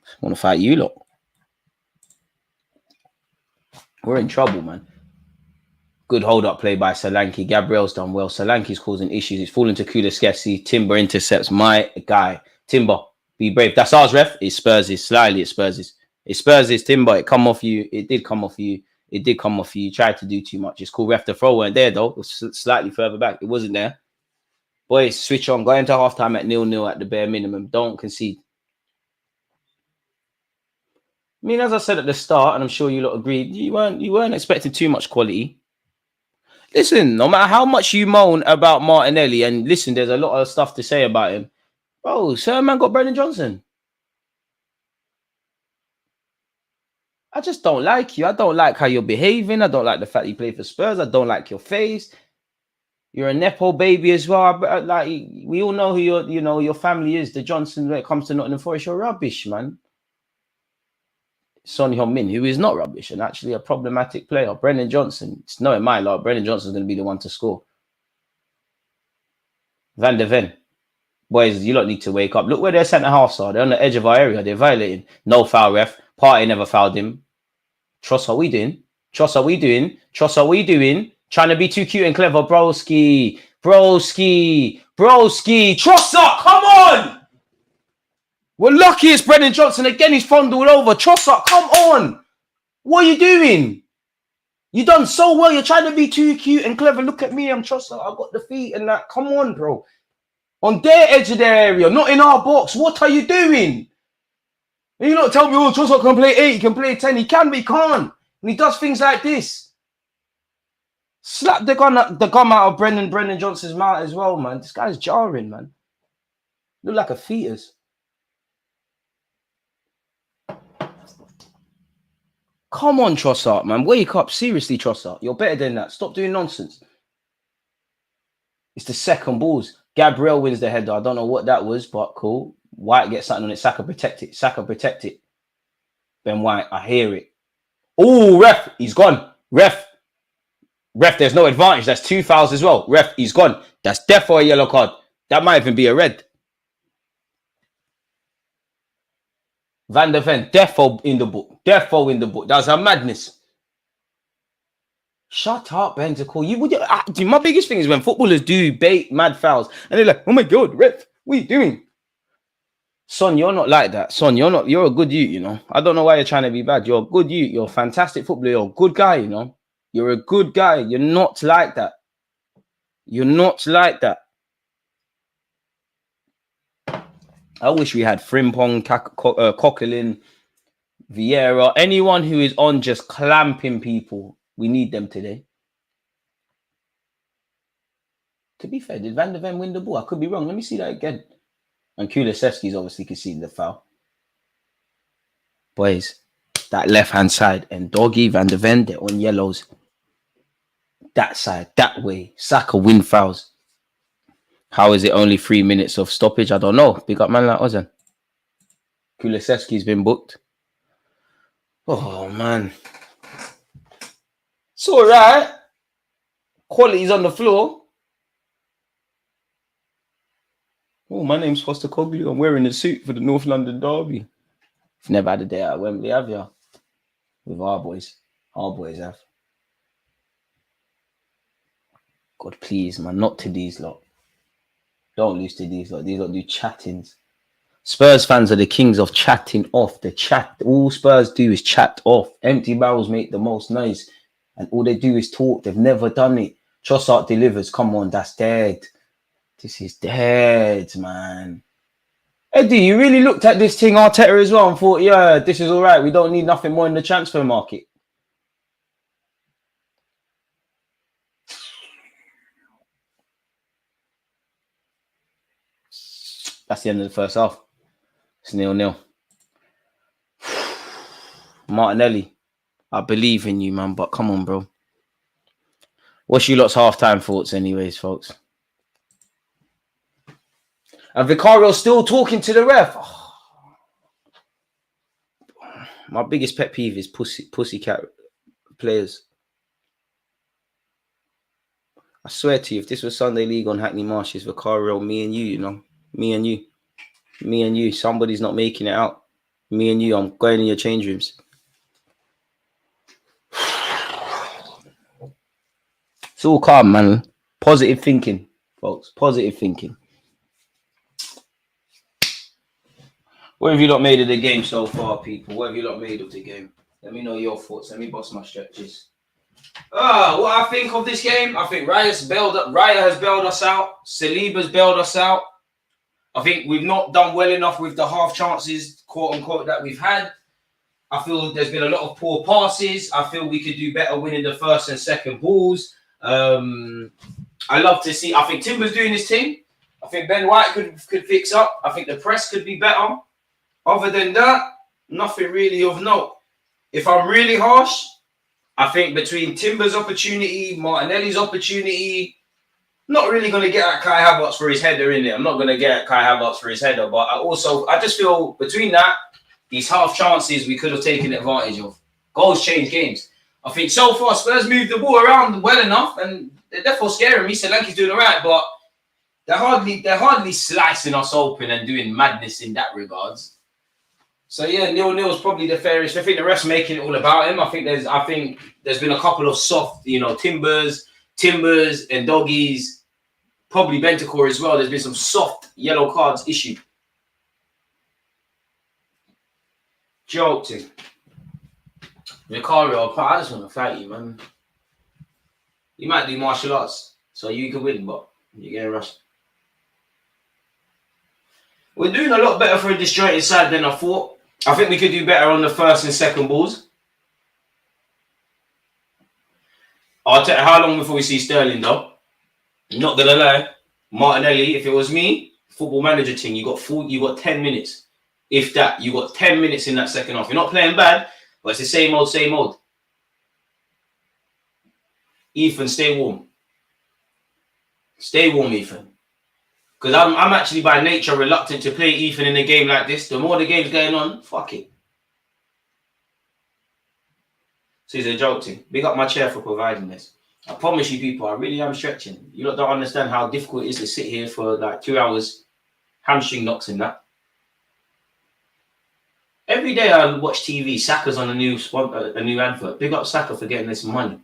I want to fight you lot. We're in trouble, man. Good hold-up play by Solanke. Gabriel's done well. Solanke's causing issues. It's falling to Kulusevski. Timber intercepts. My guy. Timber, be brave. That's ours, ref. It's Spurs'. Slightly, it's Spurs'. It's Spurs'. Timber, it come off you. It did come off you. You tried to do too much. It's cool. Ref, the throw weren't there, though. It was slightly further back. It wasn't there. Boys, switch on. Go into half-time at 0-0 at the bare minimum. Don't concede. I mean, as I said at the start, and I'm sure you lot agreed, you weren't expecting too much quality. Listen, no matter how much you moan about Martinelli, and listen, there's a lot of stuff to say about him. Bro, Sir Man got Brennan Johnson. I just don't like you. I don't like how you're behaving. I don't like the fact you play for Spurs. I don't like your face. You're a Nepo baby as well. Like, we all know who your family is. The Johnson, when it comes to Nottingham Forest, you're rubbish, man. Son Heung-min, who is not rubbish and actually a problematic player. Brennan Johnson, it's not in my lot. Brennan Johnson's going to be the one to score. Van der Ven. Boys, you lot need to wake up. Look where their centre-halves are. They're on the edge of our area. They're violating. No foul, ref. Partey never fouled him. Tross, what we doing? Trying to be too cute and clever. Broski. Tross up, come on! We're lucky it's Brennan Johnson again. He's fondled over. Trossard, come on. What are you doing? You done so well. You're trying to be too cute and clever. Look at me. I'm Trossard. I got the feet and that. Come on, bro. On their edge of their area, not in our box. What are you doing? And you not tell me, oh, Trossard can play 8, he can play 10. He can, but he can't. And he does things like this. Slap the gum out of Brennan Johnson's mouth as well, man. This guy's jarring, man. Look like a fetus. Come on, Trossard, man. Wake up. Seriously, Trossard. You're better than that. Stop doing nonsense. It's the second balls. Gabriel wins the header. I don't know what that was, but cool. White gets something on it. Saka protect it. Saka protect it. Ben White, I hear it. Oh, ref. He's gone. Ref, there's no advantage. That's 2 fouls as well. Ref, he's gone. That's definitely a yellow card. That might even be a red. Van der Ven, defo in the book. Defo in the book. That's a madness. Shut up, Bentacle. My biggest thing is when footballers do bait mad fouls and they're like, oh my God, ref, what are you doing? Son, you're not like that. Son, you're a good youth, you know. I don't know why you're trying to be bad. You're a good youth. You're a fantastic footballer. You're a good guy, you know. You're a good guy. You're not like that. You're not like that. I wish we had Frimpong, Coquelin, Vieira, anyone who is on just clamping people. We need them today. To be fair, did Van der Ven win the ball? I could be wrong. Let me see that again. And Kulusevski's obviously conceded the foul. Boys, that left-hand side and Doggy, Van der Ven, they're on yellows. That side, that way. Saka win fouls. How is it only 3 minutes of stoppage? I don't know. Big up man like Ozan. Kulusevski's been booked. Oh, man. It's all right. Quality's on the floor. Oh, my name's Foster Cogley. I'm wearing a suit for the North London Derby. You've never had a day out at Wembley, have you? With our boys. Our boys have. God, please, man. Not to these lot. Don't lose to these lot. These lot do chattings. Spurs fans are the kings of chatting off. The chat. All Spurs do is chat off. Empty barrels make the most noise. And all they do is talk. They've never done it. Trossard delivers. Come on, that's dead. This is dead, man. Eddie, you really looked at this thing, Arteta, as well, and thought, yeah, this is all right. We don't need nothing more in the transfer market. That's the end of the first half. It's 0-0. Martinelli, I believe in you, man, but come on, bro. What's you lot's half-time thoughts anyways, folks? And Vicario's still talking to the ref. Oh. My biggest pet peeve is pussycat players. I swear to you, if this was Sunday League on Hackney Marshes, Vicario, me and you, you know. Me and you. Me and you. Somebody's not making it out. Me and you. I'm going in your change rooms. It's all calm, man. Positive thinking, folks. Positive thinking. What have you lot made of the game so far, people? What have you lot made of the game? Let me know your thoughts. Let me bust my stretches. What I think of this game, I think Raya has bailed us out. Saliba's bailed us out. I think we've not done well enough with the half chances, quote unquote, that we've had. I feel there's been a lot of poor passes. I feel we could do better winning the first and second balls. I love to see. I think Timber's doing his thing. I think Ben White could fix up. I think the press could be better. Other than that, nothing really of note. If I'm really harsh, I think between Timber's opportunity, Martinelli's opportunity, not really going to get at Kai Havertz for his header in there. I'm not going to get at Kai Havertz for his header, but I just feel between that, these half chances we could have taken advantage of. Goals change games. I think so far Spurs moved the ball around well enough, and they're therefore scaring me. Solanke's doing all right, but they're hardly slicing us open and doing madness in that regards. So yeah, 0-0 is probably the fairest. I think the rest making it all about him. I think there's been a couple of soft, Timbers and Doggies, probably Bentacore as well. There's been some soft yellow cards issued. Joking. Vicario, I just want to fight you, man. You might do martial arts, so you can win, but you're getting rushed. We're doing a lot better for a disjointed side than I thought. I think we could do better on the first and second balls. I'll tell you how long before we see Sterling, though. Not gonna lie, Martinelli. If it was me, football manager thing, you got 10 minutes. If that, you got 10 minutes in that second half. You're not playing bad, but it's the same old, same old. Ethan, stay warm. Stay warm, Ethan. Because I'm actually by nature reluctant to play Ethan in a game like this. The more the game's going on, fuck it. So it's a joke thing. Big up my chair for providing this. I promise you people, I really am stretching. You lot don't understand how difficult it is to sit here for like 2 hours, hamstring knocks and that. Every day I watch TV, Saka's on a new advert. Big up Saka for getting this money.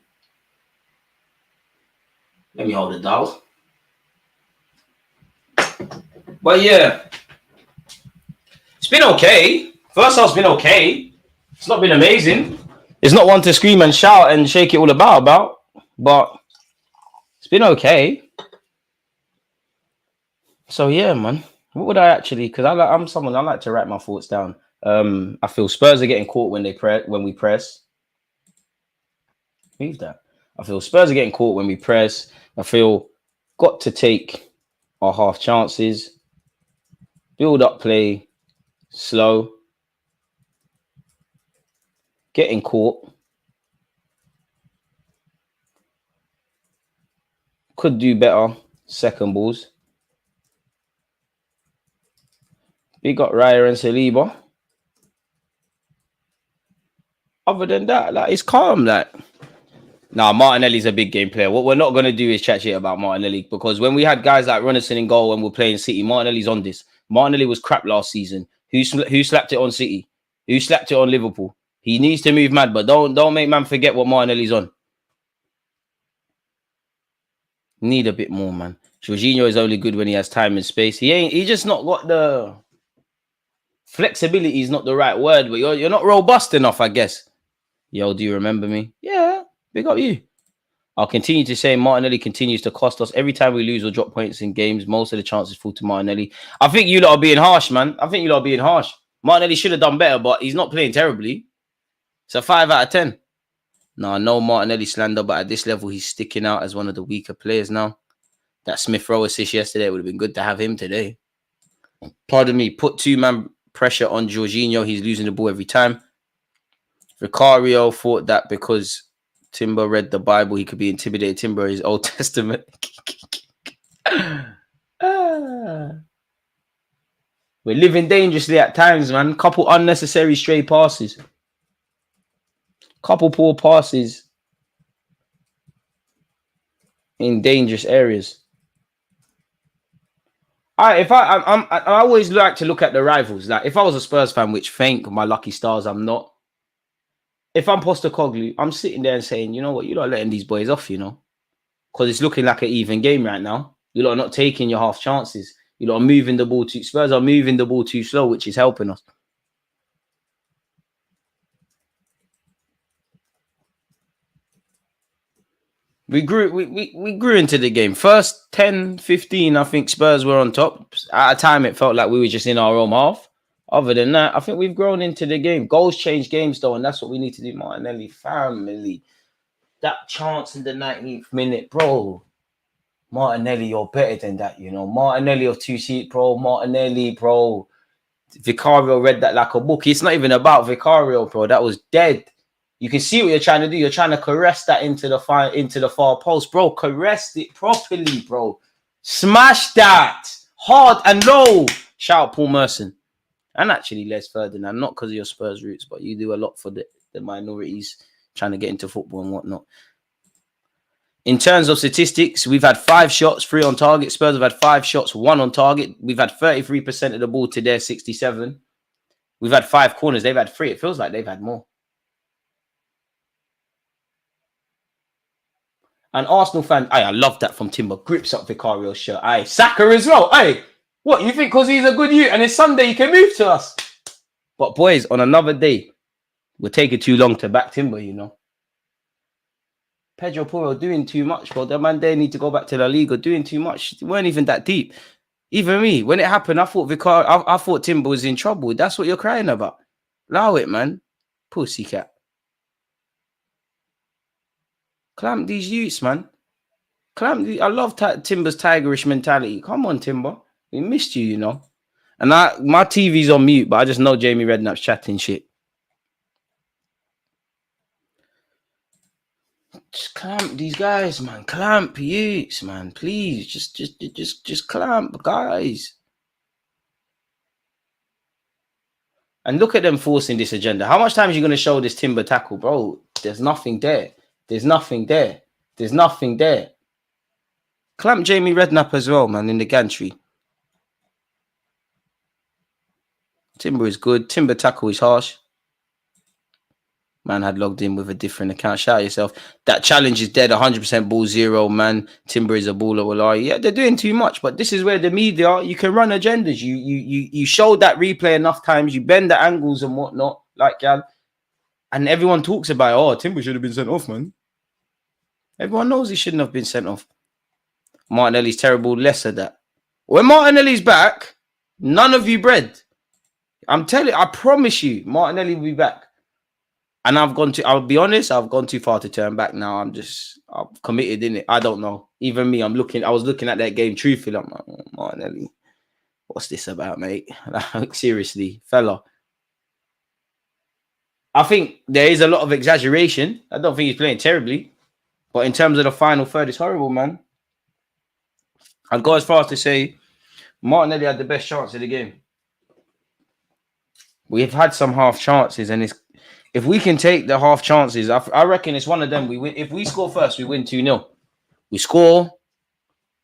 Let me hold it down. But yeah, it's been okay. First half's been okay. It's not been amazing. It's not one to scream and shout and shake it all about, but it's been okay. So yeah, man. What would I actually? Because I'm someone I like to write my thoughts down. I feel Spurs are getting caught when we press. Move that. I feel Spurs are getting caught when we press. I feel got to take our half chances. Build up play, slow. Getting caught. Could do better. Second balls. Big up Raya and Saliba. Other than that, like, it's calm. Like, nah, Martinelli's a big game player. What we're not going to do is chat shit about Martinelli, because when we had guys like Ronaldson in goal and we're playing City, Martinelli's on this. Martinelli was crap last season. Who slapped it on City? Who slapped it on Liverpool? He needs to move mad, but don't make man forget what Martinelli's on. Need a bit more, man. Jorginho is only good when he has time and space. He just not got the flexibility. Is not the right word, but you're not robust enough, I guess. Yo, do you remember me? Yeah, big up you. I'll continue to say Martinelli continues to cost us. Every time we lose or drop points in games, most of the chances fall to Martinelli. I think you lot are being harsh, man. I think you lot are being harsh. Martinelli should have done better, but he's not playing terribly. It's a 5 out of 10. No Martinelli slander, but at this level, he's sticking out as one of the weaker players now. That Smith Rowe assist yesterday would have been good to have him today. Pardon me, put 2-man pressure on Jorginho. He's losing the ball every time. Vicario thought that because Timber read the Bible, he could be intimidated. Timber is Old Testament. We're living dangerously at times, man. Couple unnecessary stray passes. Couple poor passes in dangerous areas. I always like to look at the rivals. Like, if I was a Spurs fan, which thank my lucky stars I'm not. If I'm Postecoglou, I'm sitting there and saying, you know what, you're not letting these boys off, you know, because it's looking like an even game right now. You're not taking your half chances. You're not moving the ball too. Spurs are moving the ball too slow, which is helping us. We grew into the game. First 10, 15, I think Spurs were on top. At a time, it felt like we were just in our own half. Other than that, I think we've grown into the game. Goals change games, though, and that's what we need to do. Martinelli, family. That chance in the 19th minute, bro. Martinelli, you're better than that, you know. Martinelli of 2-seat, bro. Martinelli, bro. Vicario read that like a book. It's not even about Vicario, bro. That was dead. You can see what you're trying to do. You're trying to caress that into the far post, bro. Caress it properly, bro. Smash that hard and low. Shout out Paul Merson. And actually Les Ferdinand, not because of your Spurs roots, but you do a lot for the minorities trying to get into football and whatnot. In terms of statistics, we've had 5 shots, 3 on target. Spurs have had 5 shots, 1 on target. We've had 33% of the ball to their 67. We've had 5 corners. They've had 3. It feels like they've had more. An Arsenal fan, I love that from Timber. Grips up Vicario's shirt. Saka as well. What, you think because he's a good youth and it's Sunday, he can move to us? But boys, on another day, we're taking too long to back Timber, you know. Pedro Porro doing too much, bro. The man there need to go back to La Liga, doing too much. They weren't even that deep. Even me, when it happened, I thought I thought Timber was in trouble. That's what you're crying about. Allow it, man. Pussycat. Clamp these youths, man. I love Timber's tigerish mentality. Come on, Timber. We missed you, you know. And my TV's on mute, but I just know Jamie Redknapp's chatting shit. Just clamp these guys, man. Clamp youths, man. Please, just clamp, guys. And look at them forcing this agenda. How much time are you going to show this Timber tackle, bro? There's nothing there. There's nothing there. There's nothing there. Clamp Jamie Redknapp as well, man, in the gantry. Timber is good. Timber tackle is harsh. Man had logged in with a different account. Shout out yourself. That challenge is dead. 100% ball zero, man. Timber is a baller. Well, yeah, they're doing too much. But this is where the media, you can run agendas. You show that replay enough times. You bend the angles and whatnot, like Gal. And everyone talks about, oh, Timber should have been sent off, man. Everyone knows he shouldn't have been sent off. Martinelli's terrible. Less of that. When Martinelli's back, none of you bread. I'm telling you, I promise you, Martinelli will be back. And I'll be honest, I've gone too far to turn back now. I'm committed in it. I don't know. Even me, I was looking at that game truthfully. I'm like, oh, Martinelli, what's this about, mate? Like, seriously, fella. I think there is a lot of exaggeration. I don't think he's playing terribly. But in terms of the final third, it's horrible, man. I'd go as far as to say Martinelli had the best chance of the game. We've had some half chances, and if we can take the half chances, I reckon it's one of them. We win. If we score first, we win 2-0. We score.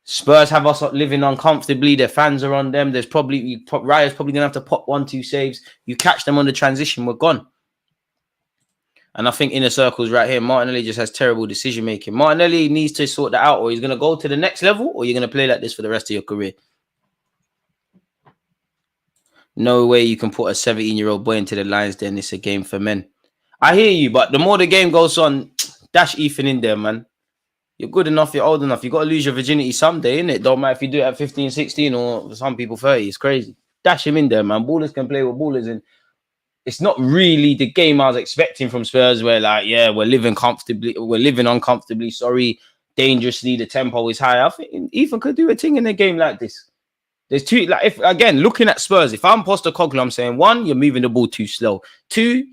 Spurs have us living uncomfortably. Their fans are on them. Raya's probably going to have to pop 1-2 saves. You catch them on the transition, we're gone. And I think inner circles right here, Martinelli just has terrible decision making. Martinelli needs to sort that out, or he's going to go to the next level, or you're going to play like this for the rest of your career. No way you can put a 17-year-old boy into the Lions den. It's a game for men. I hear you, but the more the game goes on, dash Ethan in there, man. You're good enough, you're old enough. You got to lose your virginity someday, innit? Don't matter if you do it at 15, 16, or for some people 30. It's crazy. Dash him in there, man. Ballers can play with ballers, and it's not really the game I was expecting from Spurs where, like, yeah, we're living uncomfortably, dangerously, the tempo is high. I think Ethan could do a thing in a game like this. There's two, like, if again, looking at Spurs, if I'm Postecoglou, I'm saying, one, you're moving the ball too slow. Two,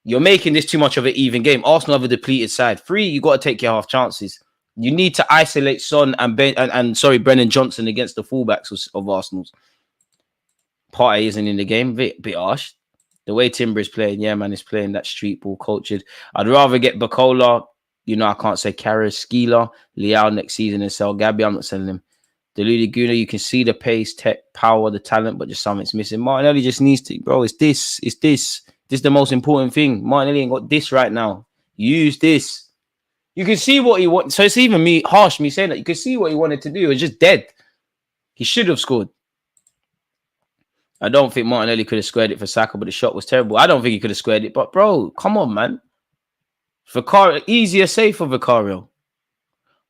you're making this too much of an even game. Arsenal have a depleted side. Three, you got to take your half chances. You need to isolate Son and Brennan Johnson against the fullbacks of Arsenal's. Partey isn't in the game. Bit harsh. The way Timber is playing, yeah, man, is playing that street ball cultured. I'd rather get Bacola, you know, I can't say Karras, Skeeler, Leao next season and sell Gabby. I'm not selling him. Deluded Gooner, you can see the pace, tech, power, the talent, but just something's missing. Martinelli just needs to, bro, it's this. This is the most important thing. Martinelli ain't got this right now. Use this. You can see what he wants. So it's even harsh me saying that. You can see what he wanted to do. It was just dead. He should have scored. I don't think Martinelli could have squared it for Saka, but the shot was terrible. I don't think he could have squared it. But, bro, come on, man. Vicario, easier save for Vicario.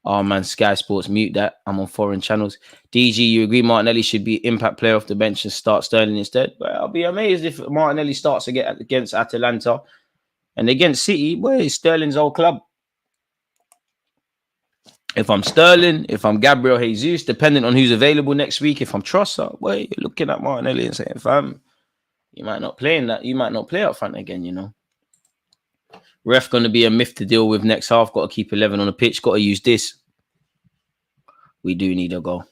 Oh, man, Sky Sports, mute that. I'm on foreign channels. DG, you agree Martinelli should be impact player off the bench and start Sterling instead? But I'll be amazed if Martinelli starts against Atalanta and against City. Boy, it's Sterling's old club. If I'm Sterling, if I'm Gabriel Jesus, depending on who's available next week, if I'm Trossard, boy, you're looking at Martinelli and saying, fam, you might not play in that. You might not play up front again, you know. Ref going to be a myth to deal with next half. Got to keep 11 on the pitch. Got to use this. We do need a goal.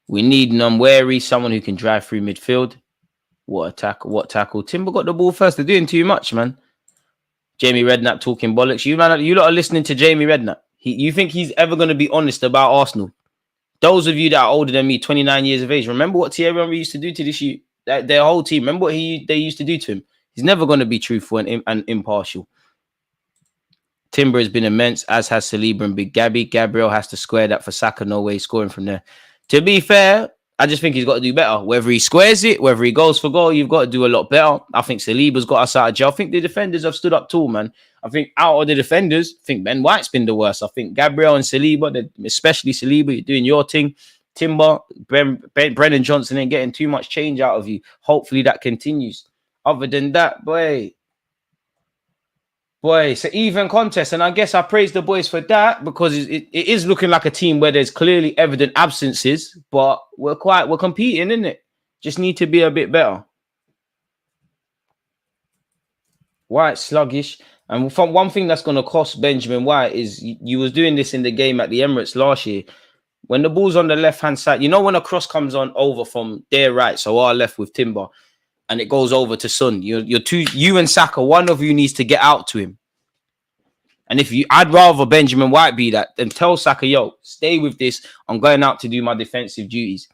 We need an unwary, someone who can drive through midfield. What tackle. Timber got the ball first. They're doing too much, man. Jamie Redknapp talking bollocks. You lot are listening to Jamie Redknapp. You think he's ever going to be honest about Arsenal? Those of you that are older than me, 29 years of age, remember what Thierry Henry used to do to this youth? Their whole team. Remember what they used to do to him? He's never going to be truthful and impartial. Timber has been immense, as has Saliba and Big Gabby. Gabriel has to square that for Saka. No way he's scoring from there. To be fair, I just think he's got to do better. Whether he squares it, whether he goes for goal, you've got to do a lot better. I think Saliba's got us out of jail. I think the defenders have stood up tall, man. I think out of the defenders, I think Ben White's been the worst. I think Gabriel and Saliba, especially Saliba, you're doing your thing. Timber, Brennan Johnson ain't getting too much change out of you. Hopefully that continues. Other than that, boy, it's an even contest. And I guess I praise the boys for that because it is looking like a team where there's clearly evident absences, but we're competing, isn't it? Just need to be a bit better. White sluggish. And from one thing that's going to cost Benjamin White is you was doing this in the game at the Emirates last year. When the ball's on the left-hand side, you know when a cross comes on over from their right, so our left with Timber, and it goes over to Son. You and Saka, one of you needs to get out to him. And I'd rather Benjamin White be that than tell Saka, yo, stay with this. I'm going out to do my defensive duties.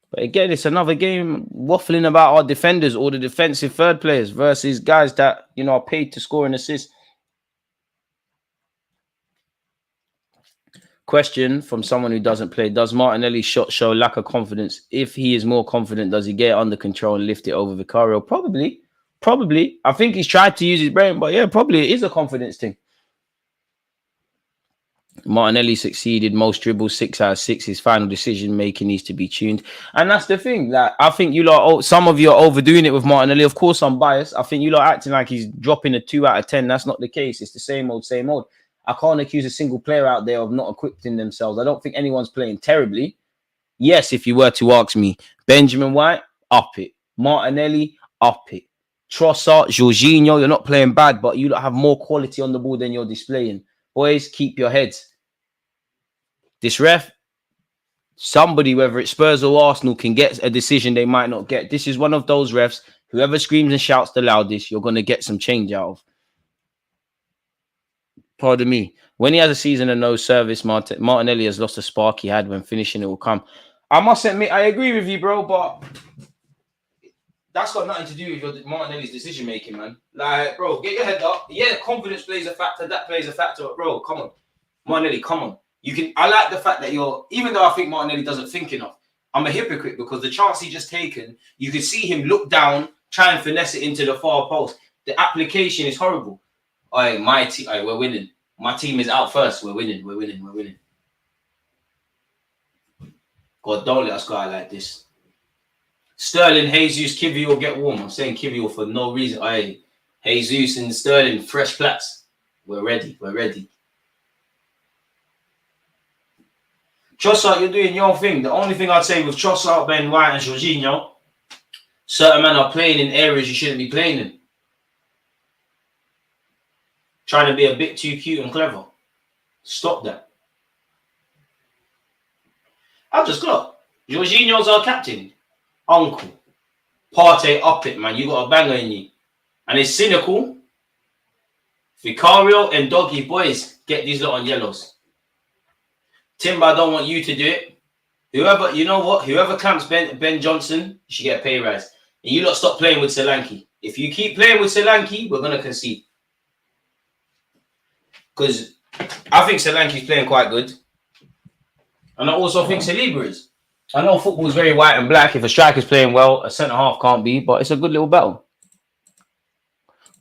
But again, it's another game waffling about our defenders or the defensive third players versus guys that, are paid to score and assist. Question from someone who doesn't play. Does Martinelli's shot show lack of confidence? If he is more confident, does he get it under control and lift it over Vicario? Probably. I think he's tried to use his brain, but yeah, probably it is a confidence thing. Martinelli succeeded most dribbles, 6 out of 6. His final decision making needs to be tuned, and that's the thing. That I think some of you are overdoing it with Martinelli. Of course, I'm biased. I think you lot acting like he's dropping a 2 out of 10. That's not the case. It's the same old, same old. I can't accuse a single player out there of not equipping themselves. I don't think anyone's playing terribly. Yes, if you were to ask me, Benjamin White, up it. Martinelli, up it. Trossard, Jorginho, you're not playing bad, but you don't have more quality on the ball than you're displaying. Boys, keep your heads. This ref, somebody, whether it's Spurs or Arsenal, can get a decision they might not get. This is one of those refs. Whoever screams and shouts the loudest, you're going to get some change out of. Pardon me. When he has a season of no service, Martinelli has lost the spark he had when finishing. It will come. I must admit, I agree with you, bro, but that's got nothing to do with Martinelli's decision making, man. Like, bro, get your head up. Yeah, confidence plays a factor. That plays a factor. Bro, come on. Martinelli, come on. I like the fact that even though I think Martinelli doesn't think enough, I'm a hypocrite because the chance he just taken, you can see him look down, try and finesse it into the far post. The application is horrible. We're winning. My team is out first. We're winning. God, don't let us go out like this. Sterling, Jesus, Kivior will get warm. I'm saying Kivior for no reason. Jesus and Sterling, fresh plats. We're ready. Trossard, you're doing your thing. The only thing I'd say with Trossard, Ben White, and Jorginho, certain men are playing in areas you shouldn't be playing in. Trying to be a bit too cute and clever. Stop that. I just got Jorginho's our captain. Uncle. Partey up it, man. You got a banger in you. And it's cynical. Vicario and Doggy, boys, get these lot on yellows. Timber, I don't want you to do it. Whoever clamps Ben Johnson, you should get a pay rise. And you lot stop playing with Solanke. If you keep playing with Solanke, we're going to concede. Because I think Solanke's playing quite good. And I also think Saliba is. I know football is very white and black. If a striker's playing well, a centre-half can't be. But it's a good little battle.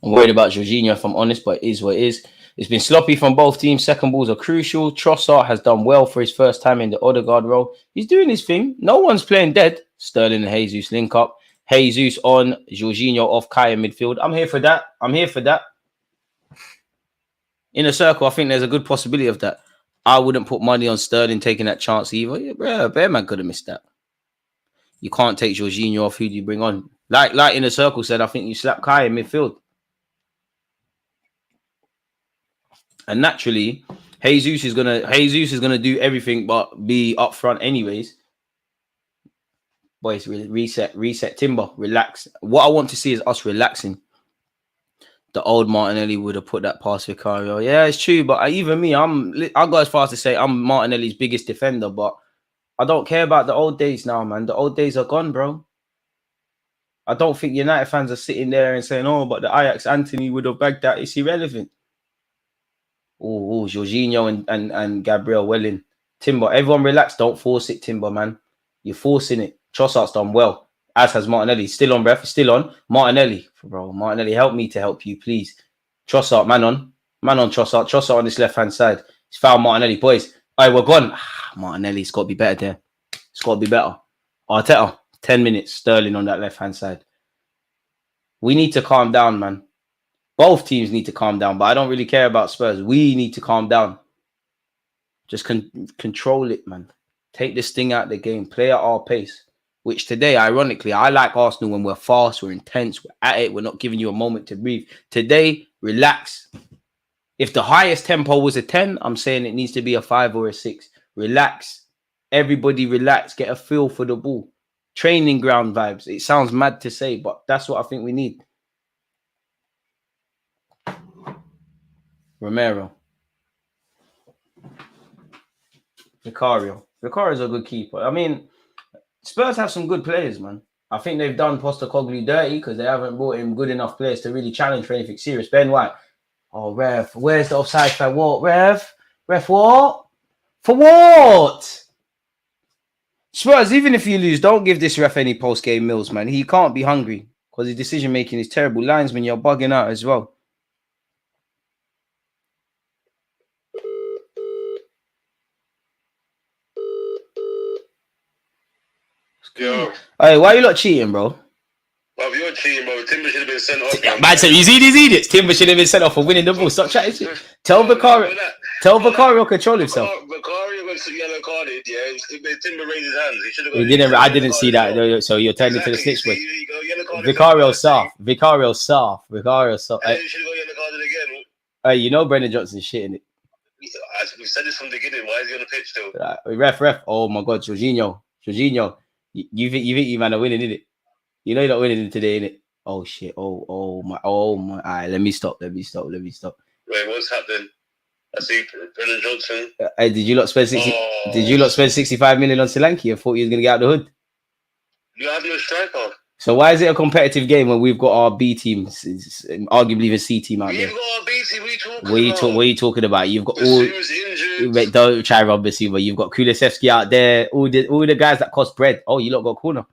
I'm worried about Jorginho, if I'm honest, but it is what it is. It's been sloppy from both teams. Second balls are crucial. Trossard has done well for his first time in the Odegaard role. He's doing his thing. No one's playing dead. Sterling and Jesus link up. Jesus on, Jorginho off, Kai in midfield. I'm here for that. In a circle, I think there's a good possibility of that. I wouldn't put money on Sterling taking that chance either. Yeah, bro, Bearman could have missed that. You can't take Jorginho off. Who do you bring on? Like in a circle said, I think you slap Kai in midfield. And naturally, Jesus is gonna do everything but be up front anyways. Boys, reset Timber, relax. What I want to see is us relaxing. The old Martinelli would have put that past Vicario. Yeah, it's true, but even me, I'll go as far as to say I'm Martinelli's biggest defender, but I don't care about the old days now, man. The old days are gone, bro. I don't think United fans are sitting there and saying, oh, but the Ajax Anthony would have bagged that. It's irrelevant. Oh, Jorginho and Gabriel Welling. Timber, everyone relax. Don't force it, Timber, man. You're forcing it. Trossard's done well, as has Martinelli. Still on, ref. Still on. Martinelli. Bro, Martinelli, help me to help you, please. Trossard, man on. Man on Trossard. Trossard on this left-hand side. He's fouled Martinelli. Boys, all right, we're gone. Martinelli's got to be better there. It's got to be better. Arteta, 10 minutes. Sterling on that left-hand side. We need to calm down, man. Both teams need to calm down, but I don't really care about Spurs. We need to calm down. Just control it, man. Take this thing out of the game. Play at our pace. Which today, ironically, I like Arsenal when we're fast, we're intense, we're at it, we're not giving you a moment to breathe. Today, relax. If the highest tempo was a 10, I'm saying it needs to be a 5 or a 6. Relax. Everybody relax. Get a feel for the ball. Training ground vibes. It sounds mad to say, but that's what I think we need. Romero. Vicario's a good keeper. I mean, Spurs have some good players, man. I think they've done Postecoglou dirty because they haven't brought in good enough players to really challenge for anything serious. Ben White. Oh, ref. Where's the offside flag? What, ref? Ref, what? For what? Spurs, even if you lose, don't give this ref any post-game meals, man. He can't be hungry because his decision-making is terrible. Linesman, you're bugging out as well.
Yo.
Hey, why are you not cheating, bro?
Well, you're cheating, bro. Timber should have been sent off.
Man said, you see these idiots? Timber should have been sent off for winning the ball. Stop chatting shit. Tell Vicario control himself.
Vicario got yellow carded, yeah. Timber raised his hands. He should have got.
He didn't. I didn't see that. So you're turning to the snitch boy. Vicario soft. Vicario soft.
He should have got yellow carded again.
Hey, you know Brendan Johnson's shitting it.
We said this from the beginning. Why is he on the pitch still?
Ref. Oh my God, Jorginho. You think you man are winning, innit? You know you're not winning today, innit? Oh shit. Oh my. Alright, let me stop.
Wait, what's happening? I see Brendan Johnson.
Hey, did you not spend 65 million on Solanke and thought you was gonna get out the hood?
You have no striker.
So why is it a competitive game when we've got our B team, arguably the C team out there?
We've got our B team.
What are you talking about? You've got all.
Injured.
Don't try Rob Basuma. You've got Kulusevski out there. All the guys that cost bread. Oh, you lot got corner.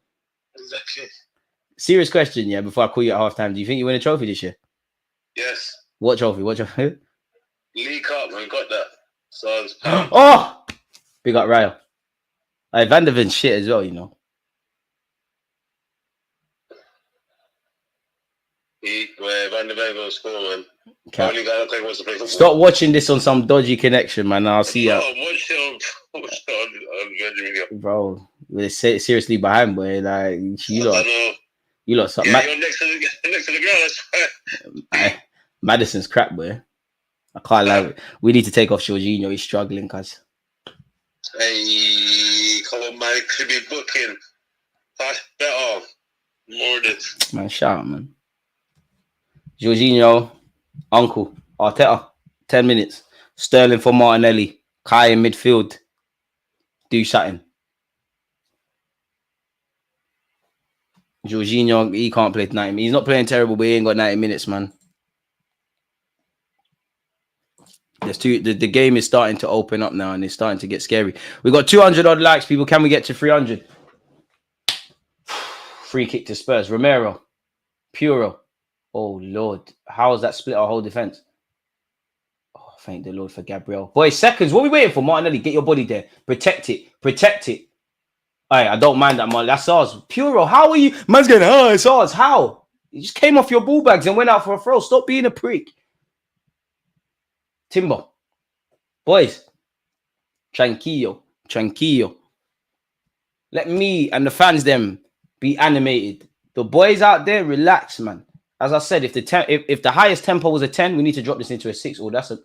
Exactly.
Serious question, yeah. Before I call you at halftime, do you think you win a trophy this year?
Yes.
What trophy?
League Cup, we got that. So
oh, big up Ryle. Van der Ven's shit as well, you know.
Van der Ven gonna score, man. Only guy I think wants to play football.
Stop watching this on some dodgy connection, man. I'll see you.
Watch it on Managerial.
Bro, we're seriously behind, boy. Like you lot.
Yeah,
you're next to
the ground. That's right.
Madison's crap, boy. I can't lie. We need to take off Jorginho. He's struggling, cuz.
Hey, come on, man. It could be booking. That's better. More this.
Man, shout out, man. Jorginho, Uncle, Arteta, 10 minutes. Sterling for Martinelli. Kai in midfield. Do something. Jorginho, he can't play 90 minutes. He's not playing terrible, but he ain't got 90 minutes, man. The game is starting to open up now and it's starting to get scary. We got 200 odd likes, people. Can we get to 300? Free kick to Spurs. Romero. Puro. Oh, Lord. How has that split our whole defense? Oh, thank the Lord for Gabriel. Boys, seconds. What are we waiting for? Martinelli, get your body there. Protect it. Hey, I don't mind that, man. That's ours. Puro, how are you? Man's going, oh, it's ours. How? You just came off your ball bags and went out for a throw. Stop being a prick. Timber. Boys. Tranquillo. Let me and the fans them be animated. The boys out there, relax, man. As I said, if the highest tempo was a 10, we need to drop this into a 6. Or that's a...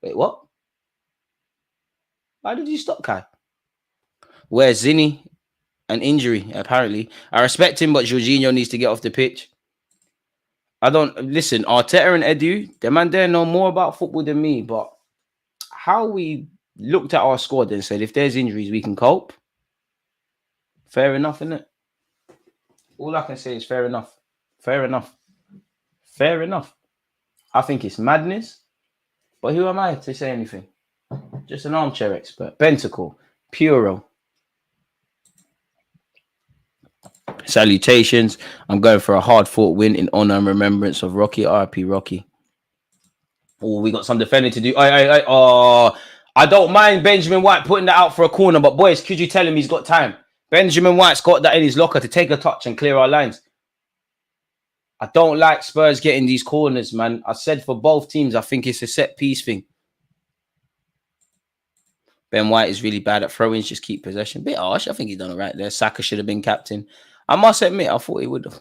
Wait, what? Why did you stop, Kai? Where's Zinni? An injury, apparently. I respect him, but Jorginho needs to get off the pitch. I don't... Listen, Arteta and Edu, the man there know more about football than me, but how we looked at our squad and said, if there's injuries, we can cope. Fair enough, isn't it? All I can say is fair enough. I think it's madness, but who am I to say anything? Just an armchair expert. Bentacle. Puro. Salutations. I'm going for a hard-fought win in honor and remembrance of Rocky. RP Rocky. Oh, we got some defending to do. Oh, I don't mind Benjamin White putting that out for a corner, but boys, could you tell him he's got time? Benjamin White's got that in his locker to take a touch and clear our lines. I don't like Spurs getting these corners, man. I said for both teams, I think it's a set piece thing. Ben White is really bad at throw-ins. Just keep possession. Bit harsh. I think he's done all right there. Saka should have been captain. I must admit, I thought he would have.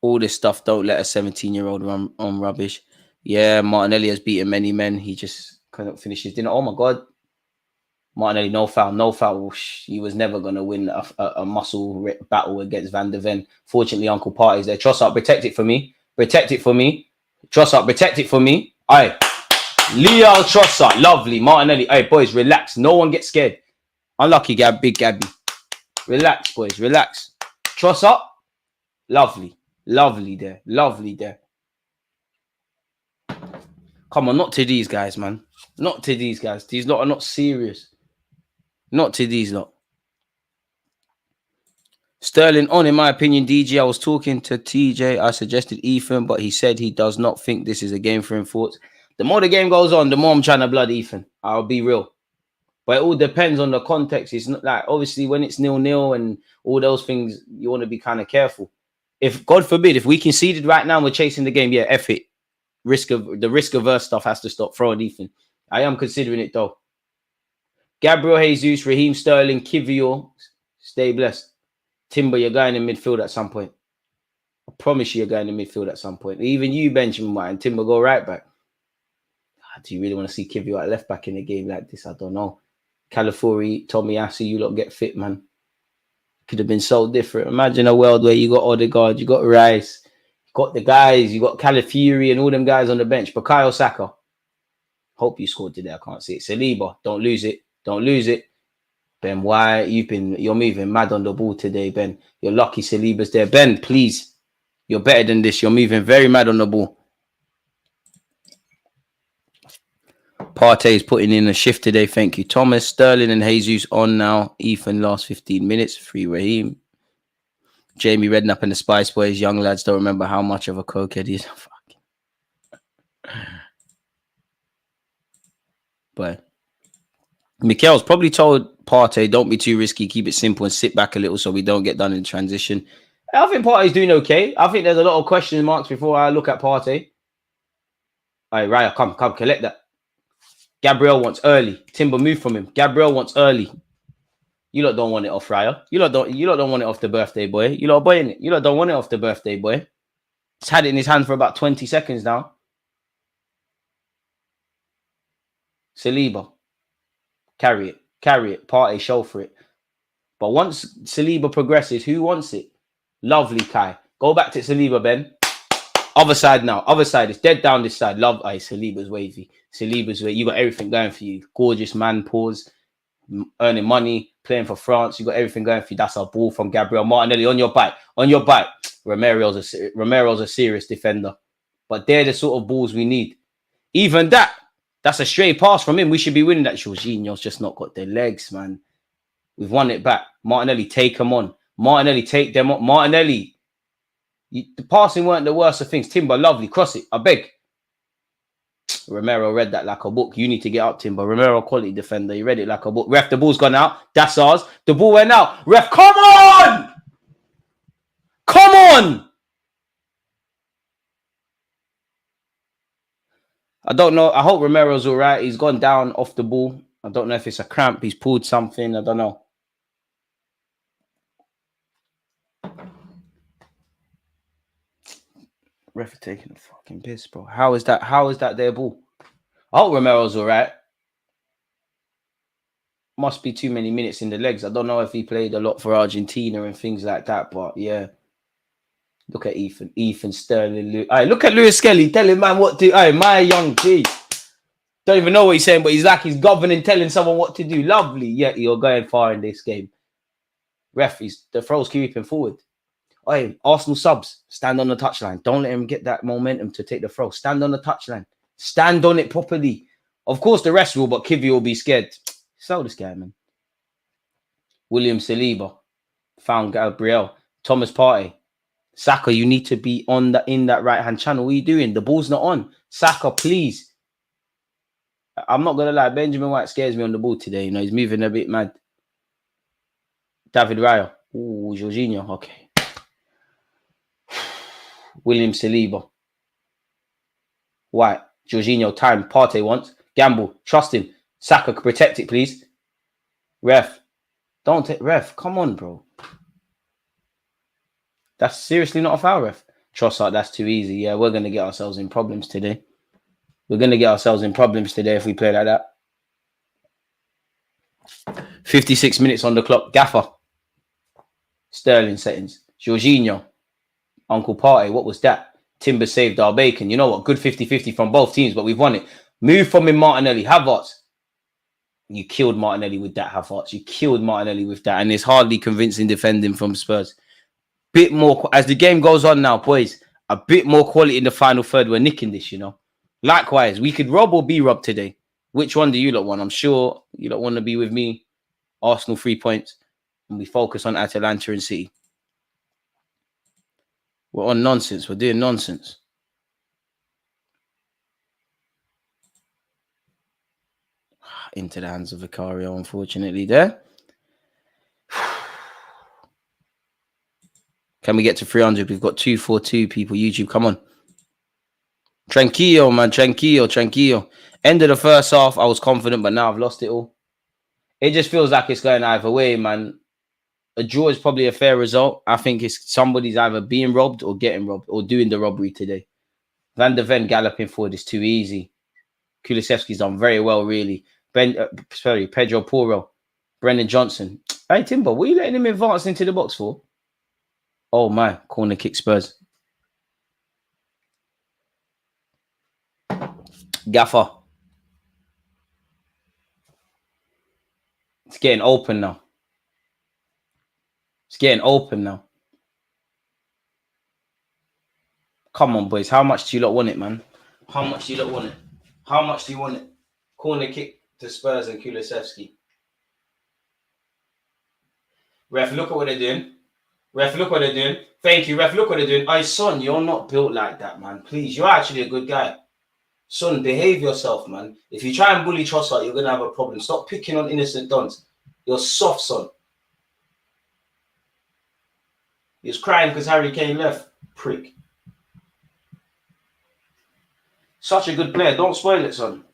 All this stuff, don't let a 17-year-old run on rubbish. Yeah, Martinelli has beaten many men. He just couldn't finish his dinner. Oh, my God. Martinelli, no foul, no foul. He was never going to win a muscle battle against Van der Ven. Fortunately, Uncle Party's there. Trossard, protect it for me. Protect it for me. Trossard, protect it for me. Aye. Leo Trossard, lovely. Martinelli, hey, boys, relax. No one gets scared. Unlucky, Big Gabby. Relax, boys, relax. Trossard, lovely. Lovely there. Lovely there. Come on, not to these guys, man. Not to these guys. These lot are not serious. Not to these lot. Sterling on, in my opinion, DG. I was talking to TJ. I suggested Ethan, but he said he does not think this is a game for him. Thoughts. The more the game goes on, the more I'm trying to blood Ethan. I'll be real. But it all depends on the context. It's not like, obviously, when it's 0-0 and all those things, you want to be kind of careful. If, God forbid, if we conceded right now and we're chasing the game, yeah, F it. The risk averse stuff has to stop. Throw Ethan. I am considering it though. Gabriel Jesus, Raheem Sterling, Kivior, stay blessed. Timber, you're going in midfield at some point. I promise you're going in midfield at some point. Even you, Benjamin White, and Timber go right back. Do you really want to see Kivior at left back in a game like this? I don't know. Califuori, Tommy Assi, you lot get fit, man. Could have been so different. Imagine a world where you got Odegaard, you got Rice, you got the guys, you got Califuori and all them guys on the bench. Bukayo Saka. Hope you scored today. I can't see it. Saliba, don't lose it. Don't lose it. Ben, why you're moving mad on the ball today, Ben. You're lucky Saliba's there. Ben, please. You're better than this. You're moving very mad on the ball. Partey is putting in a shift today. Thank you, Thomas. Sterling and Jesus on now. Ethan last 15 minutes. Free Raheem. Jamie Redknapp and the Spice Boys. Young lads don't remember how much of a cokehead he is. But Mikel's probably told Partey, don't be too risky, keep it simple and sit back a little so we don't get done in transition. I think Partey's doing okay. I think there's a lot of question marks before I look at Partey. All right, Raya, come, collect that. Gabriel wants early. Timber, move from him. Gabriel wants early. You lot don't want it off, Raya. You lot don't want it off the birthday boy. You lot are buying it. You lot don't want it off the birthday boy. He's had it in his hand for about 20 seconds now. Saliba. Carry it. Partey, show for it. But once Saliba progresses, who wants it? Lovely, Kai. Go back to Saliba, Ben. Other side now. Other side. It's dead down this side. Love. Saliba's wavy. Saliba's wavy. You got everything going for you. Gorgeous man. Pause. Earning money. Playing for France. You got everything going for you. That's a ball from Gabriel Martinelli. On your bike. On your bike. Romero's a serious defender. But they're the sort of balls we need. Even that. That's a straight pass from him. We should be winning that. Jorginho's just not got their legs, man. We've won it back. Martinelli, take them on. Martinelli, take them on. Martinelli. The passing weren't the worst of things. Timber, lovely. Cross it. I beg. Romero read that like a book. You need to get up, Timber. Romero, quality defender. He read it like a book. Ref, the ball's gone out. That's ours. The ball went out. Ref, come on! Come on! I don't know. I hope Romero's all right. He's gone down off the ball. I don't know if it's a cramp. He's pulled something. I don't know. Ref taking a fucking piss, bro. How is that their ball? I hope Romero's all right. Must be too many minutes in the legs. I don't know if he played a lot for Argentina and things like that, but yeah. Look at Ethan Sterling. Look at Lewis Skelly telling man what to do. My young G. Don't even know what he's saying, but he's like he's governing, telling someone what to do. Lovely. Yeah, you're going far in this game. Ref, the throw's keeping forward. Oi, Arsenal subs, stand on the touchline. Don't let him get that momentum to take the throw. Stand on the touchline. Stand on it properly. Of course, the rest will, but Kivy will be scared. Sell this guy, man. William Saliba found Gabriel. Thomas Partey. Saka, you need to be in that right-hand channel. What are you doing? The ball's not on. Saka, please. I'm not going to lie. Benjamin White scares me on the ball today. You know, he's moving a bit mad. David Raya. Ooh, Jorginho. Okay. William Saliba. White. Jorginho, time. Partey wants. Gamble. Trust him. Saka, protect it, please. Ref. Don't take... Ref, come on, bro. That's seriously not a foul, ref. Trossard, that's too easy. Yeah, we're going to get ourselves in problems today. We're going to get ourselves in problems today if we play like that. 56 minutes on the clock. Gaffer. Sterling settings. Jorginho. Uncle Partey. What was that? Timber saved our bacon. You know what? Good 50-50 from both teams, but we've won it. Move from in Martinelli. Havertz. You killed Martinelli with that, Havertz. You killed Martinelli with that. And it's hardly convincing defending from Spurs. Bit more, as the game goes on now, boys, a bit more quality in the final third. We're nicking this, you know. Likewise, we could rob or be robbed today. Which one do you lot want? I'm sure you don't want to be with me. Arsenal 3 points. And we focus on Atalanta and City. We're on nonsense. We're doing nonsense. Into the hands of Vicario, unfortunately, there. Can we get to 300? We've got 242 people. YouTube, come on. Tranquillo, man. Tranquillo. End of the first half, I was confident, but now I've lost it all. It just feels like it's going either way, man. A draw is probably a fair result. I think it's somebody's either being robbed or getting robbed or doing the robbery today. Van der Ven galloping forward is too easy. Kulusevski's done very well, really. Pedro Porro. Brennan Johnson. Hey, Timber, what are you letting him advance into the box for? Oh, my. Corner kick Spurs. Gaffer. It's getting open now. Come on, boys. How much do you lot want it, man? How much do you lot want it? Corner kick to Spurs and Kulusevski. Ref, look at what they're doing. Thank you, ref. Look what they're doing. Hey, son, you're not built like that, man. Please, you're actually a good guy. Son, behave yourself, man. If you try and bully Trossard, you're going to have a problem. Stop picking on innocent dons. You're soft, son. He was crying because Harry Kane left. Prick. Such a good player. Don't spoil it, son.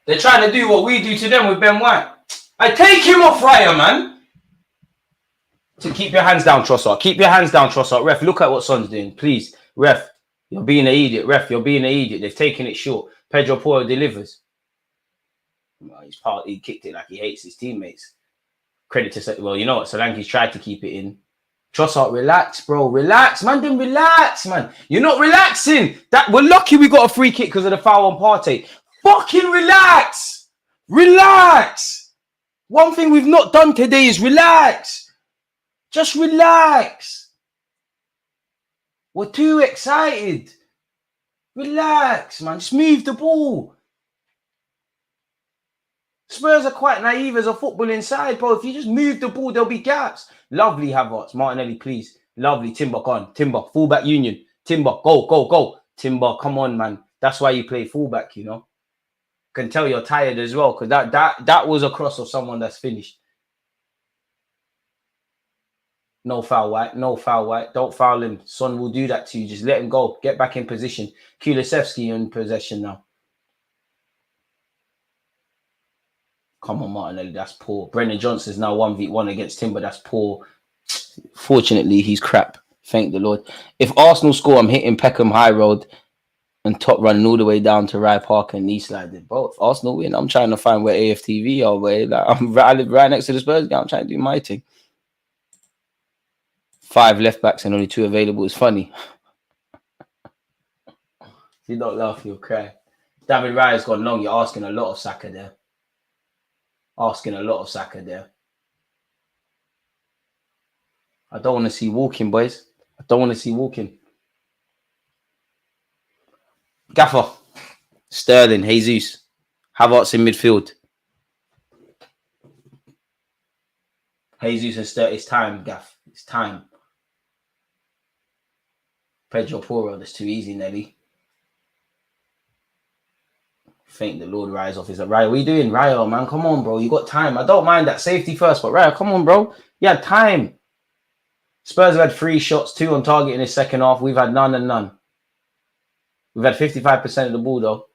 They're trying to do what we do to them with Ben White. I take him off, Raya, man. To keep your hands down, Trossard. Keep your hands down, Trossard. Ref, look at what Son's doing. Please. Ref, you're being an idiot. Ref, you're being an idiot. They've taken it short. Pedro Porro delivers. Well, he kicked it like he hates his teammates. Credit to... Well, you know what? Solanke's tried to keep it in. Trossard, relax, bro. Relax, man. Then relax, man. You're not relaxing. We're lucky we got a free kick because of the foul on Partey. Fucking relax. Relax. One thing we've not done today is relax. Just relax. We're too excited. Relax, man. Just move the ball. Spurs are quite naive as a footballing side, bro. If you just move the ball, there'll be gaps. Lovely, Havertz. Martinelli, please. Lovely. Timber, gone. Timber, fullback union. Timber, go. Timber, come on, man. That's why you play fullback, you know. Can tell you're tired as well, because that was a cross of someone that's finished. No foul, White. No foul, White. Don't foul him. Son will do that to you. Just let him go. Get back in position. Kulusevski in possession now. Come on, Martinelli. That's poor. Brendan Johnson's now 1v1 against Timber. That's poor. Fortunately, he's crap. Thank the Lord. If Arsenal score, I'm hitting Peckham High Road and top running all the way down to Rye Park and knee sliding. Bro, if Arsenal win, I'm trying to find where AFTV are. I live right next to the Spurs game. I'm trying to do my thing. 5 left backs and only 2 available is funny. If you don't laugh, you'll cry. David Raya's gone long. You're asking a lot of Saka there. I don't want to see walking, boys. I don't want to see walking. Gaffer. Sterling, Jesus. Havertz in midfield. Jesus and Sterling. It's time, Gaff. It's time. Pedro Porro, that's too easy, Nelly. Thank the Lord rise off. Is that Raya? What are you doing? Raya, man, come on, bro. You got time. I don't mind that safety first, but Raya, come on, bro. You had time. Spurs have had 3 shots, 2 on target in the second half. We've had none and none. We've had 55% of the ball, though.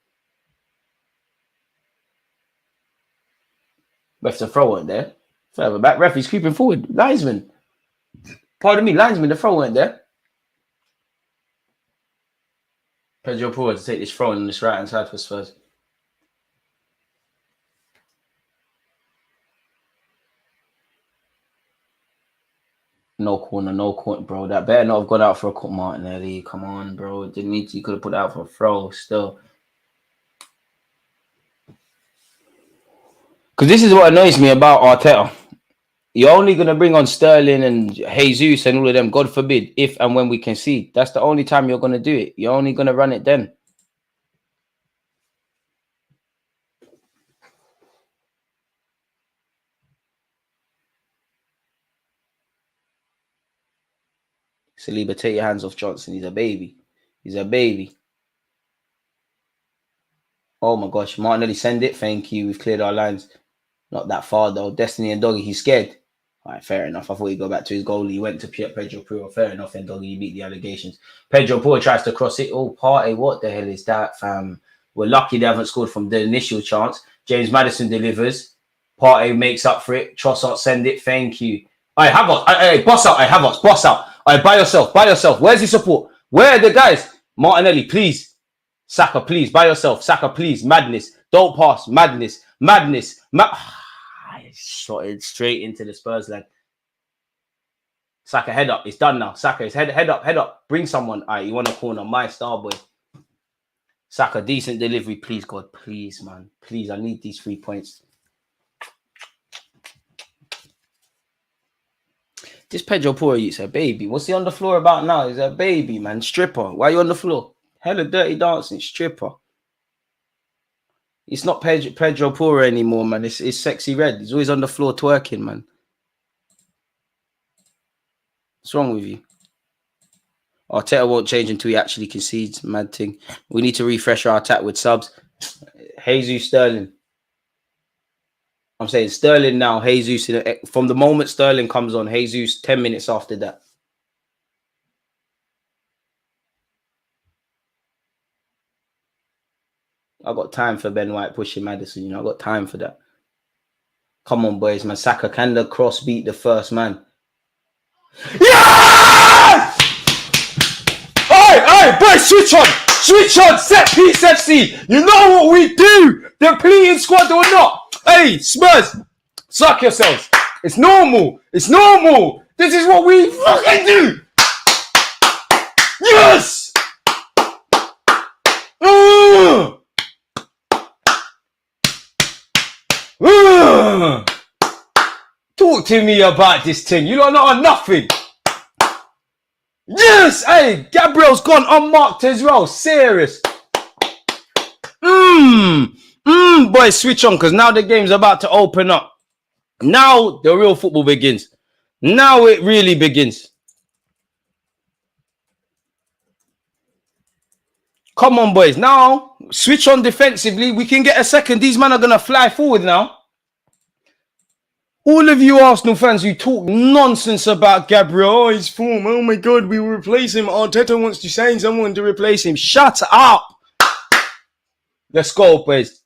Ref the throw weren't there. Further back. Ref, he's creeping forward. Linesman. Pardon me, linesman, the throw weren't there. Pedro Porro to take this throw on this right-hand side for Spurs. No corner, bro. That better not have gone out for a cut, Martinelli. Come on, bro. Didn't need to. You could have put it out for a throw still. Because this is what annoys me about Arteta. You're only going to bring on Sterling and Jesus and all of them, God forbid, if and when we concede. That's the only time you're going to do it. You're only going to run it then. Saliba, take your hands off Johnson. He's a baby. He's a baby. Oh my gosh. Martinelli, send it. Thank you. We've cleared our lines. Not that far though. Destiny and Doggy, he's scared. All right, fair enough. I thought he'd go back to his goalie. He went to Pedro Porro. Fair enough. And Doggy, you beat the allegations. Pedro Porro tries to cross it. Oh, party. What the hell is that, fam? We're lucky they haven't scored from the initial chance. James Maddison delivers. Partey makes up for it. Trossard, send it. Thank you. All right, Havertz. Hey, boss out. Hey, Havertz, boss out. All right, by yourself. Where's your support? Where are the guys? Martinelli, please. Saka, please. By yourself. Saka, please. Madness. Don't pass. Madness. Shot it straight into the Spurs leg. Saka, head up. It's done now. Saka, is head up. Bring someone. All right, you want a corner. My star boy. Saka, decent delivery. Please, God. Please, man. Please, I need these 3 points. This Pedro Porro, it's a baby. What's he on the floor about now? He's a baby, man. Stripper. Why are you on the floor? Hella dirty dancing. Stripper. It's not Pedro Porro anymore, man. It's Sexy Red. He's always on the floor twerking, man. What's wrong with you? Arteta won't change until he actually concedes. Mad thing. We need to refresh our attack with subs. Jesus, Sterling. I'm saying Sterling now. Jesus, from the moment Sterling comes on, Jesus 10 minutes after that. I got time for Ben White pushing Maddison. You know, I got time for that. Come on, boys, man. Saka, can the cross beat the first man? Yeah! Hey, boys, switch on. Set piece FC. You know what we do. Depleting squad or not. Hey, Spurs, suck yourselves. It's normal. This is what we fucking do. Yes. Talk to me about this thing. You don't know nothing. Yes, hey, Gabriel's gone unmarked as well. Serious. Boys, switch on because now the game's about to open up. Now the real football begins. Now it really begins. Come on, boys. Now switch on defensively. We can get a second. These men are going to fly forward now. All of you Arsenal fans who talk nonsense about Gabriel, oh, his form, oh my God, we will replace him. Arteta wants to sign someone to replace him. Shut up. Let's go, boys.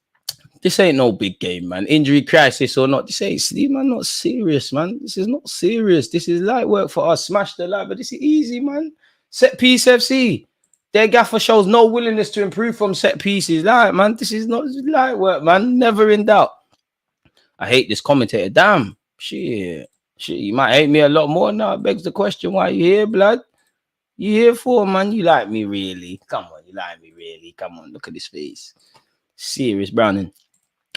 This ain't no big game, man. Injury crisis or not. This ain't, man, not serious, man. This is not serious. This is light work for us. Smash the light, but this is easy, man. Set piece FC. Their gaffer shows no willingness to improve from set pieces. Light, man. This is not light work, man. Never in doubt. I hate this commentator. Damn. Shit. You might hate me a lot more now. It begs the question, why you here, blood? You here for, man? You like me, really? Come on, you like me, really? Come on, look at this face. Serious Browning.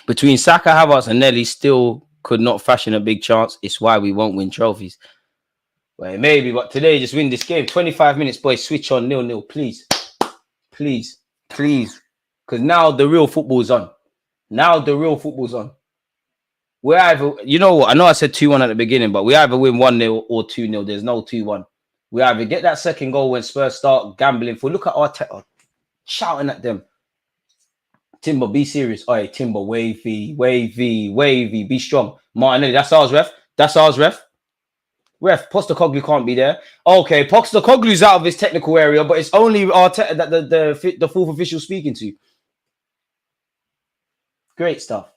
Between Saka, Havertz, and Nelly, still could not fashion a big chance. It's why we won't win trophies. Well, maybe, but today just win this game. 25 minutes, boys. Switch on 0-0, please. Please. Please. Because now the real football's on. Now the real football's on. We're either, you know what? I know I said 2-1 at the beginning, but we either win 1-0 or 2-0. There's no 2-1. We either get that second goal when Spurs start gambling for. Look at Arteta shouting at them. Timber, be serious. Oi, Timber, wavy. Be strong. Martinelli, that's ours, ref. Ref, Postecoglou can't be there. Okay, Postecoglou's out of his technical area, but it's only Arteta that the fourth official speaking to. Great stuff.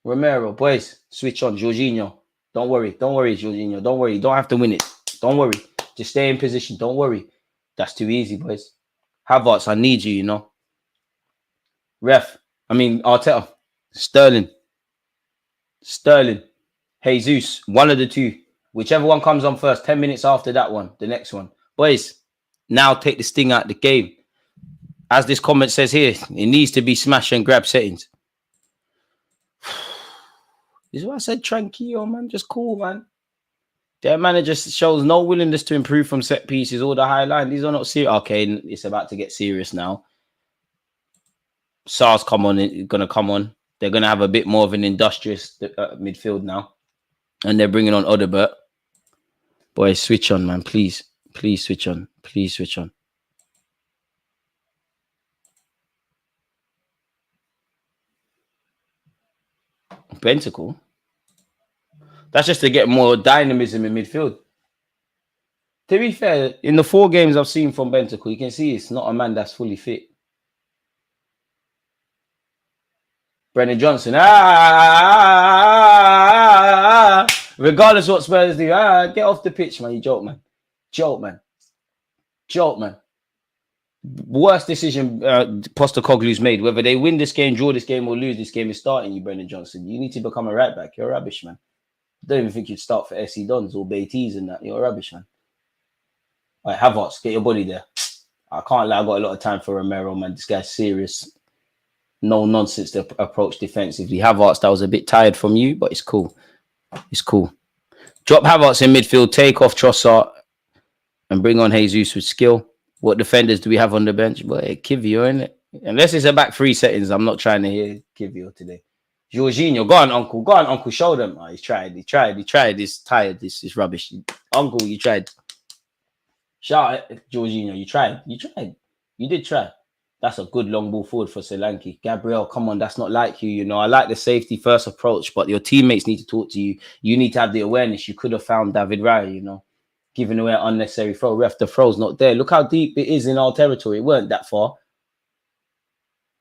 Romero, boys, switch on. Jorginho, don't worry, Jorginho. Don't worry, you don't have to win it. Don't worry. Just stay in position. Don't worry. That's too easy, boys. Havertz, I need you, you know. Arteta. Sterling. Jesus. One of the two. Whichever one comes on first. 10 minutes after that one. The next one. Boys, now take the sting out of the game. As this comment says here, it needs to be smash and grab settings. This is what I said, tranquillo, man. Just cool, man. Their manager shows no willingness to improve from set pieces or the high line. These are not serious. Okay, it's about to get serious now. Sar's going to come on. They're going to have a bit more of an industrious midfield now. And they're bringing on Odebert. Boys, switch on, man. Please. Please switch on. Please switch on. Bentacle. That's just to get more dynamism in midfield. To be fair, in the 4 games I've seen from Bentacle, you can see it's not a man that's fully fit. Brennan Johnson. Regardless what Spurs do, get off the pitch, man. You joke, man. Worst decision Postecoglou's made. Whether they win this game, draw this game, or lose this game is starting you, Brennan Johnson. You need to become a right back. You're rubbish, man. I don't even think you'd start for SC Dons or Beatties and that. You're rubbish, man. All right, Havertz, get your body there. I can't lie, I got a lot of time for Romero, man. This guy's serious. No nonsense to approach defensively. Havertz, that was a bit tired from you, but it's cool. It's cool. Drop Havertz in midfield, take off Trossard, and bring on Jesus with skill. What defenders do we have on the bench? But Kivio, isn't it? Unless it's a back 3 settings, I'm not trying to hear Kivio today. Jorginho, go on, uncle, show them. Oh, he tried. He's tired. This is rubbish. Uncle, you tried. Shout at Jorginho, you tried. You did try. That's a good long ball forward for Solanke. Gabriel, come on, that's not like you. You know, I like the safety first approach, but your teammates need to talk to you. You need to have the awareness. You could have found David Raya, you know, giving away an unnecessary throw. Ref, the throw's not there. Look how deep it is in our territory. It weren't that far.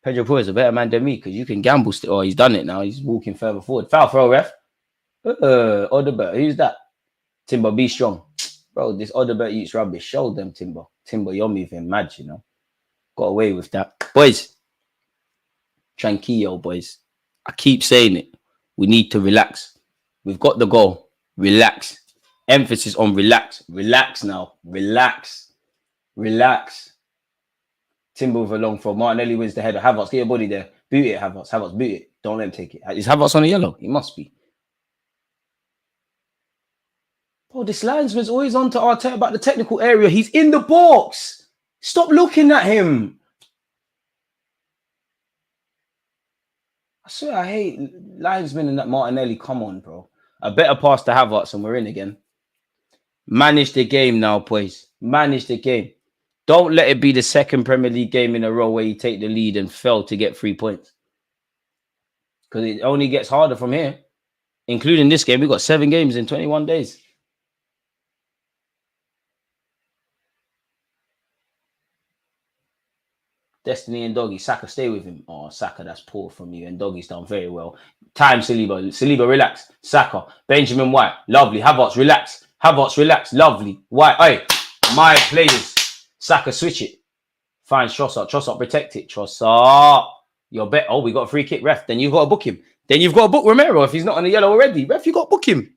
Pedro Porro is a better man than me because you can gamble still. Oh, he's done it now. He's walking further forward. Foul throw, ref. Odebert. Who's that? Timber, be strong. Bro, this Odebert eats rubbish. Show them, Timber. Timber, you're moving mad, you know. Got away with that. Boys, tranquillo, boys. I keep saying it. We need to relax. We've got the goal. Relax. Emphasis on relax. Relax now. Relax. Timber with a long throw. Martinelli wins the header. Havertz, get your body there. Boot it, Havertz. Havertz, boot it. Don't let him take it. Is Havertz on a yellow? He must be. Bro, this linesman's always on to Arteta about the technical area. He's in the box. Stop looking at him. I swear I hate linesmen and that Martinelli. Come on, bro. A better pass to Havertz and we're in again. Manage the game now, boys. Manage the game. Don't let it be the second Premier League game in a row where you take the lead and fail to get 3 points. Because it only gets harder from here. Including this game. We've got 7 games in 21 days. Destiny and Doggy. Saka, stay with him. Oh, Saka, that's poor from you. And Doggy's done very well. Time, Saliba. Saliba, relax. Saka. Benjamin White. Lovely. Havertz, relax. Havertz, relax. Lovely. White. Hey, my players. Saka, switch it. Fine, Trossard. Trossard, protect it. Trossard. You're bet. Oh, we got a free kick, ref. Then you've got to book him. Then you've got to book Romero if he's not on the yellow already. Ref, you got to book him.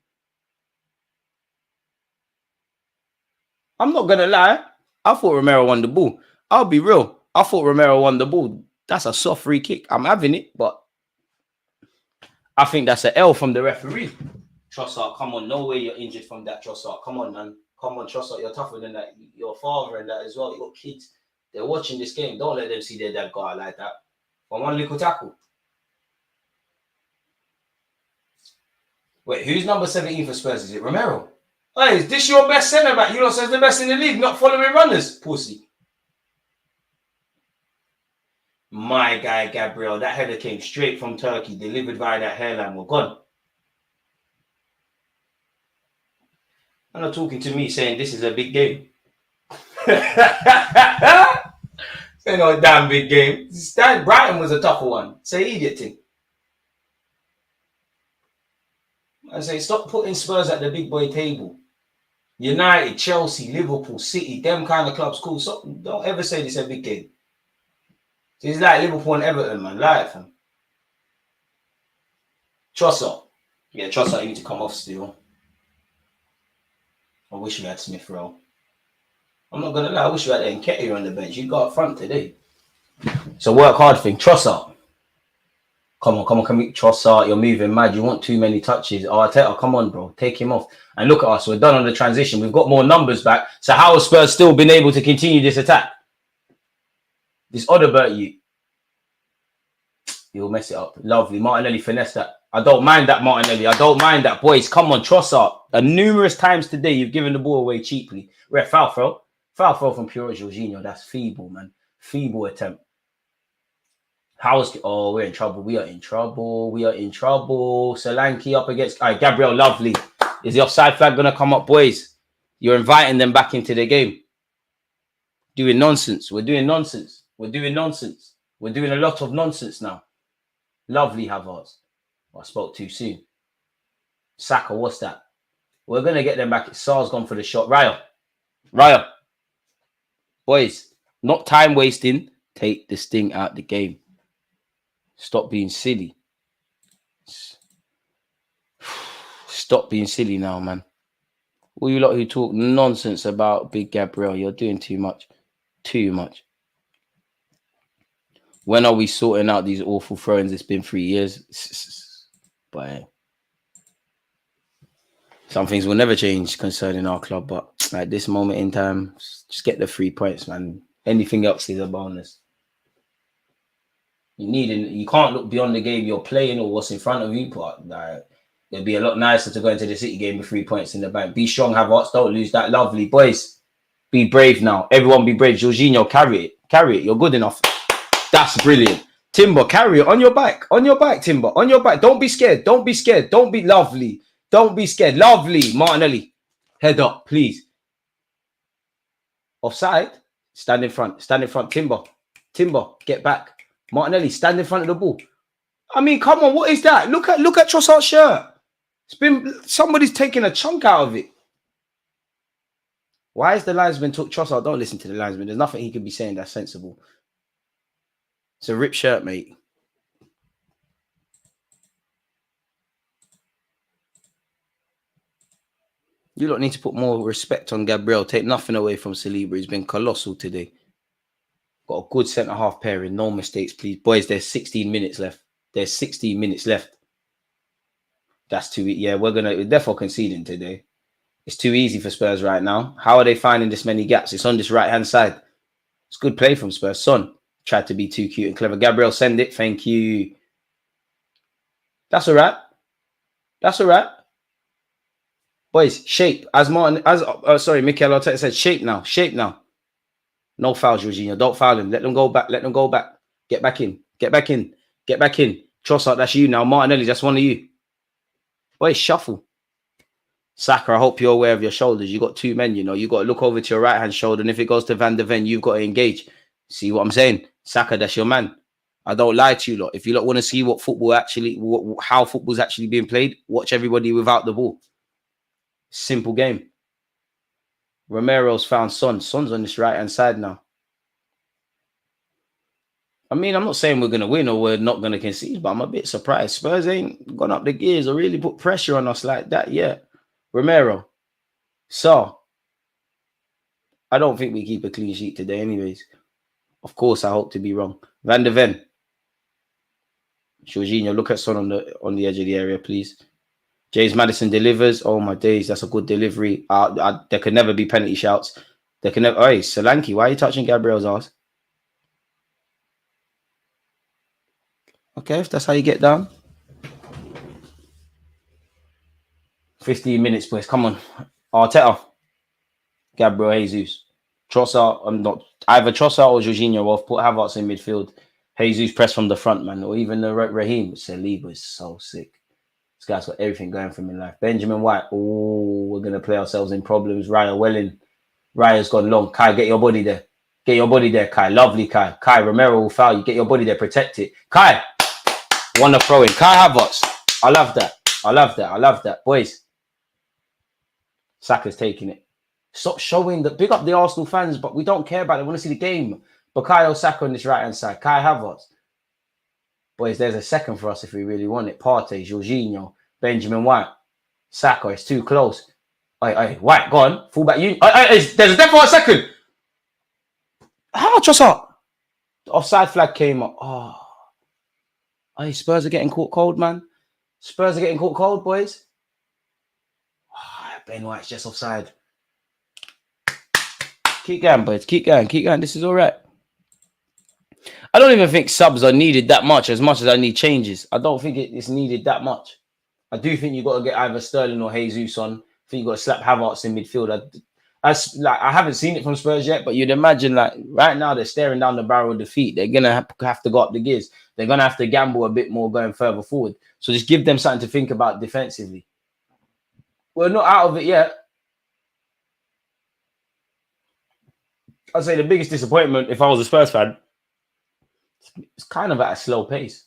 I'm not going to lie. I thought Romero won the ball. I'll be real. I thought Romero won the ball. That's a soft free kick. I'm having it, but I think that's an L from the referee. Trossard, come on. No way you're injured from that, Trossard. Come on, man. Come on, Trossard. You're tougher than that. Your father and that as well. You got kids. They're watching this game. Don't let them see their dad go out like that. For one little tackle. Wait, who's number 17 for Spurs? Is it Romero? Hey, is this your best centre back? You know, says the best in the league, not following runners, pussy. My guy, Gabriel, that header came straight from Turkey, delivered via that hairline. We're gone. And they're talking to me saying this is a big game. It's not a damn big game. Brighton was a tougher one. Say idiot thing. I say stop putting Spurs at the big boy table. United, Chelsea, Liverpool, City, them kind of clubs, cool. So don't ever say this is a big game. It's like Liverpool and Everton, man. Like, fam. Trossard. Yeah, Trossard, you need to come off still. I wish we had Smith Rowe. I'm not going to lie. I wish we had Nketiah on the bench. You got up front today. So work hard thing. Trossard. Come on. Trossard, you're moving mad. You want too many touches. Arteta, come on, bro. Take him off. And look at us. We're done on the transition. We've got more numbers back. So how has Spurs still been able to continue this attack? This Odobert, you'll mess it up. Lovely. Martinelli finesse that. I don't mind that, Martinelli. I don't mind that. Boys, come on, Trossard. Numerous times today, you've given the ball away cheaply. Ref, foul throw. Foul throw from Pure Jorginho. That's feeble, man. Feeble attempt. We're in trouble. We are in trouble. Solanke up against... All right, Gabriel, lovely. Is the offside flag going to come up, boys? You're inviting them back into the game. Doing nonsense. We're doing nonsense. We're doing a lot of nonsense now. Lovely, Havertz. I spoke too soon. Saka, what's that? We're going to get them back. Sar's gone for the shot. Raya. Boys, not time wasting. Take this thing out the game. Stop being silly. Stop being silly now, man. All you lot who talk nonsense about Big Gabriel, you're doing too much. Too much. When are we sorting out these awful throw-ins? It's been 3 years. But some things will never change concerning our club. But at this moment in time, just get the 3 points, man. Anything else is a bonus. You can't look beyond the game you're playing or what's in front of you. But it'd be a lot nicer to go into the City game with 3 points in the bank. Be strong, Havertz. Don't lose that. Lovely. Boys, be brave now. Everyone be brave. Jorginho, carry it. You're good enough. That's brilliant. Timber, carry it on your back. Timber. On your back. Don't be scared. Don't be lovely. Don't be scared. Lovely. Martinelli. Head up, please. Offside. Stand in front. Timber, get back. Martinelli, stand in front of the ball. I mean, come on. What is that? Look at Trossard's shirt. Somebody's taking a chunk out of it. Why is the linesman took Trossard? Don't listen to the linesman. There's nothing he could be saying that's sensible. It's a ripped shirt, mate. You lot need to put more respect on Gabriel. Take nothing away from Saliba. He's been colossal today. Got a good centre-half pairing. No mistakes, please. Boys, there's 16 minutes left. That's too... Yeah, we're therefore conceding today. It's too easy for Spurs right now. How are they finding this many gaps? It's on this right-hand side. It's good play from Spurs. Son tried to be too cute and clever. Gabriel, send it. Thank you. That's all right. Boys, shape. Mikel Arteta said, shape now. No fouls, Jorginho. Don't foul him. Let them go back. Get back in. Trossard, that's you now. Martinelli, that's one of you. Boys, shuffle. Saka, I hope you're aware of your shoulders. You got 2 men, you know. You got to look over to your right-hand shoulder, and if it goes to Van de Ven, you've got to engage. See what I'm saying? Saka, that's your man. I don't lie to you lot. If you lot want to see how football's actually being played, watch everybody without the ball. Simple game. Romero's found Son. Son's on this right-hand side now. I mean, I'm not saying we're going to win or we're not going to concede, but I'm a bit surprised. Spurs ain't gone up the gears or really put pressure on us like that yet. Romero. So, I don't think we keep a clean sheet today anyways. Of course, I hope to be wrong. Van de Ven. Jorginho, look at Son on the edge of the area, please. James Maddison delivers. Oh my days, that's a good delivery. There can never be penalty shouts. There can never. Hey, Solanke, why are you touching Gabriel's ass? Okay, if that's how you get down. 15 minutes, boys. Come on. Arteta. Gabriel Jesus. Trossard. I'm not either Trossard or Jorginho. I'll put Havertz in midfield. Jesus press from the front, man. Or even the Raheem. Saliba is so sick. This guy's got everything going for him in life. Benjamin White. Oh, we're going to play ourselves in problems. Raya Welling. Raya's gone long. Kai, get your body there. Get your body there, Kai. Lovely, Kai. Kai, Romero will foul you. Get your body there. Protect it. Kai. Want to throw in. Kai Havertz. I love that. I love that. I love that. Boys. Saka's taking it. Stop showing that. Big up the Arsenal fans, but we don't care about it. We want to see the game. Bukayo Saka on this right-hand side. Kai Havertz. Boys, there's a second for us if we really want it. Partey, Jorginho, Benjamin White. Saka, it's too close. Hey, White, go on. Fullback, you. There's a death for a second. How much was up? The offside flag came up. Oh. Hey, Spurs are getting caught cold, man. Spurs are getting caught cold, boys. Oh, Ben White's just offside. Keep going, boys. Keep going. Keep going. This is all right. I don't even think subs are needed that much as I need changes. I don't think it's needed that much. I do think you've got to get either Sterling or Jesus on. I think you've got to slap Havertz in midfield. I haven't seen it from Spurs yet, but you'd imagine like right now they're staring down the barrel of defeat. They're going to have to go up the gears. They're going to have to gamble a bit more going further forward. So just give them something to think about defensively. We're not out of it yet. I'd say the biggest disappointment, if I was a Spurs fan, it's kind of at a slow pace.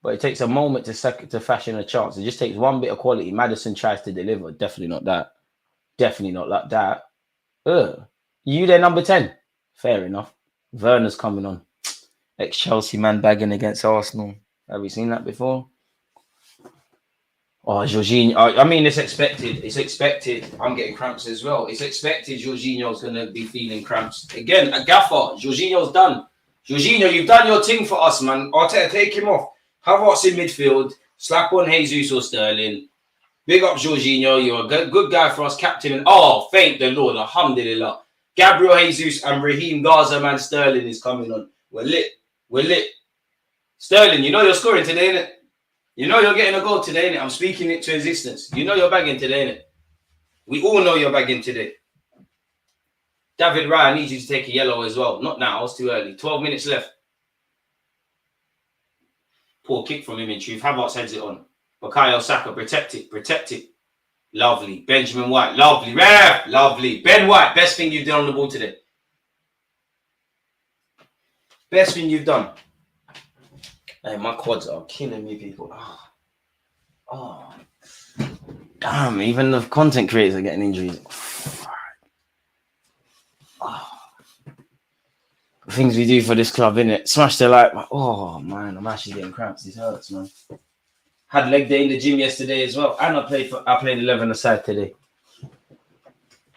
But it takes a moment to fashion a chance. It just takes one bit of quality. Maddison tries to deliver. Definitely not that. Definitely not like that. You there, number 10. Fair enough. Werner's coming on. Ex-Chelsea man bagging against Arsenal. Have we seen that before? Oh, Jorginho. I mean, it's expected. It's expected. I'm getting cramps as well. It's expected Jorginho's going to be feeling cramps. Again, a gaffer. Jorginho's done. Jorginho, you've done your thing for us, man. Arteta, take him off. Havertz in midfield. Slap on Jesus or Sterling. Big up Jorginho. You're a good guy for us, captain. And thank the Lord. Alhamdulillah. Gabriel Jesus and Raheem Gaza, man. Sterling is coming on. We're lit. We're lit. Sterling, you know you're scoring today, innit? You know you're getting a goal today, innit? I'm speaking it to existence. You know you're bagging today, innit? We all know you're bagging today. David Raya needs you to take a yellow as well. Not now. It's too early. 12 minutes left. Poor kick from him in truth. Havertz heads it on. Bukayo Saka, protect it. Protect it. Lovely. Benjamin White. Lovely. Ref. Lovely. Ben White. Best thing you've done on the ball today. Best thing you've done. Hey, my quads are killing me, people. Damn, even the content creators are getting injuries. Things we do for this club, innit? Smash the like. Oh, man, I'm actually getting cramps. This hurts, man. Had leg day in the gym yesterday as well. And I played 11 aside today.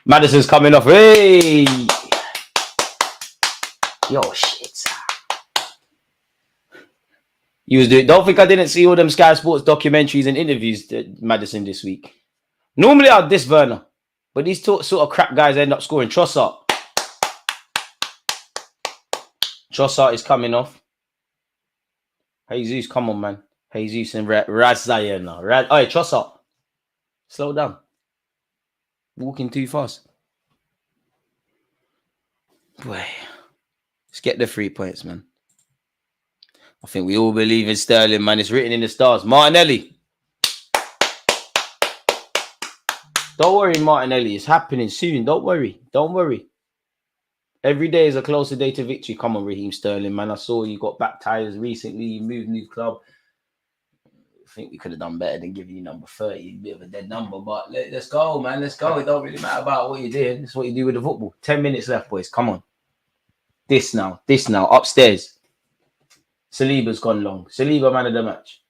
Maddison's coming off. Hey! Yo, shit. You was doing. Don't think I didn't see all them Sky Sports documentaries and interviews that Maddison this week. Normally I'd diss Werner, but these sort of crap guys end up scoring. Trossard is coming off. Jesus, come on, man. Jesus and Razzayer now. Hey, Trossard, slow down. Walking too fast. Boy, let's get the 3 points, man. I think we all believe in Sterling, man. It's written in the stars. Martinelli. Don't worry, Martinelli. It's happening soon. Don't worry. Don't worry. Every day is a closer day to victory. Come on, Raheem Sterling, man. I saw you got baptized recently. You moved new club. I think we could have done better than giving you number 30. A bit of a dead number, but let's go, man. Let's go. It don't really matter about what you're doing. It's what you do with the football. 10 minutes left, boys. Come on. This now. Upstairs. Saliba's gone long. Saliba, man of the match.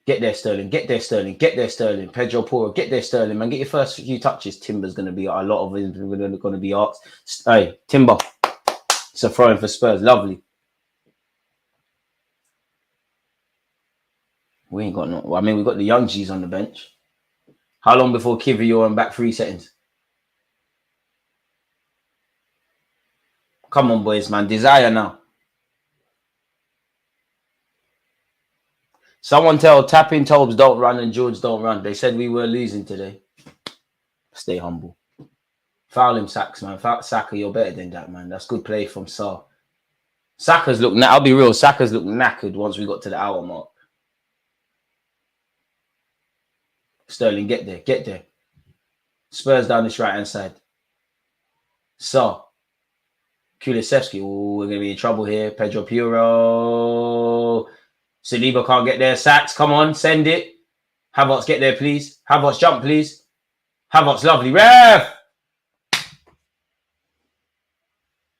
Get there, Sterling. Get there, Sterling. Get there, Sterling. Pedro Porro. Get there, Sterling, man. Get your first few touches. Timber's going to be, a lot of them are going to be asked. Hey, Timber. It's a throw-in for Spurs. Lovely. We ain't got no. I mean, we got the young G's on the bench. How long before Kivior and back 3 settings? Come on, boys, man. Desire now. Someone tell Tapping Tobes don't run and George don't run. They said we were losing today. Stay humble. Foul him, Sacks, man. Saka, you're better than that, man. That's good play from Saar. Saka's look. I'll be real. Saka's looked knackered once we got to the hour mark. Sterling, get there. Get there. Spurs down this right-hand side. Saar. Kulisevsky. Oh, we're going to be in trouble here. Pedro Puro. Saliba can't get there. Sacks, come on. Send it. Havertz, get there, please. Havertz, jump, please. Havertz, lovely. Ref!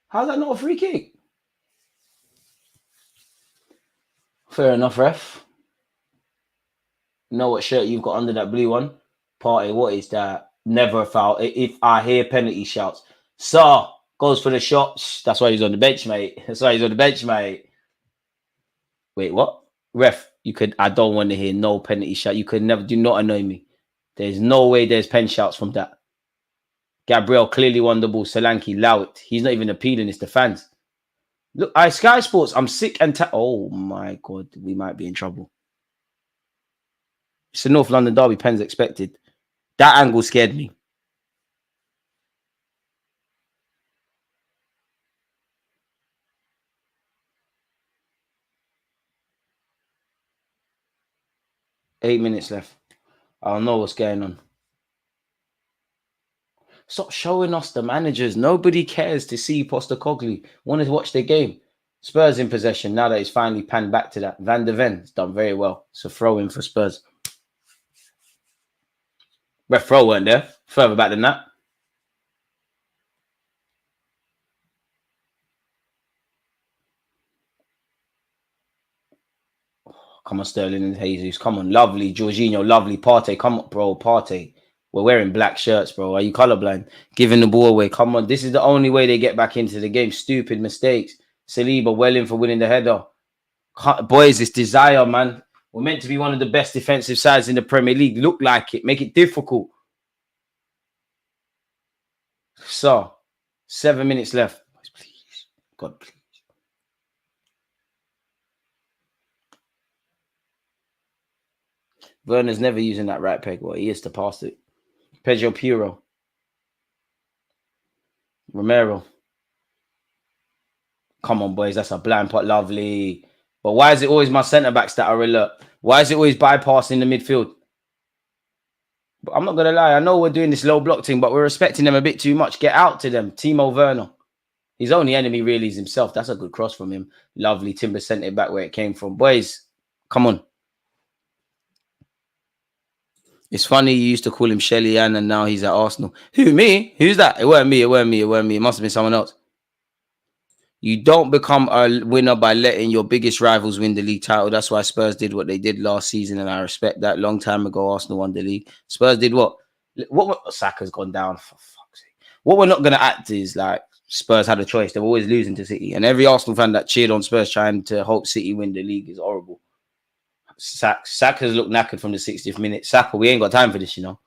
How's that not a free kick? Fair enough, ref. You know what shirt you've got under that blue one? Party, what is that? Never a foul. If I hear penalty shouts. Saar goes for the shots. That's why he's on the bench, mate. That's why he's on the bench, mate. Wait, what? Ref, you could. I don't want to hear no penalty shout. You could never. Do not annoy me. There's no way there's pen shouts from that. Gabriel clearly won the ball. Solanke, allow it. He's not even appealing. It's the fans. Look, Sky Sports, I'm sick and oh my God, we might be in trouble. It's a North London derby, pens expected. That angle scared me. Eight minutes left. I don't know what's going on. Stop showing us the managers. Nobody cares to see Postecoglou. Want to watch their game. Spurs in possession. Now that it's finally panned back to that. Van de Ven has done very well. It's a throw in for Spurs. Ref throw weren't there. Further back than that. Come on, Sterling and Jesus. Come on, lovely. Jorginho, lovely. Partey, come on, bro. Partey. We're wearing black shirts, bro. Are you colorblind? Giving the ball away. Come on. This is the only way they get back into the game. Stupid mistakes. Saliba well in for winning the header. Boys, it's desire, man. We're meant to be one of the best defensive sides in the Premier League. Look like it. Make it difficult. So, 7 minutes left. Please. God, please. Werner's never using that right peg. Well, he is to pass it. Pedro Puro. Romero. Come on, boys. That's a blind pot. Lovely. But why is it always my centre-backs that are alert? Why is it always bypassing the midfield? But I'm not going to lie. I know we're doing this low block thing, but we're respecting them a bit too much. Get out to them. Timo Werner. His only enemy really is himself. That's a good cross from him. Lovely. Timber sent it back where it came from. Boys, come on. It's funny you used to call him Shelly Ann and now he's at Arsenal. Who, me? Who's that? It weren't me. It weren't me. It weren't me. It must have been someone else. You don't become a winner by letting your biggest rivals win the league title. That's why Spurs did what they did last season, and I respect that. Long time ago, Arsenal won the league. Spurs did what? Saka's gone down, for fuck's sake. What we're not going to act is like Spurs had a choice. They were always losing to City. And every Arsenal fan that cheered on Spurs trying to hope City win the league is horrible. Saka's looked knackered from the 60th minute. Saka, we ain't got time for this, you know.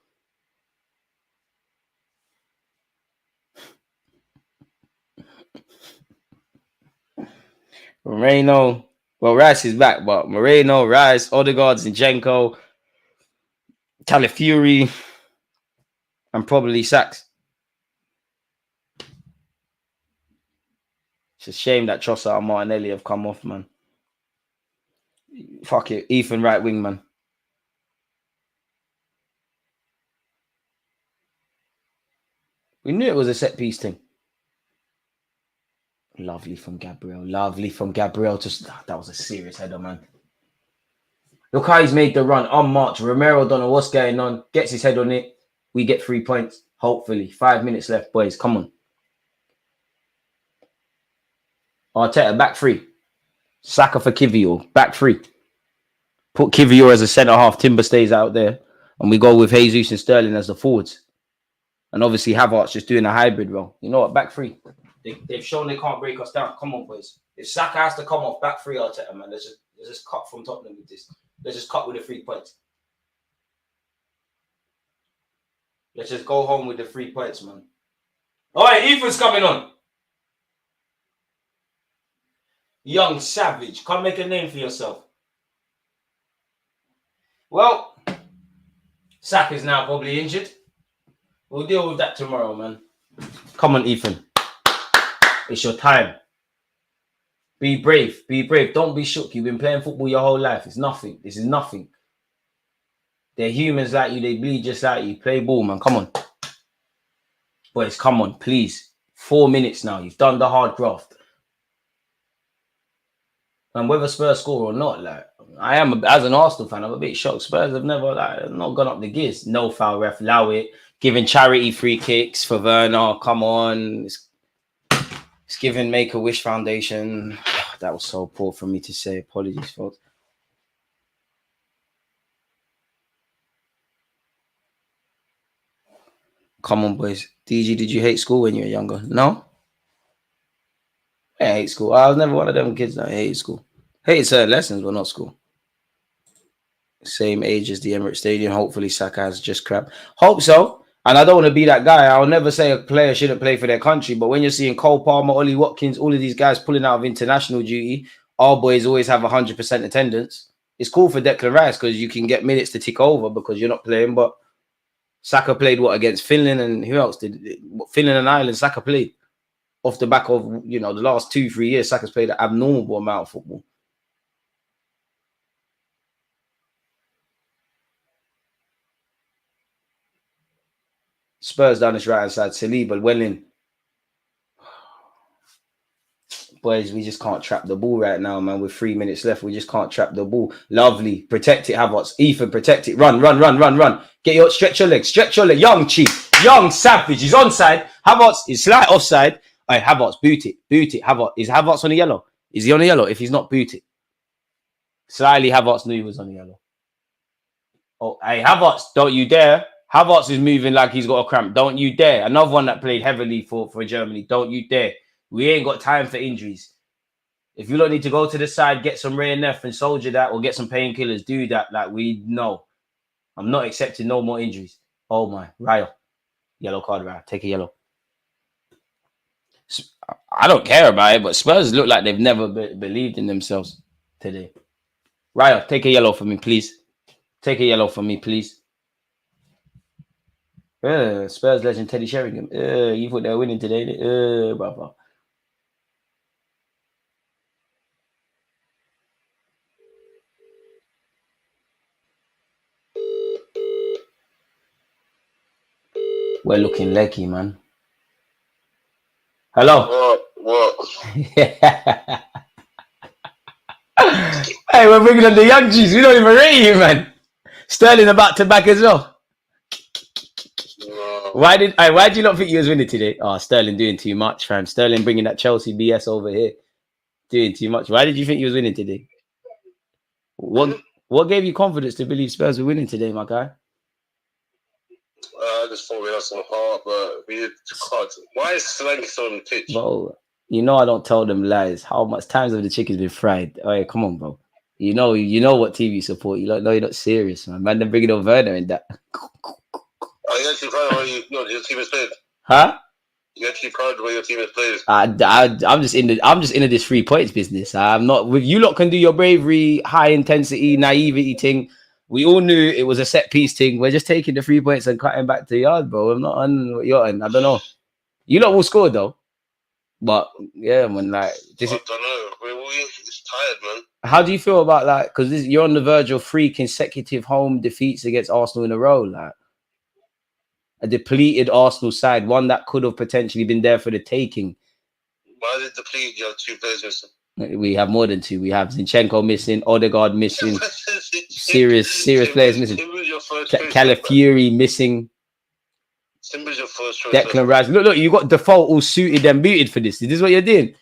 Moreno. Well, Rice is back, but Moreno, Rice, Odegaard, Zinchenko, Calafiori, and probably Sacks. It's a shame that Trossard and Martinelli have come off, man. Fuck it. Ethan right wing, man. We knew it was a set piece thing. Lovely from Gabriel. Lovely from Gabriel. That was a serious header, man. Look how he's made the run on March. Romero don't know what's going on. Gets his head on it. We get 3 points. Hopefully. 5 minutes left, boys. Come on. Arteta, back 3. Saka for Kivior. Back 3. Put Kivior as a centre-half. Timber stays out there. And we go with Jesus and Sterling as the forwards. And obviously Havertz just doing a hybrid role. You know what? Back 3. They've shown they can't break us down. Come on, boys. If Saka has to come off, back 3 Arteta, man. Let's just cut from Tottenham with this. Let's just cut with the 3 points. Let's just go home with the 3 points, man. All right, Ethan's coming on. Young Savage, come make a name for yourself. Well, Saka's now probably injured. We'll deal with that tomorrow, man. Come on, Ethan. It's your time. Be brave. Be brave. Don't be shook. You've been playing football your whole life. It's nothing. This is nothing. They're humans like you. They bleed just like you. Play ball, man. Come on. Boys, come on, please. 4 minutes now. You've done the hard graft. And whether Spurs score or not, like, I am, as an Arsenal fan, I'm a bit shocked. Spurs have never, like, not gone up the gears. No foul, ref, allow it. Giving charity free kicks for Werner. Come on. It's giving Make-A-Wish Foundation. That was so poor for me to say. Apologies, folks. Come on, boys. DG, did you hate school when you were younger? No? I hate school. I was never one of them kids that hated school. Hated certain lessons, but not school. Same age as the Emirates Stadium. Hopefully, Saka has just crap. Hope so. And I don't want to be that guy. I'll never say a player shouldn't play for their country. But when you're seeing Cole Palmer, Ollie Watkins, all of these guys pulling out of international duty, our boys always have 100% attendance. It's cool for Declan Rice because you can get minutes to tick over because you're not playing. But Saka played what against Finland, and who else did Finland and Ireland? Saka played off the back of, you know, the last 2-3 years. Saka's played an abnormal amount of football. Spurs down this right hand side. Saliba well in. Boys, we just can't trap the ball right now, man. With 3 minutes left, we just can't trap the ball. Lovely. Protect it, Havertz. Ethan, protect it. Run. Get your stretch your leg. Young Chief. Young Savage. He's onside. Havertz is slight offside. All right, Havertz, boot it. Havertz. Is Havertz on the yellow? Is he on the yellow? If he's not, boot it. Slightly, Havertz knew he was on the yellow. Oh, hey, Havertz, don't you dare. Havertz is moving like he's got a cramp. Don't you dare. Another one that played heavily for Germany. Don't you dare. We ain't got time for injuries. If you don't need to go to the side, get some Ray and Neff and soldier that, or get some painkillers, do that. Like, we know. I'm not accepting no more injuries. Oh my, Ryo. Yellow card, Ryo. Take a yellow. I don't care about it, but Spurs look like they've never believed in themselves today. Ryo, take a yellow for me, please. Take a yellow for me, please. Spurs legend Teddy Sheringham. You thought they were winning today? Brother. We're looking leggy, man. Hello.
What?
Hey, we're bringing on the young G's. We don't even rate you, man. Sterling about to back as well.
No.
Why do you not think you was winning today? Oh, Sterling doing too much, fam. Sterling bringing that Chelsea BS over here. Doing too much. Why did you think you was winning today? What gave you confidence to believe Spurs were winning today, my guy?
I just thought we had some heart, but we can't. Why is Slank on the pitch?
Bro, you know I don't tell them lies. How much times have the chicken's been fried? Oh, yeah, come on, bro. You know what TV support. You don't know you're not serious, man. Man, they're bringing on Werner in that.
Are you actually proud of where your team has played?
Huh?
You actually proud of where your team has played?
I'm just into this 3 points business. I'm not with you. Lot can do your bravery, high intensity, naivety thing. We all knew it was a set piece thing. We're just taking the 3 points and cutting back to the yard, bro. I'm not on what you're on. I don't know. You lot will score though. But yeah, man, like this.
I don't know. We're just tired, man.
How do you feel about that? Because you're on the verge of 3 consecutive home defeats against Arsenal in a row. Like a depleted Arsenal side, one that could have potentially been there for the taking.
Why did it deplete? You have 2 players missing.
We have more than 2. We have Zinchenko missing, Odegaard missing, serious players missing. Calafiori missing.
Simba's your first choice.
Declan Rice. Look, you got Default all suited and booted for this. This is what you're doing.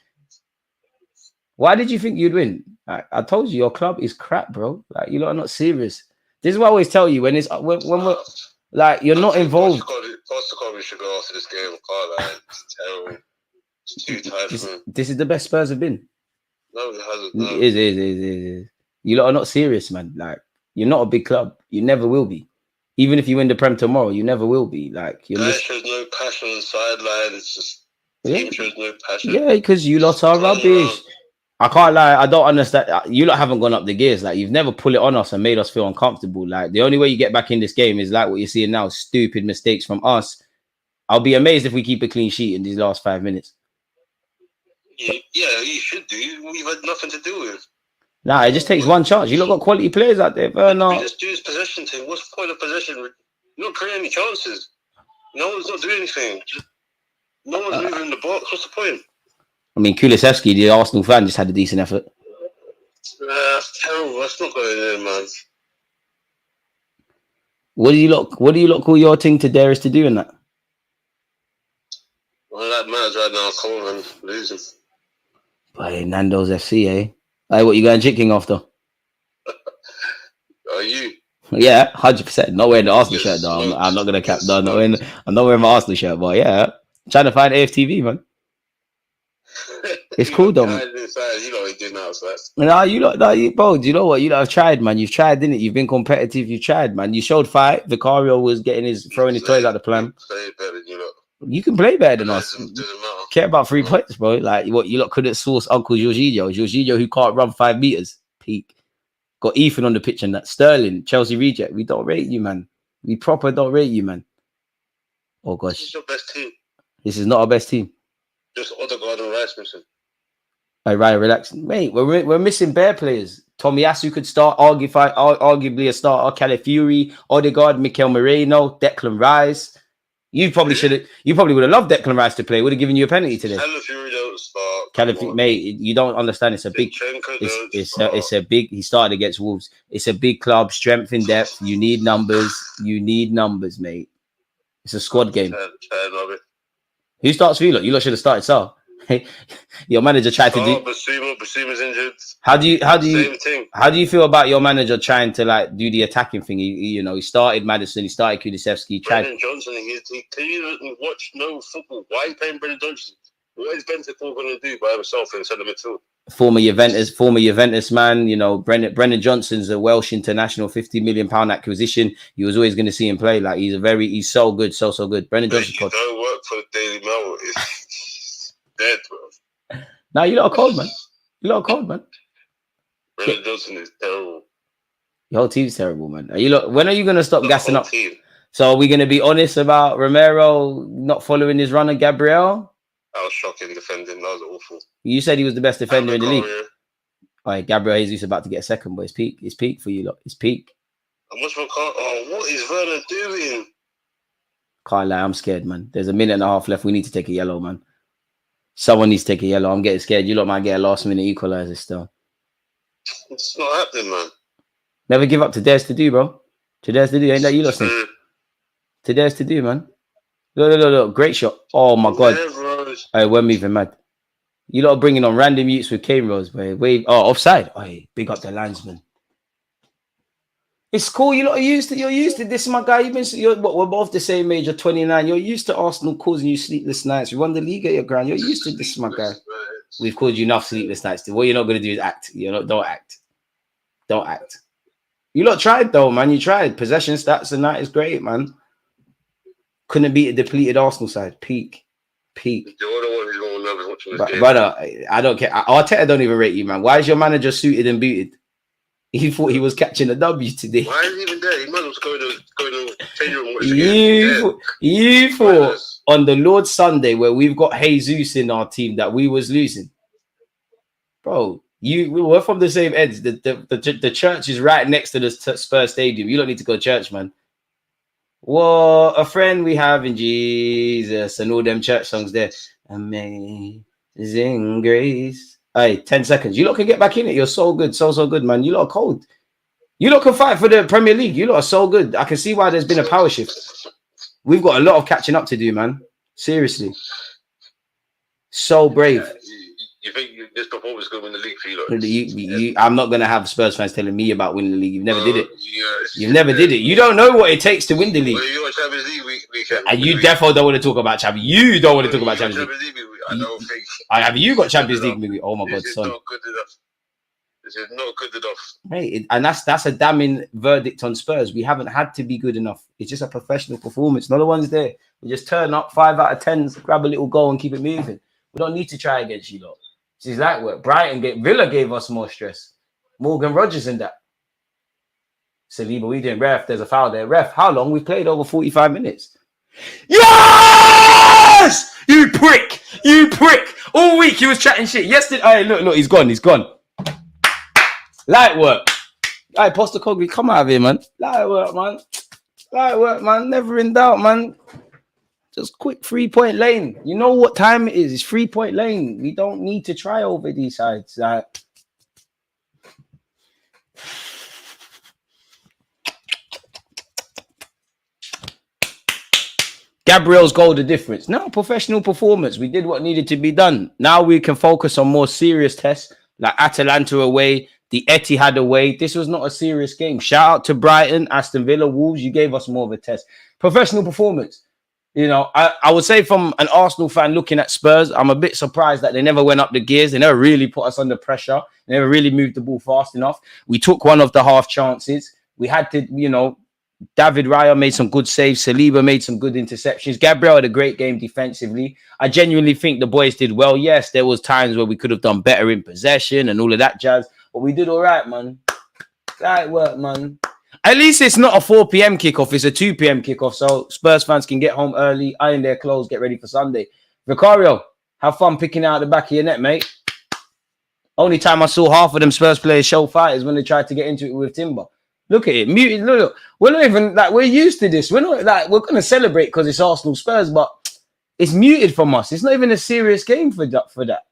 Why did you think you'd win? I told you your club is crap, bro. Like you lot are not serious. This is what I always tell you when we're like you're not involved.
Postecoglou should go after this game. It's terrible. It's too tight for him.
This is the best Spurs have been.
No, it hasn't.
No. It is. You lot are not serious, man. Like You're not a big club. You never will be. Even if you win the Prem tomorrow, you never will be. Like
Guy shows no passion on the sideline. It's just team shows no passion.
Yeah, because you lot are rubbish. I can't lie. I don't understand. You lot haven't gone up the gears. Like, you've never pulled it on us and made us feel uncomfortable. Like, the only way you get back in this game is like what you're seeing now: stupid mistakes from us. I'll be amazed if we keep a clean sheet in these last 5 minutes.
Yeah, you should do. We've had nothing to do with.
Nah, it just takes one chance. You lot got quality players out there.
We just do this possession thing. What's the point of possession? You're not creating any chances. No one's not doing anything. No one's moving in the box. What's the point?
I mean, Kulusevski, the Arsenal fan, just had a decent effort.
That's terrible. That's not going in, man.
What do you lot call your thing to dare us to do in that?
Well, that man's right now, calm and losing.
Hey, Nando's FC, eh? Hey, what, you going chicken after?
Are you?
Yeah, 100%. Not wearing the Arsenal shirt, though. I'm not gonna cap. No, I'm not wearing my Arsenal shirt, but yeah, trying to find AFTV, man. It's cool, though. Man.
You know what you're doing outside.
Bro, do you know what? You lot have tried, man. You've tried, didn't it? You've been competitive. You tried, man. You showed fight. Vicario was throwing his toys out the plan.
Play better than you lot.
You can play better than us. Care about 3 points, bro. Like, what, you lot couldn't source Uncle Jorginho, who can't run 5 meters. Peak. Got Ethan on the pitch and that. Sterling, Chelsea reject. We don't rate you, man. We proper don't rate you, man. Oh, gosh.
This is your best team.
This is not our best team.
Just Odegaard and Rice missing.
Hey, Ryan, relax. Mate, we're missing bare players. Tomiyasu could start, arguably a starter. Calafiori, Odegaard, Mikel Moreno, Declan Rice. You probably would have loved Declan Rice to play. Would have given you a penalty today.
Calafiori don't start.
Mate, you don't understand. It's a big. It's a big. He started against Wolves. It's a big club. Strength in depth. You need numbers. Mate. It's a squad game. Who starts for you lot? You lot should have started Sal. Your manager tried to do.
Basuma's injured.
How do you feel about your manager trying to like do the attacking thing? He started Maddison, he started Kulusevski.
Brendan Johnson, can you watch no football? Why are you playing Brendan Johnson? What is Bentancur going to do by himself in centre midfield? Former
Juventus man. Brendan Johnson's a Welsh international, £50 million acquisition. You was always going to see him play. Like, he's so good, so good. Brendan Johnson.
You don't work for the Daily Mail. It's dead, bro.
Now you lot are cold, man.
Brendan Johnson is terrible.
Your whole team's terrible, man. When are you going to stop gassing up?
Team.
So are we going to be honest about Romero not following his run on Gabriel?
That was shocking defending. That was awful.
You said he was the best defender in the league. All right, Gabriel Jesus about to get a second, but it's peak for you lot. It's peak.
What is Werner doing?
Can't lie, I'm scared, man. There's a minute and a half left. We need to take a yellow, man. Someone needs to take a yellow. I'm getting scared. You lot might get a last minute equalizer still.
It's not happening, man.
Never give up. To dares to do, bro. To dares to do. Ain't that you lot saying? To dares to do, man. Look. Great shot. Oh, my God. Hey, we're moving mad. You lot are bringing on random youths with cane rolls, boy. Offside. Hey, big up the linesman. It's cool. You lot are used to. You're used to this, my guy. We're both the same age. You're 29. You're used to Arsenal causing you sleepless nights. We won the league at your ground. You're used to this, my guy. We've caused you enough sleepless nights. What you're not going to do is act. Don't act. Don't act. You lot tried though, man. You tried. Possession stats and that is great, man. Couldn't beat a depleted Arsenal side. Peak.
You're the one who's going to nervous watching this game.
Brother, I don't care. Arteta don't even rate you, man. Why is your manager suited and booted? He thought he was catching a W today.
Why is he even there? He might as well go to change room and watch
the game. You thought on the Lord's Sunday where we've got Jesus in our team that we was losing. Bro, we're from the same ends. The church is right next to the Spurs stadium. You don't need to go to church, man. What a friend we have in Jesus, and all them church songs there. Amazing grace. Hey, 10 seconds. You lot can get back in it. You're so good, so good, man. You lot are cold. You lot can fight for the Premier League. You lot are so good. I can see why there's been a power shift. We've got a lot of catching up to do, man. Seriously. So brave.
Yeah, you think this performance is going to win the league for you?
I'm not going to have Spurs fans telling me about winning the league. You've never did it. You've never did it. You don't know what it takes to win the league.
Well, you're a Champions League weekend.
And you definitely don't want to talk about Champions League. You don't want to talk about Champions League.
I don't think.
Have you got Champions League movie? Oh, my God,
This
son.
is not good enough. This is not good enough.
Mate, and that's a damning verdict on Spurs. We haven't had to be good enough. It's just a professional performance. No one's there. We just turn up 5 out of 10s, grab a little goal and keep it moving. We don't need to try against you lot. This is that work. Villa gave us more stress. Morgan Rogers in that. Saliba, we didn't ref. There's a foul there. Ref, how long? We played over 45 minutes. Yes! You prick! You prick! All week he was chatting shit. Yesterday, hey, look, he's gone. He's gone. Light work. Hey, Postecoglou, come out of here, man. Light work, man. Light work, man. Never in doubt, man. Just quick 3-point lane. You know what time it is. It's 3-point lane. We don't need to try over these sides. Like, Gabriel's goal, the difference. No, professional performance. We did what needed to be done. Now we can focus on more serious tests like Atalanta away, the Etihad away. This was not a serious game. Shout out to Brighton, Aston Villa, Wolves. You gave us more of a test. Professional performance. You know, I would say from an Arsenal fan looking at Spurs, I'm a bit surprised that they never went up the gears. They never really put us under pressure. They never really moved the ball fast enough. We took one of the half chances. We had to, you know, David Raya made some good saves. Saliba made some good interceptions. Gabriel had a great game defensively. I genuinely think the boys did well. Yes, there was times where we could have done better in possession and all of that jazz. But we did all right, man. Right work, man. At least it's not a 4 p.m. kickoff. It's a 2 p.m. kickoff. So Spurs fans can get home early, iron their clothes, get ready for Sunday. Vicario, have fun picking out the back of your net, mate. Only time I saw half of them Spurs players show fight is when they tried to get into it with Timber. Look at it, muted. Look, we're not even like we're used to this. We're not like we're gonna celebrate because it's Arsenal Spurs, but it's muted from us. It's not even a serious game for that.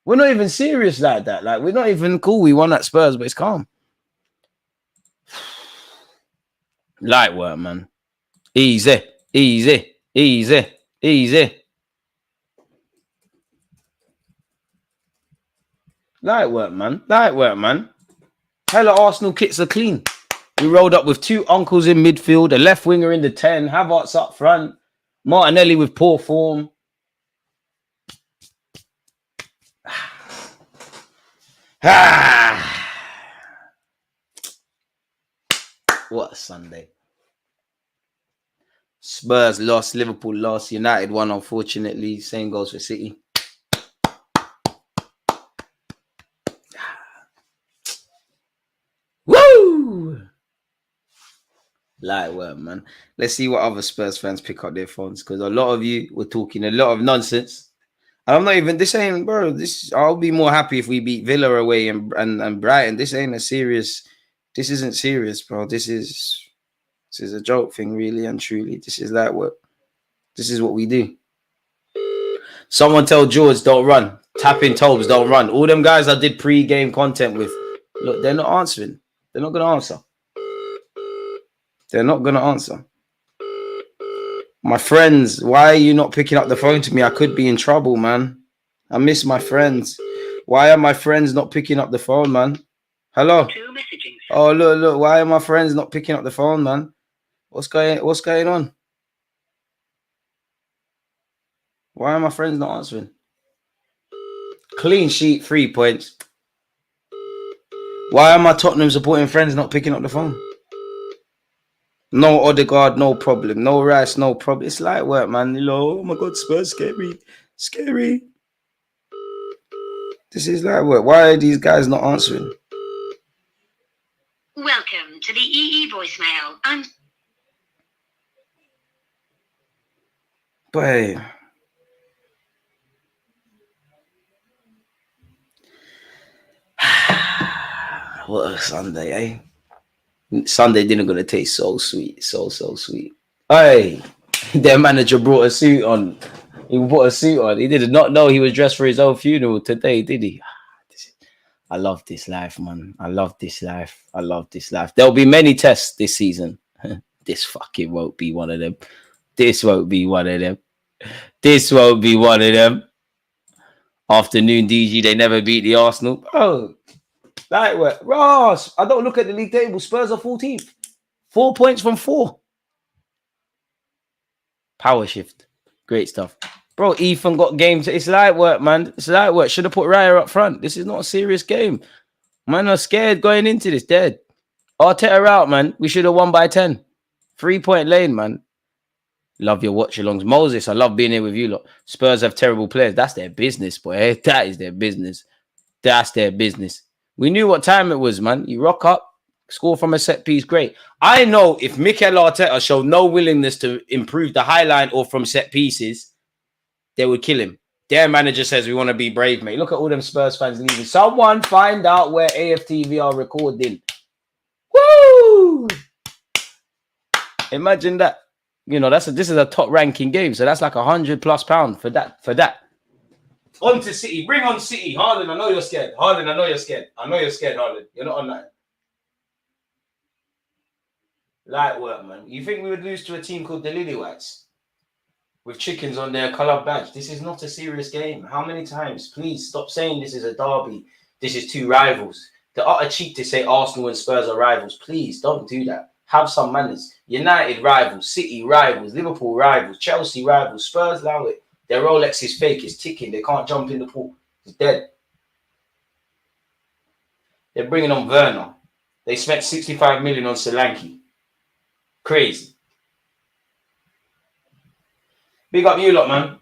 We're not even serious like that. Like we're not even cool. We won at Spurs, but it's calm. Light work, man. Easy, easy, easy, easy. Light work, man. Light work, man. Hella Arsenal kits are clean. We rolled up with 2 uncles in midfield, a left winger in the 10, Havertz up front, Martinelli with poor form. What a Sunday. Spurs lost, Liverpool lost, United won, unfortunately. Same goes for City. Woo! Light work, man. Let's see what other Spurs fans pick up their phones, because a lot of you were talking a lot of nonsense. And I'm not even, this ain't, bro, this, I'll be more happy if we beat Villa away and Brighton. This ain't a serious, this isn't serious, bro. This is a joke thing, really and truly. This is light work. This is what we do. Someone tell George, don't run. Tapping Tobes, don't run. All them guys I did pre-game content with, look, they're not answering. They're not going to answer. They're not going to answer. My friends, why are you not picking up the phone to me? I could be in trouble, man. I miss my friends. Why are my friends not picking up the phone, man? Hello? Oh, look. Why are my friends not picking up the phone, man? What's going on? Why are my friends not answering? Clean sheet, 3 points. Why are my Tottenham supporting friends not picking up the phone? No Odegaard, no problem. No Rice, no problem. It's light work, man. Oh my God, Spurs, scary. Scary. This is light work. Why are these guys not answering?
Welcome to the EE voicemail.
Boy. What a Sunday, eh? Sunday dinner gonna taste so sweet, so sweet. Hey, their manager brought a suit on. He brought a suit on. He did not know he was dressed for his own funeral today, did he? I love this life, man. I love this life. I love this life. There'll be many tests this season. This fucking won't be one of them. This won't be one of them. This won't be one of them. Afternoon DG, they never beat the Arsenal. Oh. Light work. Ross, I don't look at the league table. Spurs are 14th. 4 points from 4. Power shift. Great stuff. Bro, Ethan got games. It's light work, man. It's light work. Should have put Raya up front. This is not a serious game. Man are scared going into this. Dead. Arteta out, man. We should have won by 10. 3-point lane, man. Love your watch-alongs. Moses, I love being here with you lot. Spurs have terrible players. That's their business, boy. That is their business. That's their business. We knew what time it was, man. You rock up, score from a set piece, great. I know if Mikel Arteta showed no willingness to improve the high line or from set pieces, they would kill him. Their manager says we want to be brave, mate. Look at all them Spurs fans leaving. Someone find out where AFTV are recording. Woo! Imagine that. You know, this is a top ranking game, so that's like £100+ for that. On to City. Bring on City. Haaland, I know you're scared. Haaland, I know you're scared. I know you're scared, Haaland. You're not on that. Light work, man. You think we would lose to a team called the Lillywhites with chickens on their colour badge? This is not a serious game. How many times? Please stop saying this is a derby. This is two rivals. The utter cheek to say Arsenal and Spurs are rivals. Please don't do that. Have some manners. United rivals, City rivals, Liverpool rivals, Chelsea rivals, Spurs, allow it. Their Rolex is fake, it's ticking. They can't jump in the pool. It's dead. They're bringing on Werner. They spent 65 million on Solanke. Crazy. Big up you lot, man.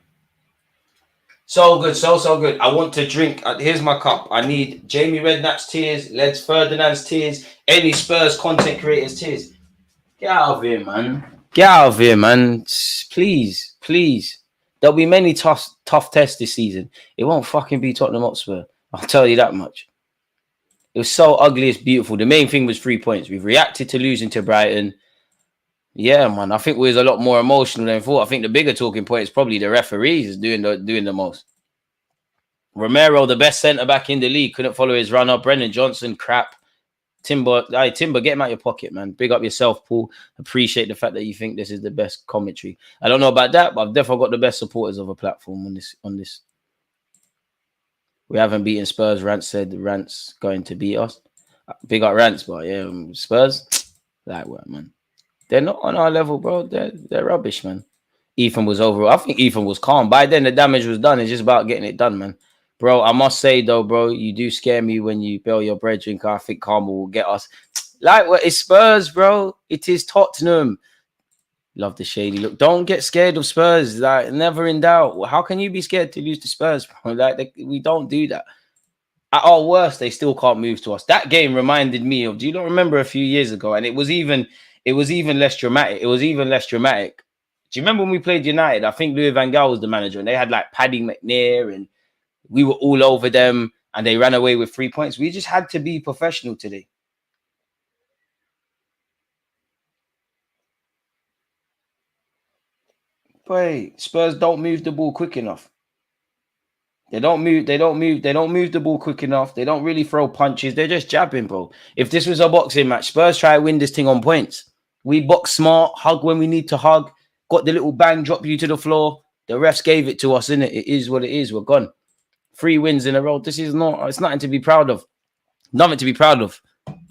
So good, so good. I want to drink. Here's my cup. I need Jamie Redknapp's tears, Les Ferdinand's tears, any Spurs content creators' tears. Get out of here, man. Get out of here, man. Please, please. There'll be many tough tests this season. It won't fucking be Tottenham Hotspur. I'll tell you that much. It was so ugly, it's beautiful. The main thing was 3 points. We've reacted to losing to Brighton. Yeah, man. I think we was a lot more emotional than thought. I think the bigger talking point is probably the referees is doing the most. Romero, the best centre-back in the league, couldn't follow his run-up. Brendan Johnson, crap. Timber, get him out your pocket, man. Big up yourself, Paul. Appreciate the fact that you think this is the best commentary. I don't know about that, but I've definitely got the best supporters of a platform on this. We haven't beaten Spurs. Rance said Rance going to beat us. Big up Rance, but yeah, Spurs, that work, man. They're not on our level, bro. They're rubbish, man. Ethan was overall. I think Ethan was calm. By then, the damage was done. It's just about getting it done, man. Bro, I must say, though, bro, you do scare me when you bail your bread drink. I think Karma will get us. Like, what? It's Spurs, bro. It is Tottenham. Love the shady look. Don't get scared of Spurs. Like, never in doubt. How can you be scared to lose to Spurs, bro? Like, we don't do that. At our worst, they still can't move to us. That game reminded me of, do you not remember a few years ago? And it was even less dramatic. Do you remember when we played United? I think Louis van Gaal was the manager, and they had like Paddy McNair, and we were all over them, and they ran away with 3 points. We just had to be professional today. Boy, Spurs don't move the ball quick enough. They don't move the ball quick enough. They don't really throw punches. They're just jabbing, bro. If this was a boxing match, Spurs try to win this thing on points. We box smart, hug when we need to hug, got the little bang, drop you to the floor. The refs gave it to us, innit? It is what it is. We're gone. 3 wins in a row. It's nothing to be proud of. Nothing to be proud of.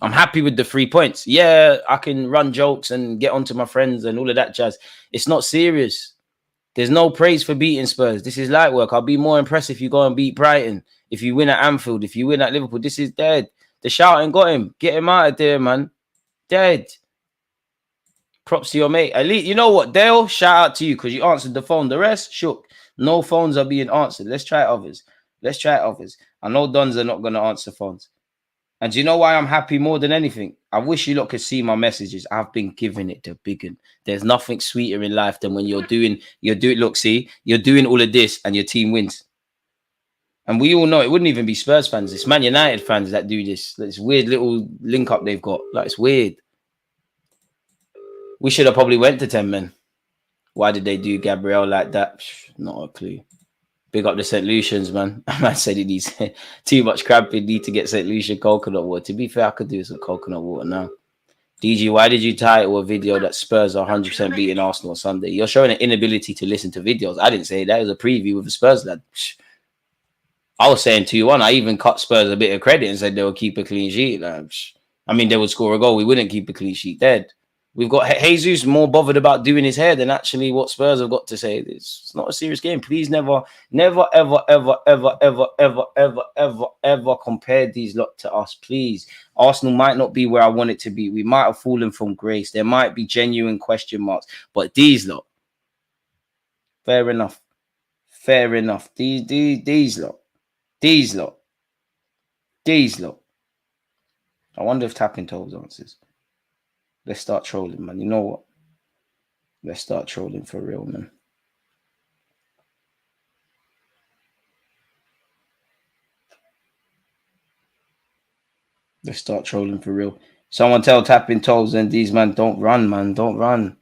I'm happy with the 3 points. Yeah, I can run jokes and get onto my friends and all of that jazz. It's not serious. There's no praise for beating Spurs. This is light work. I'll be more impressed if you go and beat Brighton. If you win at Anfield. If you win at Liverpool. This is dead. The shouting got him. Get him out of there, man. Dead. Props to your mate. At least, you know what, Dale? Shout out to you because you answered the phone. The rest, shook. No phones are being answered. Let's try others. I know Dons are not going to answer phones. And do you know why I'm happy more than anything? I wish you lot could see my messages. I've been giving it to Biggin. There's nothing sweeter in life than when you're doing all of this and your team wins. And we all know it wouldn't even be Spurs fans. It's Man United fans that do this. This weird little link up they've got. Like, it's weird. We should have probably went to 10 men. Why did they do Gabriel like that? Not a clue. Big up the St. Lucians, man. I said it needs too much cramping. Need to get St. Lucian coconut water. To be fair, I could do some coconut water now. DG, why did you title a video that Spurs are 100% beating Arsenal on Sunday? You're showing an inability to listen to videos. I didn't say that. It was a preview with the Spurs lad. I was saying 2-1. I even cut Spurs a bit of credit and said they would keep a clean sheet. I mean, they would score a goal. We wouldn't keep a clean sheet. Dead. We've got Jesus more bothered about doing his hair than actually what Spurs have got to say. It's not a serious game. Please never, ever, ever compare these lot to us. Please. Arsenal might not be where I want it to be. We might have fallen from grace. There might be genuine question marks. But these lot, fair enough. Fair enough. These lot. I wonder if tapping toes answers. Let's start trolling, man. You know what? Let's start trolling for real, man. Let's start trolling for real. Someone tell tapping toes and these man don't run, man. Don't run.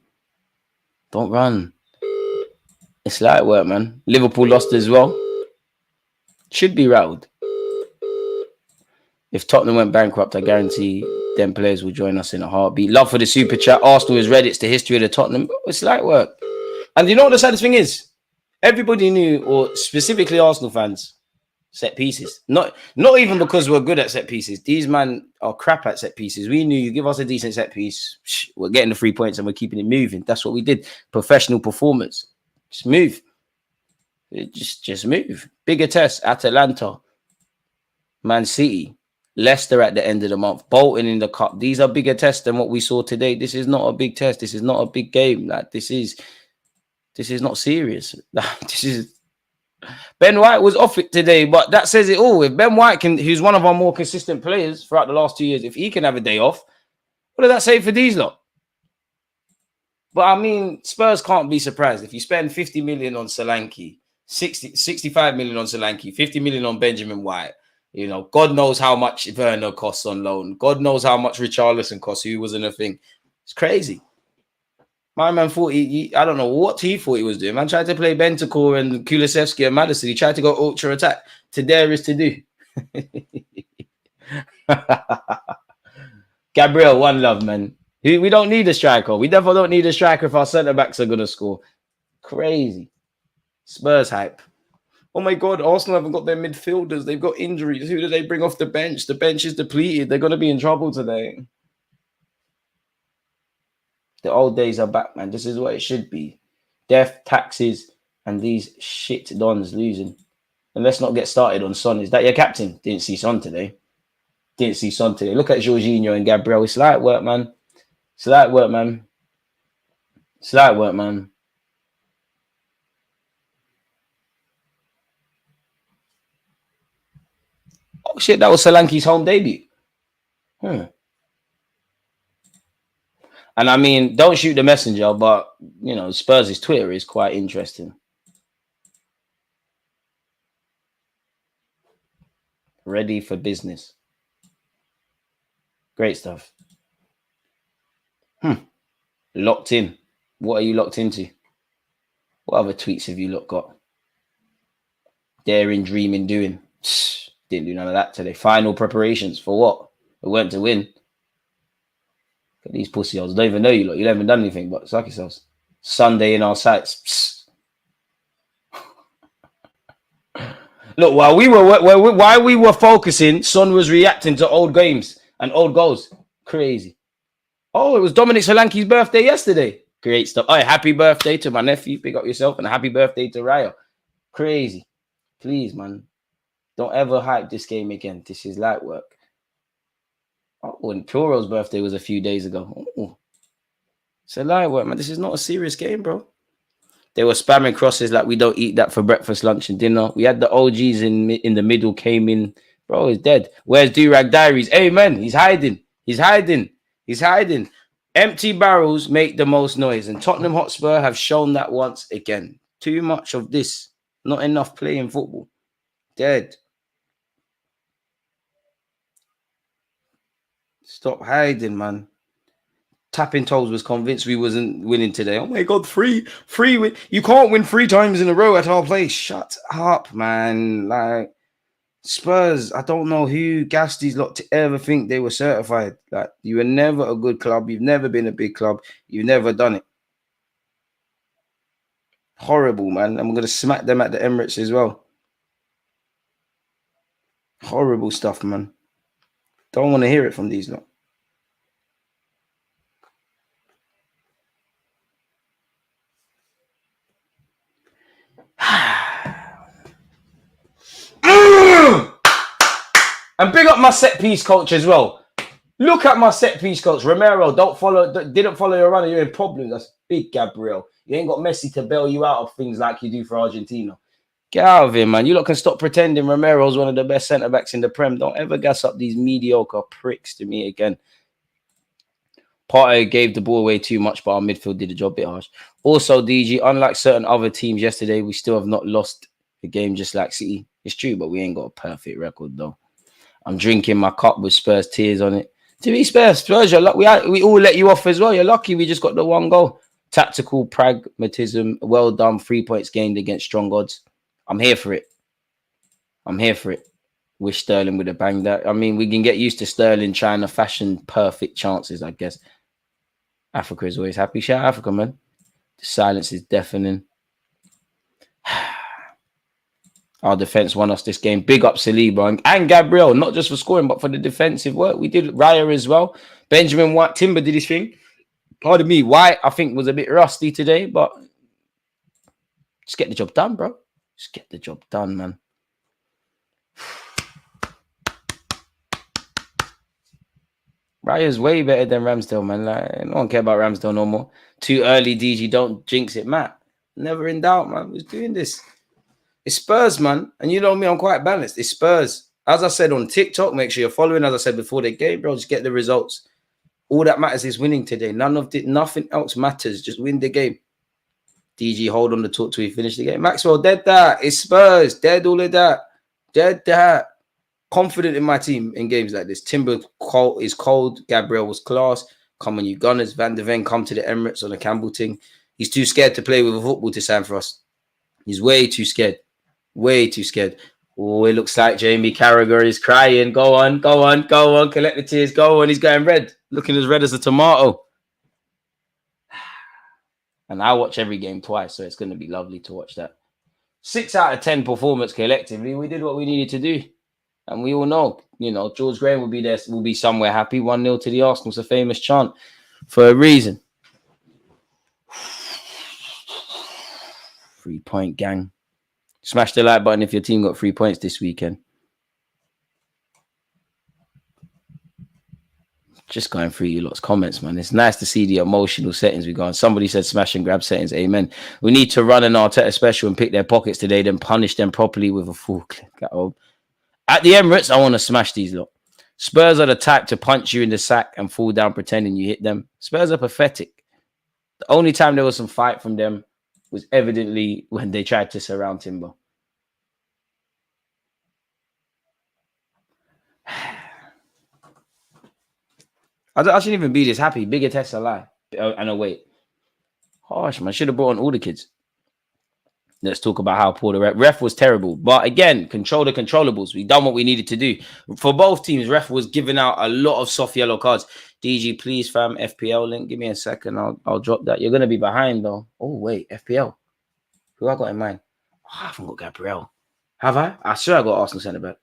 Don't run. It's light work, man. Liverpool lost as well. Should be rattled. If Tottenham went bankrupt, I guarantee them players will join us in a heartbeat. Love for the super chat. Arsenal is ready. It's the history of the Tottenham. It's light work. And you know what the saddest thing is? Everybody knew, or specifically Arsenal fans, set pieces. Not even because we're good at set pieces. These men are crap at set pieces. We knew you give us a decent set piece, we're getting the 3 points and we're keeping it moving. That's what we did. Professional performance. Just move. Just move. Bigger test. Atalanta, Man City, Leicester at the end of the month, Bolton in the cup. These are bigger tests than what we saw today. This is not a big test. This is not a big game. Like this is not serious. This is. Ben White was off it today, but that says it all. If Ben White who's one of our more consistent players throughout the last 2 years, if he can have a day off, what does that say for these lot? But I mean, Spurs can't be surprised if you spend 50 million on Solanke, 65 million on Solanke, 50 million on Benjamin White. You know, God knows how much Werner costs on loan. God knows how much Richarlison costs, who wasn't a thing. It's crazy. My man thought I don't know what he thought he was doing. Man tried to play Bentancur and Kulusevski and Madison. He tried to go ultra attack. To dare is to do. Gabriel, one love, man. We don't need a striker. We definitely don't need a striker if our centre-backs are going to score. Crazy. Spurs hype. Oh my God, Arsenal haven't got their midfielders. They've got injuries. Who do they bring off the bench? The bench is depleted. They're going to be in trouble today. The old days are back, man. This is what it should be. Death, taxes, and these shit dons losing. And let's not get started on Son. Is that your captain? Didn't see Son today. Look at Jorginho and Gabriel. It's light work, man. Oh, shit. That was Solanke's home debut. And I mean, don't shoot the messenger, but, you know, Spurs' Twitter is quite interesting. Ready for business. Great stuff. Locked in. What are you locked into? What other tweets have you got? Daring, dreaming, doing. Didn't do none of that today. Final preparations for what? We went to win. Look at these pussy holes. Don't even know you lot. You haven't done anything but suck yourselves. Sunday in our sights. Look, while we were focusing, Son was reacting to old games and old goals. Crazy. Oh, it was Dominic Solanke's birthday yesterday. Great stuff. Oh, happy birthday to my nephew. Pick up yourself. And a happy birthday to Raya. Crazy. Please, man. Don't ever hype this game again. This is light work. Oh, and Puro's birthday was a few days ago. Oh, it's a light work, man. This is not a serious game, bro. They were spamming crosses like we don't eat that for breakfast, lunch, and dinner. We had the OGs in the middle came in. Bro, he's dead. Where's Durag Diaries? Amen. He's hiding. Empty barrels make the most noise. And Tottenham Hotspur have shown that once again. Too much of this. Not enough playing football. Dead. Stop hiding, man. Tapping Toes was convinced we wasn't winning today. Oh my God, free win. You can't win 3 times in a row at our place. Shut up, man. Like, Spurs, I don't know who gassed these lot to ever think they were certified. Like, you were never a good club. You've never been a big club. You've never done it. Horrible, man. I'm going to smack them at the Emirates as well. Horrible stuff, man. Don't want to hear it from these lot. And big up my set piece coach as well. Look at my set piece coach. Romero, didn't follow your runner. You're in problems. That's big, Gabriel. You ain't got Messi to bail you out of things like you do for Argentina. Get out of here, man. You lot can stop pretending Romero's one of the best centre-backs in the Prem. Don't ever gas up these mediocre pricks to me again. Partey gave the ball away too much, but our midfield did the job a bit harsh. Also, DG, unlike certain other teams yesterday, we still have not lost the game just like City. It's true, but we ain't got a perfect record, though. I'm drinking my cup with Spurs tears on it. To be Spurs, you're lucky. We all let you off as well. You're lucky we just got the one goal. Tactical pragmatism. Well done. 3 points gained against strong odds. I'm here for it. I'm here for it. Wish Sterling would have banged that. I mean, we can get used to Sterling trying to fashion perfect chances, I guess. Africa is always happy. Shout out Africa, man. The silence is deafening. Our defense won us this game. Big up Saliba and Gabriel, not just for scoring, but for the defensive work. We did Raya as well. Benjamin White, Timber did his thing. Pardon me, White, I think, was a bit rusty today, but just get the job done, bro. Just get the job done, man. Raya's way better than Ramsdale, man. Like, no one care about Ramsdale no more. Too early, DG. Don't jinx it, Matt. Never in doubt, man. Who's doing this? It's Spurs, man. And you know me, I'm quite balanced. It's Spurs. As I said on TikTok, make sure you're following. As I said before the game, bro, just get the results. All that matters is winning today. Nothing else matters. Just win the game. DG, hold on the talk till we finish the game. Maxwell, dead that. It's Spurs. Dead all of that. Dead that. Confident in my team in games like this. Timber is cold. Gabriel was class. Come on, you Gunners. Van de Ven come to the Emirates on a Campbell thing. He's too scared to play with a football to sign for us. He's way too scared. Way too scared. Oh, it looks like Jamie Carragher is crying. Go on, go on, go on. Collect the tears. Go on. He's going red. Looking as red as a tomato. And I watch every game twice, so it's going to be lovely to watch that. 6 out of 10 performance collectively. We did what we needed to do. And we all know, you know, George Graham will be there, will be somewhere happy. 1-0 to the Arsenal. It's a famous chant for a reason. 3-point gang. Smash the like button if your team got 3 points this weekend. Just going through you lot's comments, man. It's nice to see the emotional settings we got on. Somebody said smash and grab settings. Amen. We need to run an Arteta special and pick their pockets today, then punish them properly with a full clip. At the Emirates, I want to smash these lot. Spurs are the type to punch you in the sack and fall down pretending you hit them. Spurs are pathetic. The only time there was some fight from them was evidently when they tried to surround Timber. I shouldn't even be this happy. Bigger tests a lie. And a wait. Harsh, man. I should have brought on all the kids. Let's talk about how poor the ref was terrible. But again, control the controllables. We done what we needed to do. For both teams, ref was giving out a lot of soft yellow cards. DG, please, fam, FPL link. Give me a second. I'll drop that. You're going to be behind, though. Oh, wait. FPL. Who I got in mind? Oh, I haven't got Gabriel. Have I? I swear I got Arsenal centre-back.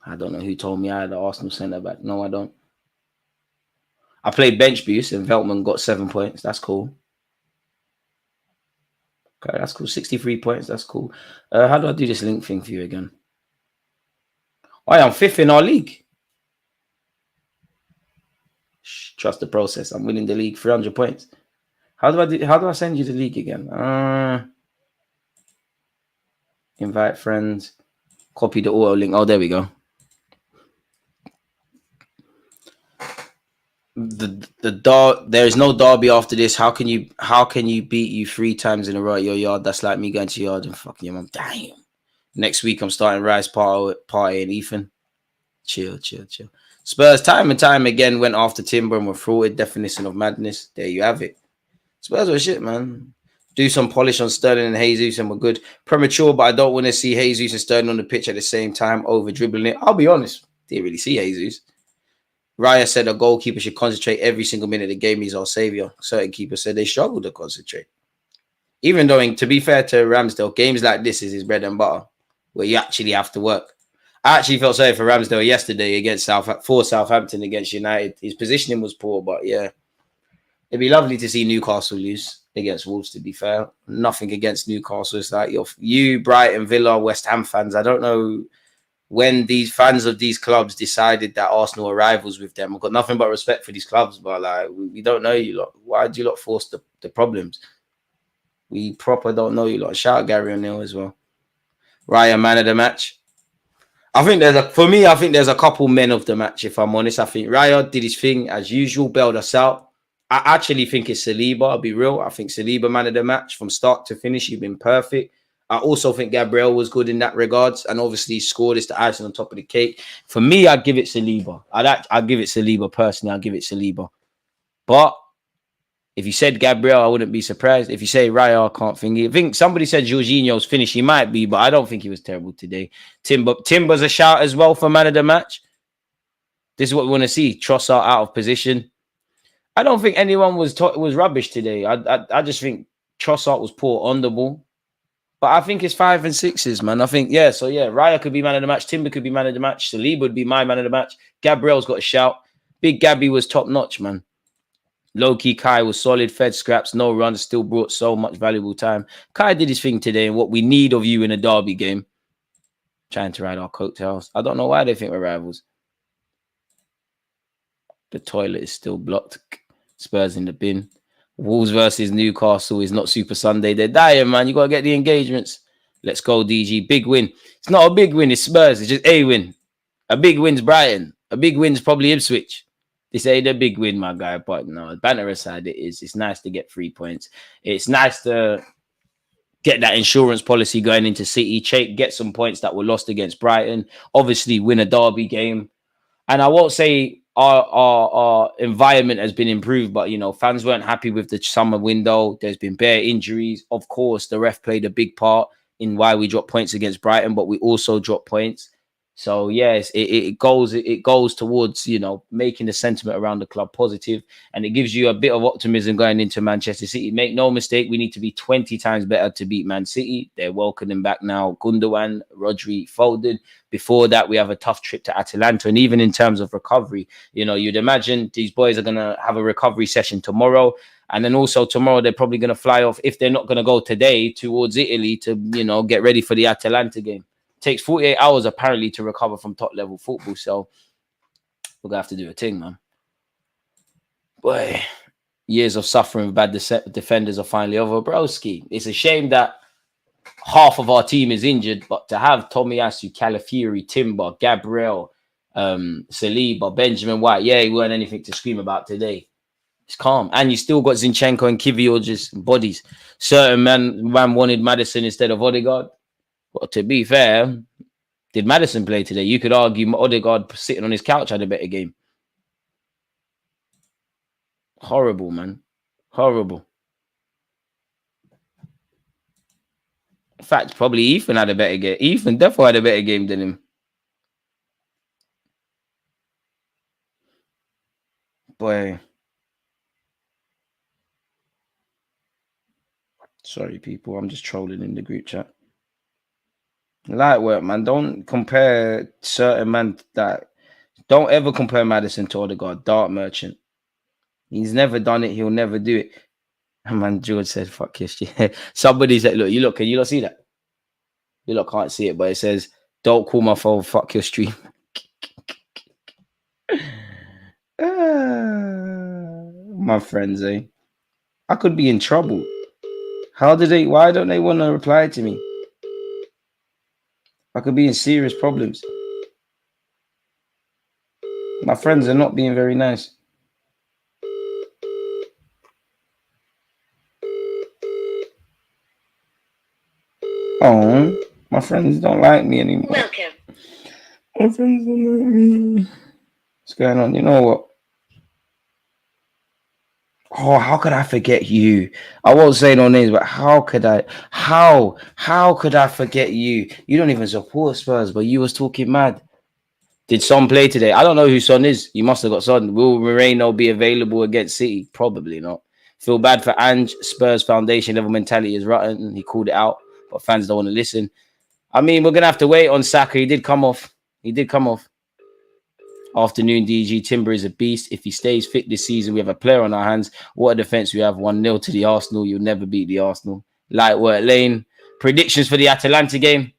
I don't know who told me I had the Arsenal centre-back. No, I don't. I played bench boost and Veltman got 7 points. That's cool. Okay, that's cool. 63 points. That's cool. How do I do this link thing for you again? Oh, I'm 5th in our league. Trust the process. I'm winning the league. 300 points. How do I send you the league again? Invite friends. Copy the auto link. Oh, there we go. There is no derby after this. How can you beat you 3 times in a row at your yard? That's like me going to your yard and fucking your mum. Damn. Next week I'm starting Rice Party and Ethan. Chill. Spurs time and time again went after Timber and were frauded. Definition of madness. There you have it. Spurs were shit, man. Do some polish on Sterling and Jesus and we're good. Premature, but I don't want to see Jesus and Sterling on the pitch at the same time, over dribbling it. I'll be honest. Didn't really see Jesus. Raya said a goalkeeper should concentrate every single minute of the game. He's our saviour. Certain keepers said they struggled to concentrate. Even though, to be fair to Ramsdale, games like this is his bread and butter, where you actually have to work. I actually felt sorry for Ramsdale yesterday against Southampton against United. His positioning was poor, but yeah. It'd be lovely to see Newcastle lose. against Wolves, to be fair. Nothing against Newcastle. It's like you, Brighton, Villa, West Ham fans. I don't know when these fans of these clubs decided that Arsenal are rivals with them. I've got nothing but respect for these clubs, but like we don't know you lot. Why do you lot force the problems? We proper don't know you lot. Shout out Gary O'Neill as well. Ryan, man of the match. I think there's a couple men of the match, if I'm honest. I think Raya did his thing as usual, bailed us out. I actually think it's Saliba, I'll be real. I think Saliba, man of the match from start to finish. He's been perfect. I also think Gabriel was good in that regards, and obviously he scored. It's the icing on top of the cake. For me, I'd give it Saliba. I'd give it Saliba personally. I'd give it Saliba. But if you said Gabriel, I wouldn't be surprised. If you say Raya, I can't think. I think somebody said Jorginho's finish. He might be, but I don't think he was terrible today. Timber's a shout as well for man of the match. This is what we want to see. Trossard out of position. I don't think anyone was rubbish today. I just think Trossard was poor on the ball. But I think it's 5 and 6s, man. I think, yeah. So, yeah, Raya could be man of the match. Timber could be man of the match. Saliba would be my man of the match. Gabriel's got a shout. Big Gabby was top notch, man. Low-key Kai was solid, fed scraps, no runs, still brought so much valuable time. Kai did his thing today, and what we need of you in a derby game. Trying to ride our coattails. I don't know why they think we're rivals. The toilet is still blocked. Spurs in the bin. Wolves versus Newcastle is not Super Sunday. They're dying, man. You got to get the engagements. Let's go, DG. Big win. It's not a big win. It's Spurs. It's just a win. A big win's Brighton. A big win's probably Ipswich. This ain't a big win, my guy. But no, banter aside, it is. It's nice to get 3 points. It's nice to get that insurance policy going into City. Get some points that were lost against Brighton. Obviously, win a derby game. And I won't say our environment has been improved, but, you know, fans weren't happy with the summer window. There's been bare injuries. Of course, the ref played a big part in why we dropped points against Brighton, but we also dropped points. So, yes, it goes towards, you know, making the sentiment around the club positive, and it gives you a bit of optimism going into Manchester City. Make no mistake, we need to be 20 times better to beat Man City. They're welcoming back now Gundogan, Rodri, Foden. Before that, we have a tough trip to Atalanta. And even in terms of recovery, you know, you'd imagine these boys are going to have a recovery session tomorrow. And then also tomorrow, they're probably going to fly off, if they're not going to go today, towards Italy to, you know, get ready for the Atalanta game. Takes 48 hours apparently to recover from top level football, so we're gonna have to do a thing, man. Boy, years of suffering with bad defenders are finally over, broski. It's a shame that half of our team is injured, but to have Tomiyasu, Calafiori, Timber, Gabriel, Saliba, Benjamin White, yeah, he weren't anything to scream about today. It's calm, and you still got Zinchenko and Kivior just bodies. Certain man wanted Maddison instead of Odegaard. Well, to be fair, did Maddison play today? You could argue Odegaard sitting on his couch had a better game. Horrible, man. Horrible. In fact, probably Ethan had a better game. Ethan definitely had a better game than him. Boy. Sorry, people. I'm just trolling in the group chat. Light work, man. Don't compare certain man that. Don't ever compare Maddison to Odegaard. Dart merchant. He's never done it. He'll never do it. And man, George said, "Fuck your shit." Somebody said, "Look, can you not see that? You lot can't see it, but it says, don't call my phone. Fuck your stream." My friends, eh? I could be in trouble. Why don't they want to reply to me? I could be in serious problems. My friends are not being very nice. Oh, my friends don't like me anymore.
Welcome.
My friends don't like me. What's going on? You know what? Oh, how could I forget you? I won't say no names, but how could I? How could I forget you? You don't even support Spurs, but you was talking mad. Did Son play today? I don't know who Son is. You must have got Son. Will Moreno be available against City? Probably not. Feel bad for Ange. Spurs foundation level mentality is rotten. He called it out, but fans don't want to listen. I mean, we're going to have to wait on Saka. He did come off. Afternoon, DG. Timber is a beast. If he stays fit this season, we have a player on our hands. What a defense we have. 1-0 to the Arsenal. You'll never beat the Arsenal. Light work lane. Predictions for the Atalanta game.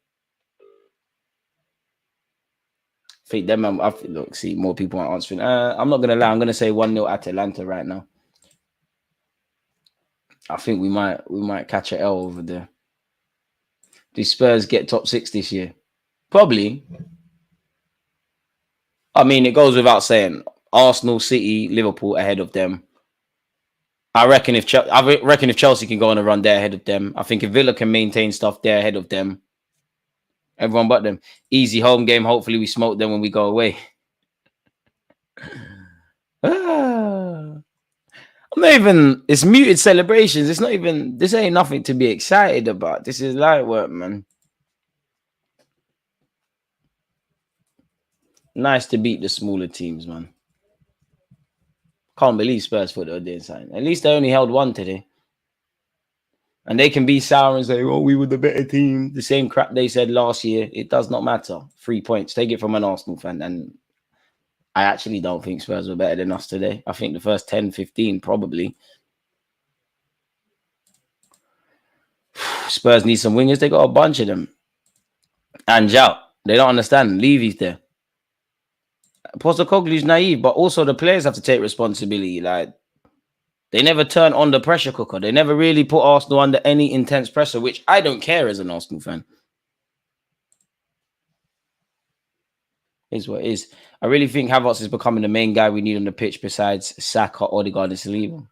I think them. Look, see, more people aren't answering. I'm not gonna lie. I'm gonna say 1-0 Atalanta right now. I think we might catch an L over there. Do Spurs get top 6 this year? Probably. I mean, it goes without saying. Arsenal, City, Liverpool ahead of them. I reckon if Chelsea can go on a run, they're ahead of them. I think if Villa can maintain stuff, they're ahead of them. Everyone but them. Easy home game. Hopefully we smoke them when we go away. I'm not even... It's muted celebrations. It's not even... This ain't nothing to be excited about. This is light work, man. Nice to beat the smaller teams, man. Can't believe Spurs put their sign. At least they only held one today. And they can be sour and say, oh, we were the better team. The same crap they said last year. It does not matter. 3 points. Take it from an Arsenal fan. And I actually don't think Spurs were better than us today. I think the first 10, 15 probably. Spurs need some wingers. They got a bunch of them. And Jout. They don't understand. Levy's there. Postecoglou's naive, but also the players have to take responsibility. Like, they never turn on the pressure cooker. They never really put Arsenal under any intense pressure, which I don't care as an Arsenal fan. Is what it is. I really think Havertz is becoming the main guy we need on the pitch besides Saka, Odegaard, and Saliba.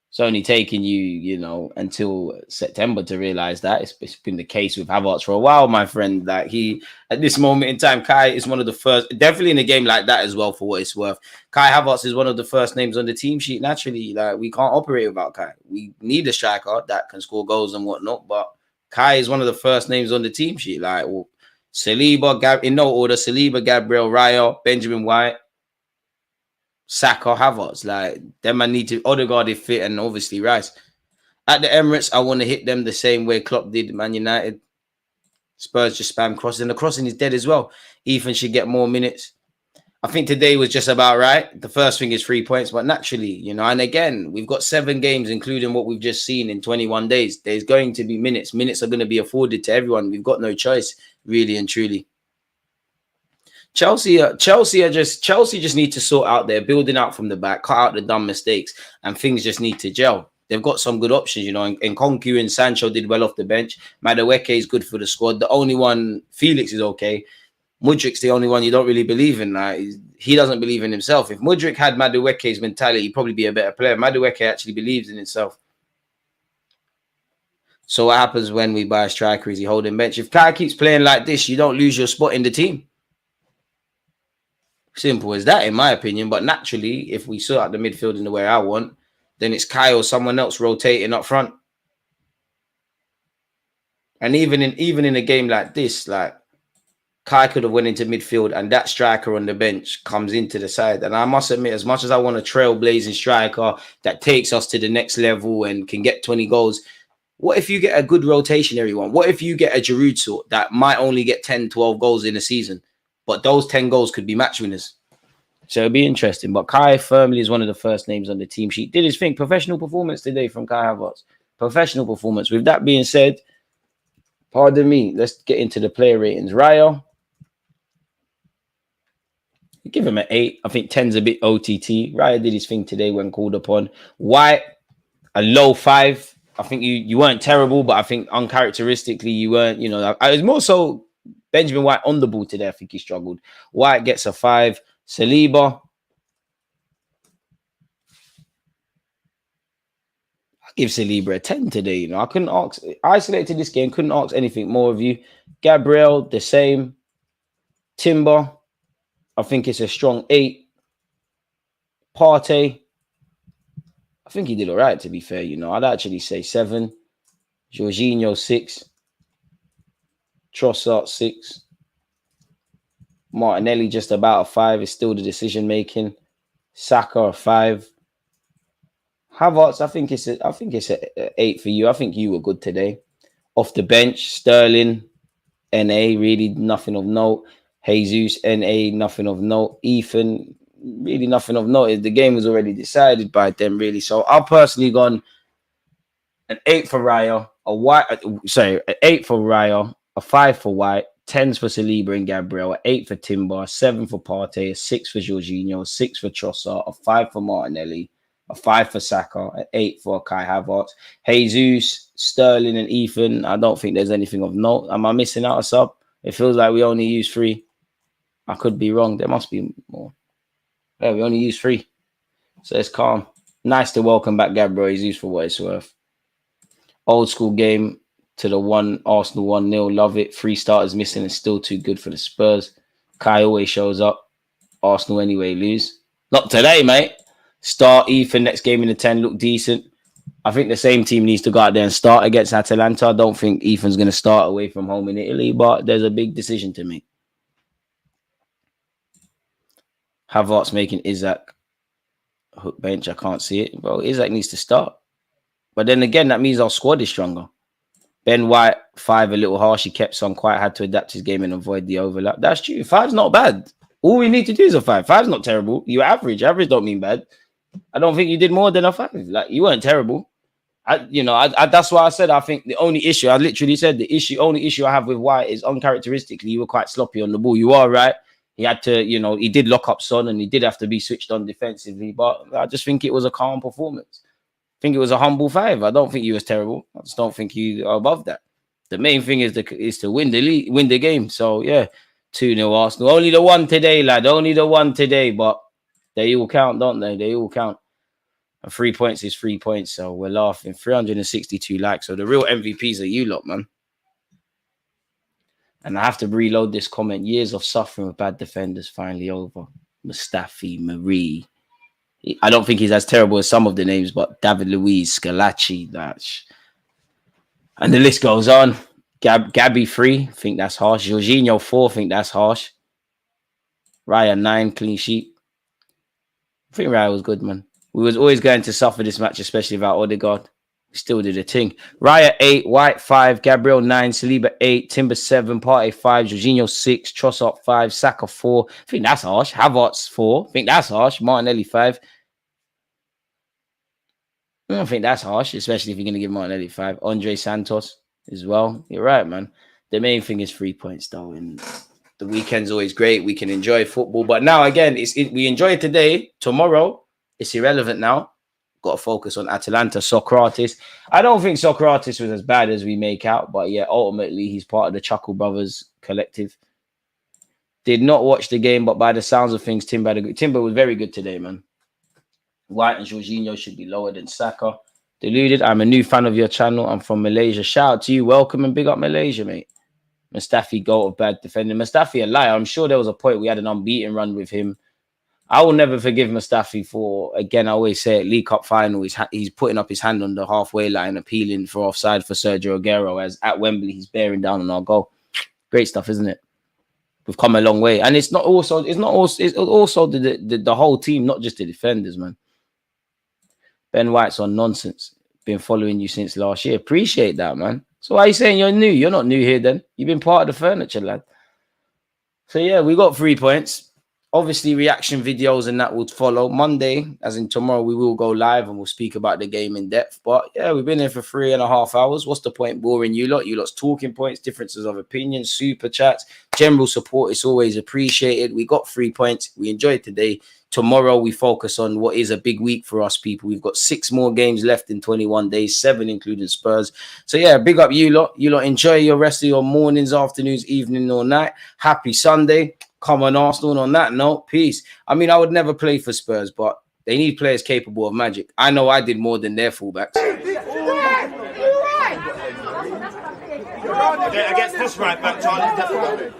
It's only taken you know, until September to realize that. It's been the case with Havertz for a while, my friend. Like, he, at this moment in time, Kai is one of the first, definitely in a game like that as well, for what it's worth. Kai Havertz is one of the first names on the team sheet. Naturally, like, we can't operate without Kai. We need a striker that can score goals and whatnot, but Kai is one of the first names on the team sheet. Like, well, Saliba, in no order, Saliba, Gabriel, Raya, Benjamin White, Saka, Havertz. Like, them I need to... Odegaard is fit, and obviously Rice. At the Emirates, I want to hit them the same way Klopp did Man United. Spurs just spam crossing. The crossing is dead as well. Ethan should get more minutes. I think today was just about right. The first thing is 3 points, but naturally, you know, and again, we've got 7 games, including what we've just seen in 21 days. There's going to be minutes. Minutes are going to be afforded to everyone. We've got no choice, really and truly. Chelsea just need to sort out their building out from the back, cut out the dumb mistakes, and things just need to gel. They've got some good options, you know, and Nkunku and Sancho did well off the bench. Madueke is good for the squad. The only one, Felix, is okay. Mudrik's the only one you don't really believe in. He doesn't believe in himself. If Mudrik had Madueke's mentality, he'd probably be a better player. Madueke actually believes in himself. So what happens when we buy a striker? Is he holding bench? If Kai keeps playing like this, you don't lose your spot in the team. Simple as that, in my opinion. But naturally, if we sort out the midfield in the way I want, then it's Kai or someone else rotating up front. And even in a game like this, like, Kai could have went into midfield and that striker on the bench comes into the side. And I must admit, as much as I want a trailblazing striker that takes us to the next level and can get 20 goals, what if you get a good rotationary one? What if you get a Giroud sort that might only get 10, 12 goals in a season, but those 10 goals could be match winners? So it'll be interesting. But Kai firmly is one of the first names on the team sheet. Did his thing. Professional performance today from Kai Havertz. Professional performance. With that being said, pardon me, let's get into the player ratings. Raya, give him an 8. I think 10's a bit OTT. Raya did his thing today when called upon. White, a low 5. I think you weren't terrible, but I think uncharacteristically you weren't, you know, I was more so Benjamin White on the ball today. I think he struggled. White gets a 5. Saliba, I give Saliba a 10 today. You know, I couldn't ask. I selected this game, couldn't ask anything more of you. Gabriel, the same. Timber, I think it's a strong 8. Partey, I think he did all right, to be fair. You know, I'd actually say 7. Jorginho, 6. Trossard, 6. Martinelli, just about a 5. Is still the decision making. Saka, a 5. Havertz, I think it's a 8 for you. I think you were good today. Off the bench, Sterling, NA, really nothing of note. Jesus, NA, nothing of note. Ethan, really nothing of note. The game was already decided by them, really. So I've personally gone an 8 for Raya, an 8 for Raya, a 5 for White, 10s for Saliba and Gabriel, an 8 for Timber, a 7 for Partey, a 6 for Jorginho, a 6 for Trossard, a 5 for Martinelli, a 5 for Saka, an 8 for Kai Havertz. Jesus, Sterling and Ethan, I don't think there's anything of note. Am I missing out a sub? It feels like we only use 3. I could be wrong. There must be more. Yeah, we only use 3. So it's calm. Nice to welcome back Gabriel Jesus for what it's worth. Old school game to the Arsenal 1-0. Love it. 3 starters missing and still too good for the Spurs. Kai always shows up. Arsenal anyway lose. Not today, mate. Start Ethan next game in the 10 look decent. I think the same team needs to go out there and start against Atalanta. I don't think Ethan's going to start away from home in Italy, but there's a big decision to make. Havertz making Isaac hook bench. I can't see it. Bro, Isaac needs to start. But then again, that means our squad is stronger. Ben White, 5 a little harsh. He kept on quiet, had to adapt his game and avoid the overlap. That's true. 5's not bad. All we need to do is a 5. 5's not terrible. You're average. Average don't mean bad. I don't think you did more than a 5. Like, you weren't terrible. That's why I said I think the only issue, I literally said only issue I have with White is uncharacteristically, you were quite sloppy on the ball. You are right. He had to, he did lock up Son and he did have to be switched on defensively. But I just think it was a calm performance. I think it was a humble 5. I don't think you was terrible. I just don't think you are above that. The main thing is to win the game. So, yeah, 2-0 Arsenal. Only the one today, lad. Only the one today. But they all count, don't they? They all count. And 3 points is 3 points. So we're laughing. 362 likes. So the real MVPs are you lot, man. And I have to reload this comment. Years of suffering with bad defenders finally over. Mustafi, Marie. I don't think he's as terrible as some of the names, but David Luiz, Scalacci, and the list goes on. Gabby 3, think that's harsh. Jorginho 4, think that's harsh. Raya 9, clean sheet. I think Raya was good, man. We was always going to suffer this match, especially without Odegaard. We still did a thing. Raya 8, White 5, Gabriel 9, Saliba 8, Timber 7, Partey 5, Jorginho 6, Trossard 5, Saka 4. I think that's harsh. Havertz 4, I think that's harsh. Martinelli 5. I don't think that's harsh, especially if you're going to give Martinelli 5. Andre Santos as well. You're right, man. The main thing is 3 points, though. And the weekend's always great. We can enjoy football. But now, again, we enjoy it today. Tomorrow, it's irrelevant now. Got to focus on Atalanta. Socrates. I don't think Socrates was as bad as we make out. But, yeah, ultimately, he's part of the Chuckle Brothers collective. Did not watch the game, but by the sounds of things, Timber was very good today, man. White and Jorginho should be lower than Saka. Deluded, I'm a new fan of your channel. I'm from Malaysia. Shout out to you. Welcome and big up Malaysia, mate. Mustafi, goal of bad defending. Mustafi, a liar. I'm sure there was a point we had an unbeaten run with him. I will never forgive Mustafi for, again, I always say it, League Cup final. He's putting up his hand on the halfway line, appealing for offside for Sergio Aguero, as at Wembley, he's bearing down on our goal. Great stuff, isn't it? We've come a long way. And it's also the whole team, not just the defenders, man. Ben White's on nonsense. Been following you since last year. Appreciate that, man. So why are you saying you're new? You're not new here then. You've been part of the furniture, lad. So yeah, we got 3 points. Obviously, reaction videos and that will follow. Monday, as in tomorrow, we will go live and we'll speak about the game in depth. But yeah, we've been here for 3.5 hours. What's the point boring you lot? You lot's talking points, differences of opinion, super chats, general support. It's always appreciated. We got 3 points. We enjoyed today. Tomorrow, we focus on what is a big week for us, people. We've got 6 more games left in 21 days, 7 including Spurs. So, yeah, big up you lot. You lot enjoy your rest of your mornings, afternoons, evening, or night. Happy Sunday. Come on, Arsenal. And on that note, peace. I mean, I would never play for Spurs, but they need players capable of magic. I know I did more than their fullbacks.
Against this right back, Charlie, definitely.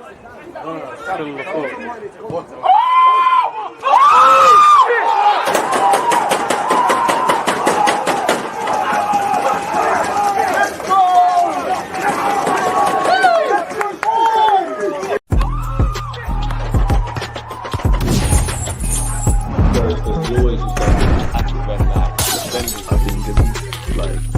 Always just like, I think, like